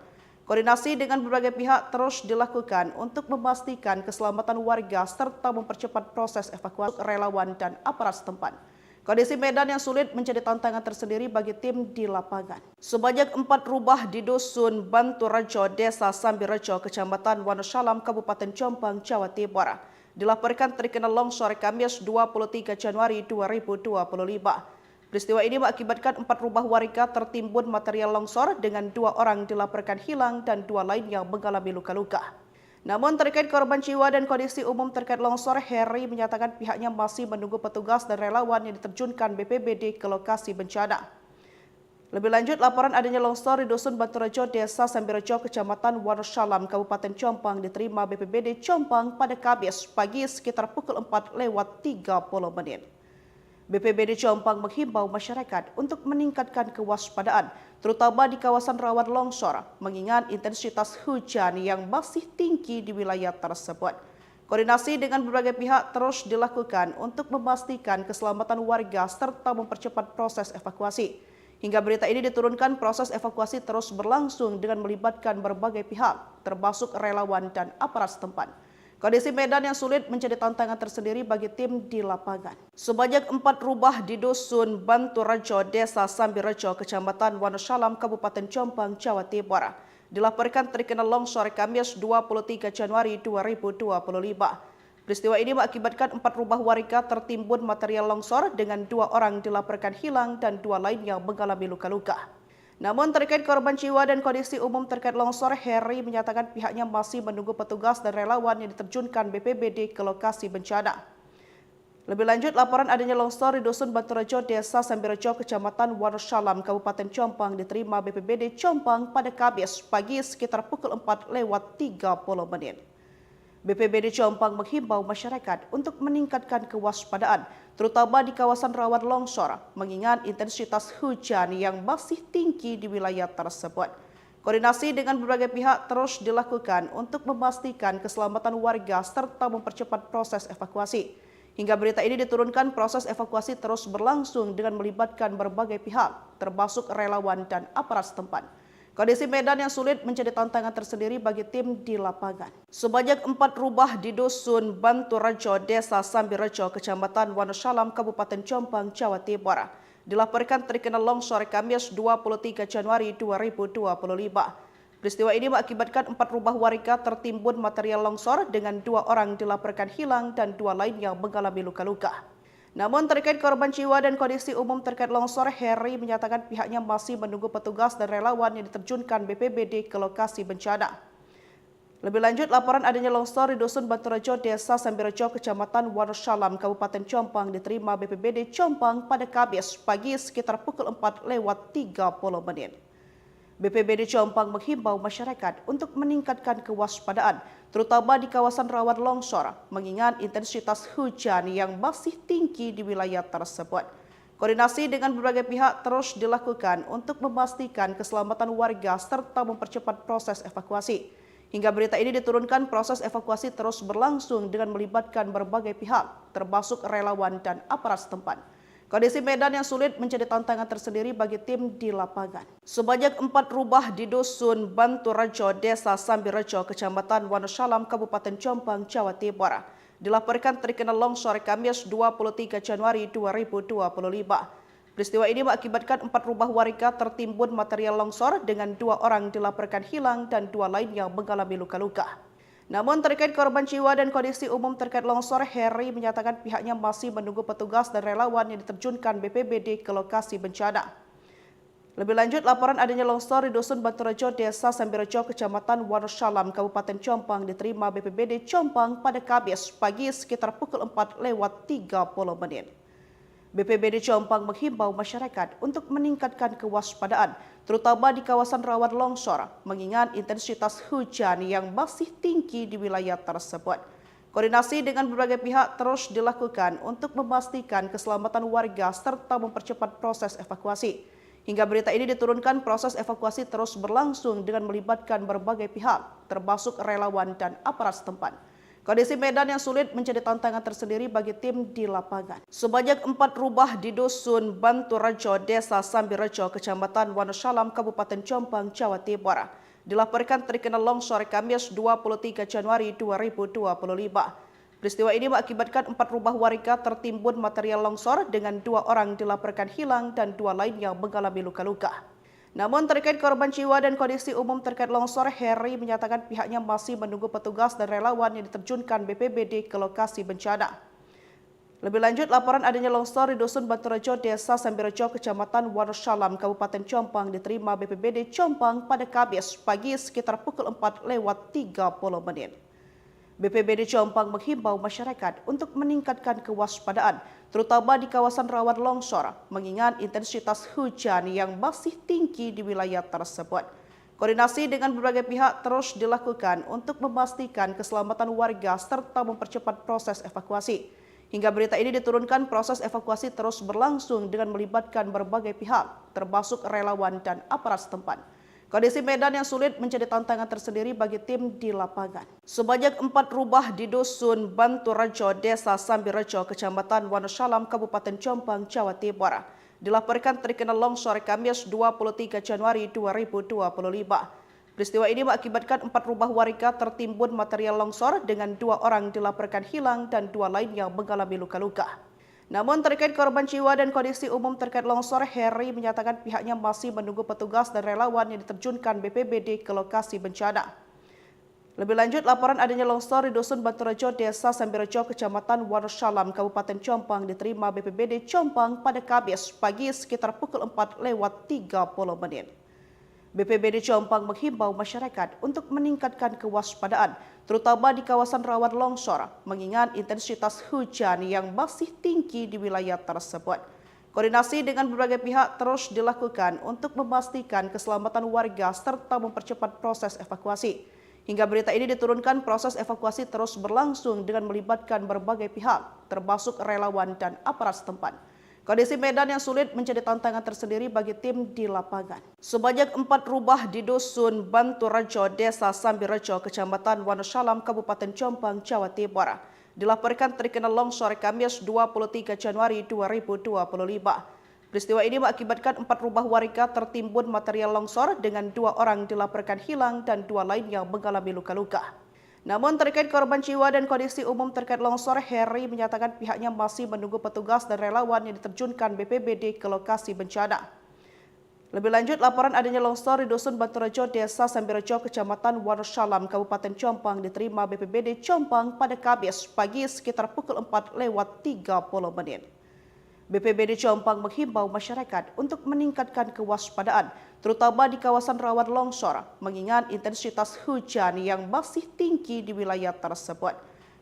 Koordinasi dengan berbagai pihak terus dilakukan untuk memastikan keselamatan warga serta mempercepat proses evakuasi relawan dan aparat setempat. Kondisi medan yang sulit menjadi tantangan tersendiri bagi tim di lapangan. Sebanyak 4 rumah di Dusun Banturejo, Desa Sambirejo, Kecamatan Wonosalam, Kabupaten Jombang, Jawa Timur, dilaporkan terkena longsor Kamis 23 Januari 2025. Peristiwa ini mengakibatkan 4 rumah warga tertimbun material longsor dengan 2 orang dilaporkan hilang dan 2 lainnya mengalami luka-luka. Namun terkait korban jiwa dan kondisi umum terkait longsor, Heri menyatakan pihaknya masih menunggu petugas dan relawan yang diterjunkan BPBD ke lokasi bencana. Lebih lanjut, laporan adanya longsor di Dusun Banturejo, Desa Sambirejo, Kecamatan Wonosalam, Kabupaten Jombang diterima BPBD Jombang pada Kamis pagi sekitar pukul 4:30. BPBD Jombang menghimbau masyarakat untuk meningkatkan kewaspadaan, terutama di kawasan rawan longsor, mengingat intensitas hujan yang masih tinggi di wilayah tersebut. Koordinasi dengan berbagai pihak terus dilakukan untuk memastikan keselamatan warga serta mempercepat proses evakuasi. Hingga berita ini diturunkan, proses evakuasi terus berlangsung dengan melibatkan berbagai pihak, termasuk relawan dan aparat setempat. Kondisi medan yang sulit menjadi tantangan tersendiri bagi tim di lapangan. Sebanyak 4 rumah di Dusun Banturejo, Desa Sambirejo, Kecamatan Wonosalam, Kabupaten Jombang, Jawa Timur, dilaporkan terkena longsor Kamis 23 Januari 2025. Peristiwa ini mengakibatkan 4 rumah warga tertimbun material longsor dengan 2 orang dilaporkan hilang dan 2 lainnya mengalami luka-luka. Namun terkait korban jiwa dan kondisi umum terkait longsor, Heri menyatakan pihaknya masih menunggu petugas dan relawan yang diterjunkan BPBD ke lokasi bencana. Lebih lanjut, laporan adanya longsor di Dusun Banturejo, Desa Sambirejo, Kecamatan Wonosalam, Kabupaten Jombang diterima BPBD Jombang pada Kamis pagi sekitar pukul 4:30. BPBD Jombang menghimbau masyarakat untuk meningkatkan kewaspadaan, terutama di kawasan rawan longsor, mengingat intensitas hujan yang masih tinggi di wilayah tersebut. Koordinasi dengan berbagai pihak terus dilakukan untuk memastikan keselamatan warga serta mempercepat proses evakuasi. Hingga berita ini diturunkan, proses evakuasi terus berlangsung dengan melibatkan berbagai pihak, termasuk relawan dan aparat setempat. Kondisi medan yang sulit menjadi tantangan tersendiri bagi tim di lapangan. Sebanyak 4 rumah di Dusun Banturejo, Desa Sambirejo, Kecamatan Wonosalam, Kabupaten Jombang, Jawa Timur, dilaporkan terkena longsor Kamis 23 Januari 2025. Peristiwa ini mengakibatkan 4 rumah warga tertimbun material longsor dengan 2 orang dilaporkan hilang dan 2 lainnya mengalami luka-luka. Namun terkait korban jiwa dan kondisi umum terkait longsor, Heri menyatakan pihaknya masih menunggu petugas dan relawan yang diterjunkan BPBD ke lokasi bencana. Lebih lanjut, laporan adanya longsor di Dusun Banturejo, Desa Sambirejo, Kecamatan Wonosalam, Kabupaten Jombang diterima BPBD Jombang pada Kamis pagi sekitar pukul 4:30. BPBD Jombang menghimbau masyarakat untuk meningkatkan kewaspadaan, terutama di kawasan rawan longsor, mengingat intensitas hujan yang masih tinggi di wilayah tersebut. Koordinasi dengan berbagai pihak terus dilakukan untuk memastikan keselamatan warga serta mempercepat proses evakuasi. Hingga berita ini diturunkan, proses evakuasi terus berlangsung dengan melibatkan berbagai pihak, termasuk relawan dan aparat setempat. Kondisi medan yang sulit menjadi tantangan tersendiri bagi tim di lapangan. Sebanyak 4 rumah di Dusun Banturejo, Desa Sambirejo, Kecamatan Wonosalam, Kabupaten Jombang, Jawa Timur, dilaporkan terkena longsor Kamis 23 Januari 2025. Peristiwa ini mengakibatkan 4 rumah warga tertimbun material longsor dengan 2 orang dilaporkan hilang dan 2 lainnya mengalami luka-luka. Namun terkait korban jiwa dan kondisi umum terkait longsor, Heri menyatakan pihaknya masih menunggu petugas dan relawan yang diterjunkan BPBD ke lokasi bencana. Lebih lanjut, laporan adanya longsor di Dusun Banturejo, Desa Sambirejo, Kecamatan Wonosalam, Kabupaten Jombang diterima BPBD Jombang pada Kamis pagi sekitar pukul 4:30. BPBD Jombang menghimbau masyarakat untuk meningkatkan kewaspadaan, terutama di kawasan rawan longsor, mengingat intensitas hujan yang masih tinggi di wilayah tersebut. Koordinasi dengan berbagai pihak terus dilakukan untuk memastikan keselamatan warga serta mempercepat proses evakuasi. Hingga berita ini diturunkan, proses evakuasi terus berlangsung dengan melibatkan berbagai pihak, termasuk relawan dan aparat setempat. Kondisi medan yang sulit menjadi tantangan tersendiri bagi tim di lapangan. Sebanyak 4 rumah di Dusun Banturejo, Desa Sambirejo, Kecamatan Wonosalam, Kabupaten Jombang, Jawa Timur, dilaporkan terkena longsor Kamis 23 Januari 2025. Peristiwa ini mengakibatkan 4 rumah warga tertimbun material longsor dengan 2 orang dilaporkan hilang dan 2 lainnya mengalami luka-luka. Namun terkait korban jiwa dan kondisi umum terkait longsor, Heri menyatakan pihaknya masih menunggu petugas dan relawan yang diterjunkan BPBD ke lokasi bencana. Lebih lanjut, laporan adanya longsor di Dusun Banturejo, Desa Sambirejo, Kecamatan Wonosalam, Kabupaten Jombang diterima BPBD Jombang pada Kamis pagi sekitar pukul 4:30. BPBD Jombang menghimbau masyarakat untuk meningkatkan kewaspadaan, terutama di kawasan rawan longsor, mengingat intensitas hujan yang masih tinggi di wilayah tersebut. Koordinasi dengan berbagai pihak terus dilakukan untuk memastikan keselamatan warga serta mempercepat proses evakuasi. Hingga berita ini diturunkan, proses evakuasi terus berlangsung dengan melibatkan berbagai pihak, termasuk relawan dan aparat setempat. Kondisi medan yang sulit menjadi tantangan tersendiri bagi tim di lapangan. Sebanyak 4 rumah di Dusun Banturejo, Desa Sambirejo, Kecamatan Wonosalam, Kabupaten Jombang, Jawa Timur, dilaporkan terkena longsor Kamis 23 Januari 2025. Peristiwa ini mengakibatkan 4 rumah warga tertimbun material longsor dengan 2 orang dilaporkan hilang dan 2 lainnya mengalami luka-luka. Namun terkait korban jiwa dan kondisi umum terkait longsor, Heri menyatakan pihaknya masih menunggu petugas dan relawan yang diterjunkan BPBD ke lokasi bencana. Lebih lanjut, laporan adanya longsor di Dusun Banturejo, Desa Sambirejo, Kecamatan Wonosalam, Kabupaten Jombang diterima BPBD Jombang pada Kamis pagi sekitar pukul 4:30. BPBD Jombang menghimbau masyarakat untuk meningkatkan kewaspadaan, terutama di kawasan rawan longsor, mengingat intensitas hujan yang masih tinggi di wilayah tersebut. Koordinasi dengan berbagai pihak terus dilakukan untuk memastikan keselamatan warga serta mempercepat proses evakuasi. Hingga berita ini diturunkan, proses evakuasi terus berlangsung dengan melibatkan berbagai pihak, termasuk relawan dan aparat setempat. Kondisi medan yang sulit menjadi tantangan tersendiri bagi tim di lapangan. Sebanyak 4 rumah di Dusun Banturejo, Desa Sambirejo, Kecamatan Wonosalam, Kabupaten Jombang, Jawa Timur, dilaporkan terkena longsor Kamis 23 Januari 2025. Peristiwa ini mengakibatkan 4 rumah warga tertimbun material longsor dengan 2 orang dilaporkan hilang dan 2 lainnya mengalami luka-luka. Namun terkait korban jiwa dan kondisi umum terkait longsor, Heri menyatakan pihaknya masih menunggu petugas dan relawan yang diterjunkan BPBD ke lokasi bencana. Lebih lanjut, laporan adanya longsor di Dusun Banturejo, Desa Sambirejo, Kecamatan Wonosalam, Kabupaten Jombang diterima BPBD Jombang pada Kamis pagi sekitar pukul 4:30. BPBD Jombang menghimbau masyarakat untuk meningkatkan kewaspadaan, terutama di kawasan rawan longsor, mengingat intensitas hujan yang masih tinggi di wilayah tersebut.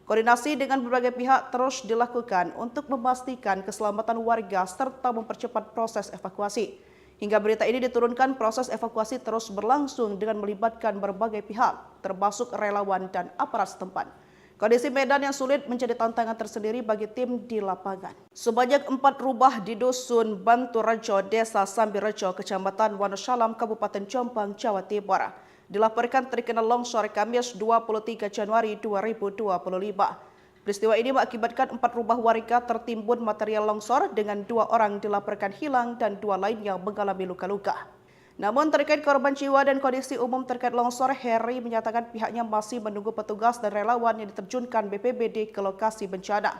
Koordinasi dengan berbagai pihak terus dilakukan untuk memastikan keselamatan warga serta mempercepat proses evakuasi. Hingga berita ini diturunkan, proses evakuasi terus berlangsung dengan melibatkan berbagai pihak, termasuk relawan dan aparat setempat. Kondisi medan yang sulit menjadi tantangan tersendiri bagi tim di lapangan. Sebanyak 4 rumah di Dusun Banturejo, Desa Sambirejo, Kecamatan Wonosalam, Kabupaten Jombang, Jawa Timur, dilaporkan terkena longsor Kamis 23 Januari 2025. Peristiwa ini mengakibatkan 4 rumah warga tertimbun material longsor dengan 2 orang dilaporkan hilang dan 2 lainnya mengalami luka-luka. Namun terkait korban jiwa dan kondisi umum terkait longsor, Heri menyatakan pihaknya masih menunggu petugas dan relawan yang diterjunkan BPBD ke lokasi bencana.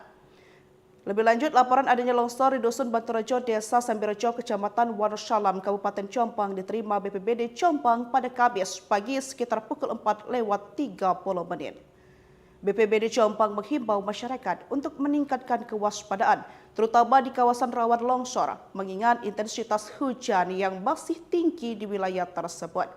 Lebih lanjut, laporan adanya longsor di Dusun Banturejo, Desa Sambirejo, Kecamatan Wonosalam, Kabupaten Jombang diterima BPBD Jombang pada Kamis pagi sekitar pukul 4:30. BPBD Jombang menghimbau masyarakat untuk meningkatkan kewaspadaan, terutama di kawasan rawan longsor, mengingat intensitas hujan yang masih tinggi di wilayah tersebut.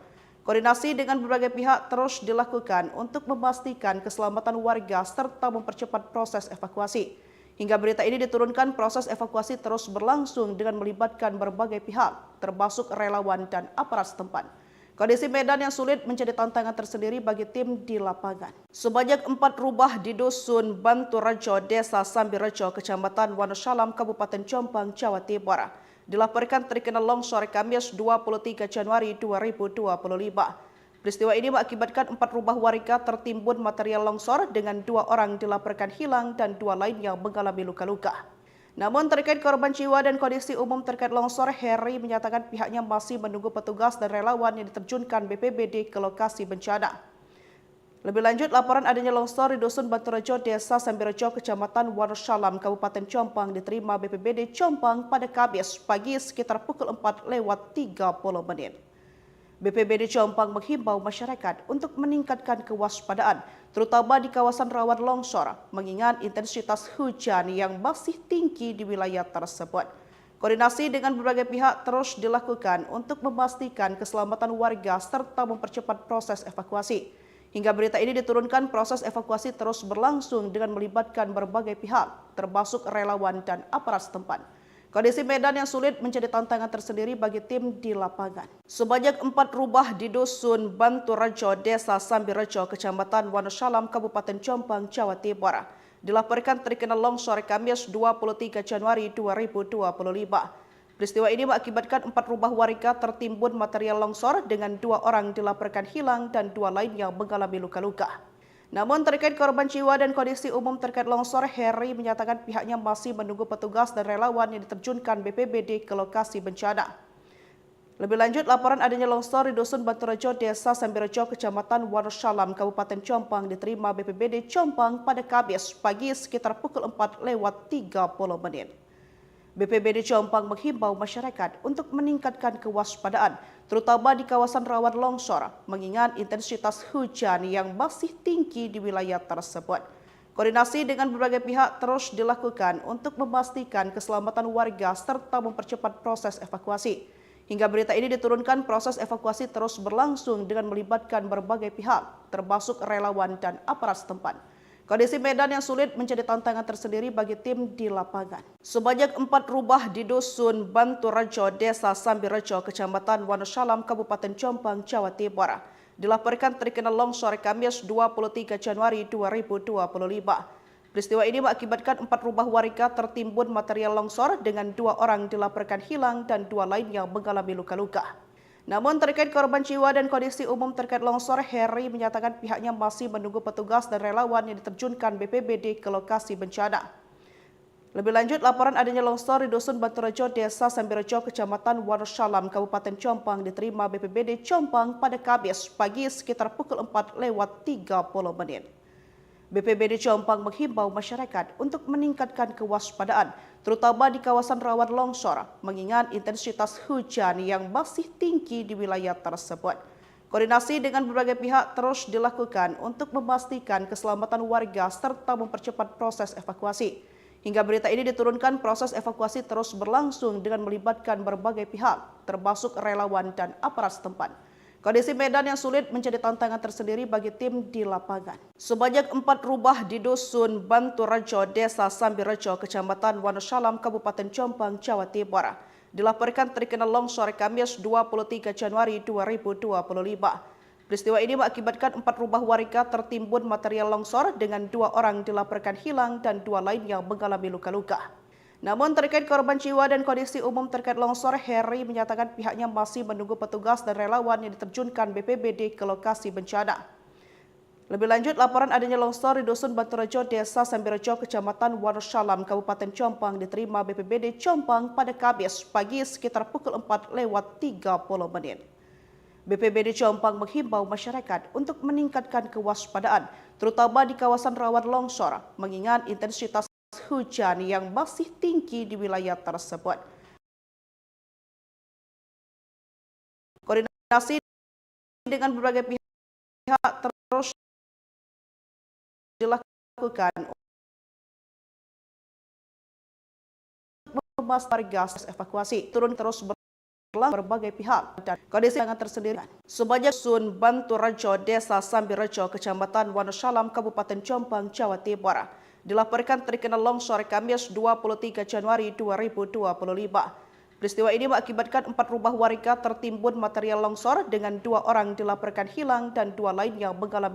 Koordinasi dengan berbagai pihak terus dilakukan untuk memastikan keselamatan warga serta mempercepat proses evakuasi. Hingga berita ini diturunkan, proses evakuasi terus berlangsung dengan melibatkan berbagai pihak, termasuk relawan dan aparat setempat. Kondisi medan yang sulit menjadi tantangan tersendiri bagi tim di lapangan. Sebanyak 4 rumah di Dusun Banturejo, Desa Sambirejo, Kecamatan Wonosalam, Kabupaten Jombang, Jawa Timur, dilaporkan terkena longsor Kamis 23 Januari 2025. Peristiwa ini mengakibatkan 4 rumah warga tertimbun material longsor dengan 2 orang dilaporkan hilang dan 2 lainnya mengalami luka-luka. Namun terkait korban jiwa dan kondisi umum terkait longsor, Heri menyatakan pihaknya masih menunggu petugas dan relawan yang diterjunkan BPBD ke lokasi bencana. Lebih lanjut, laporan adanya longsor di Dusun Banturejo, Desa Sambirejo, Kecamatan Wonosalam, Kabupaten Jombang diterima BPBD Jombang pada Kamis pagi sekitar pukul 4:30. BPBD Jombang menghimbau masyarakat untuk meningkatkan kewaspadaan, terutama di kawasan rawan longsor, mengingat intensitas hujan yang masih tinggi di wilayah tersebut. Koordinasi dengan berbagai pihak terus dilakukan untuk memastikan keselamatan warga serta mempercepat proses evakuasi. Hingga berita ini diturunkan, proses evakuasi terus berlangsung dengan melibatkan berbagai pihak, termasuk relawan dan aparat setempat. Kondisi medan yang sulit menjadi tantangan tersendiri bagi tim di lapangan. Sebanyak 4 rumah di Dusun Banturejo, Desa Sambirejo, Kecamatan Wonosalam, Kabupaten Jombang, Jawa Timur, dilaporkan terkena longsor Kamis 23 Januari 2025. Peristiwa ini mengakibatkan 4 rumah warga tertimbun material longsor dengan 2 orang dilaporkan hilang dan 2 lainnya mengalami luka-luka. Namun terkait korban jiwa dan kondisi umum terkait longsor, Heri menyatakan pihaknya masih menunggu petugas dan relawan yang diterjunkan BPBD ke lokasi bencana. Lebih lanjut, laporan adanya longsor di Dusun Banturejo, Desa Sambirejo, Kecamatan Wonosalam, Kabupaten Jombang diterima BPBD Jombang pada Kamis pagi sekitar pukul 4:30. BPBD Jombang menghimbau masyarakat untuk meningkatkan kewaspadaan, terutama di kawasan rawan longsor, mengingat intensitas hujan yang masih tinggi di wilayah tersebut. Koordinasi dengan berbagai pihak terus dilakukan untuk memastikan keselamatan warga serta mempercepat proses evakuasi. Hingga berita ini diturunkan, proses evakuasi terus berlangsung dengan melibatkan berbagai pihak, termasuk relawan dan aparat setempat. Kondisi medan yang sulit menjadi tantangan tersendiri bagi tim di lapangan. Sebanyak 4 rumah di Dusun Banturejo, Desa Sambirejo, Kecamatan Wonosalam, Kabupaten Jombang, Jawa Timur, dilaporkan terkena longsor Kamis 23 Januari 2025. Peristiwa ini mengakibatkan 4 rumah warga tertimbun material longsor dengan 2 orang dilaporkan hilang dan 2 lainnya mengalami luka-luka. Namun terkait korban jiwa dan kondisi umum terkait longsor, Heri menyatakan pihaknya masih menunggu petugas dan relawan yang diterjunkan BPBD ke lokasi bencana. Lebih lanjut, laporan adanya longsor di Dusun Banturejo, Desa Sambirejo, Kecamatan Wonosalam, Kabupaten Jombang diterima BPBD Jombang pada Kamis pagi sekitar pukul 4:30. BPBD Jombang menghimbau masyarakat untuk meningkatkan kewaspadaan, terutama di kawasan rawan longsor, mengingat intensitas hujan yang masih tinggi di wilayah tersebut. Koordinasi dengan berbagai pihak terus dilakukan untuk memastikan keselamatan warga serta mempercepat proses evakuasi. Hingga berita ini diturunkan, proses evakuasi terus berlangsung dengan melibatkan berbagai pihak, termasuk relawan dan aparat setempat. Kondisi medan yang sulit menjadi tantangan tersendiri bagi tim di lapangan. Sebanyak 4 rumah di Dusun Banturejo, Desa Sambirejo, Kecamatan Wonosalam, Kabupaten Jombang, Jawa Timur, dilaporkan terkena longsor Kamis 23 Januari 2025. Peristiwa ini mengakibatkan 4 rumah warga tertimbun material longsor dengan 2 orang dilaporkan hilang dan 2 lainnya mengalami luka-luka. Namun terkait korban jiwa dan kondisi umum terkait longsor, Heri menyatakan pihaknya masih menunggu petugas dan relawan yang diterjunkan BPBD ke lokasi bencana. Lebih lanjut, laporan adanya longsor di Dusun Banturejo, Desa Sambirejo, Kecamatan Wonosalam, Kabupaten Jombang diterima BPBD Jombang pada Kamis pagi sekitar pukul 4:30. BPBD Jombang menghimbau masyarakat untuk meningkatkan kewaspadaan, terutama di kawasan rawan longsor, mengingat intensitas hujan yang masih tinggi di wilayah tersebut. Koordinasi dengan berbagai pihak terus dilakukan untuk memastikan evakuasi turun terus berbagai pihak dan kondisi yang tersendiri. Sebanyak Dusun Banturejo, Desa Sambirejo, Kecamatan Wonosalam, Kabupaten Jombang, Jawa Timur, dilaporkan terkena longsor Kamis 23 Januari 2025. Peristiwa ini mengakibatkan 4 rumah warga tertimbun material longsor dengan 2 orang dilaporkan hilang dan 2 lainnya mengalami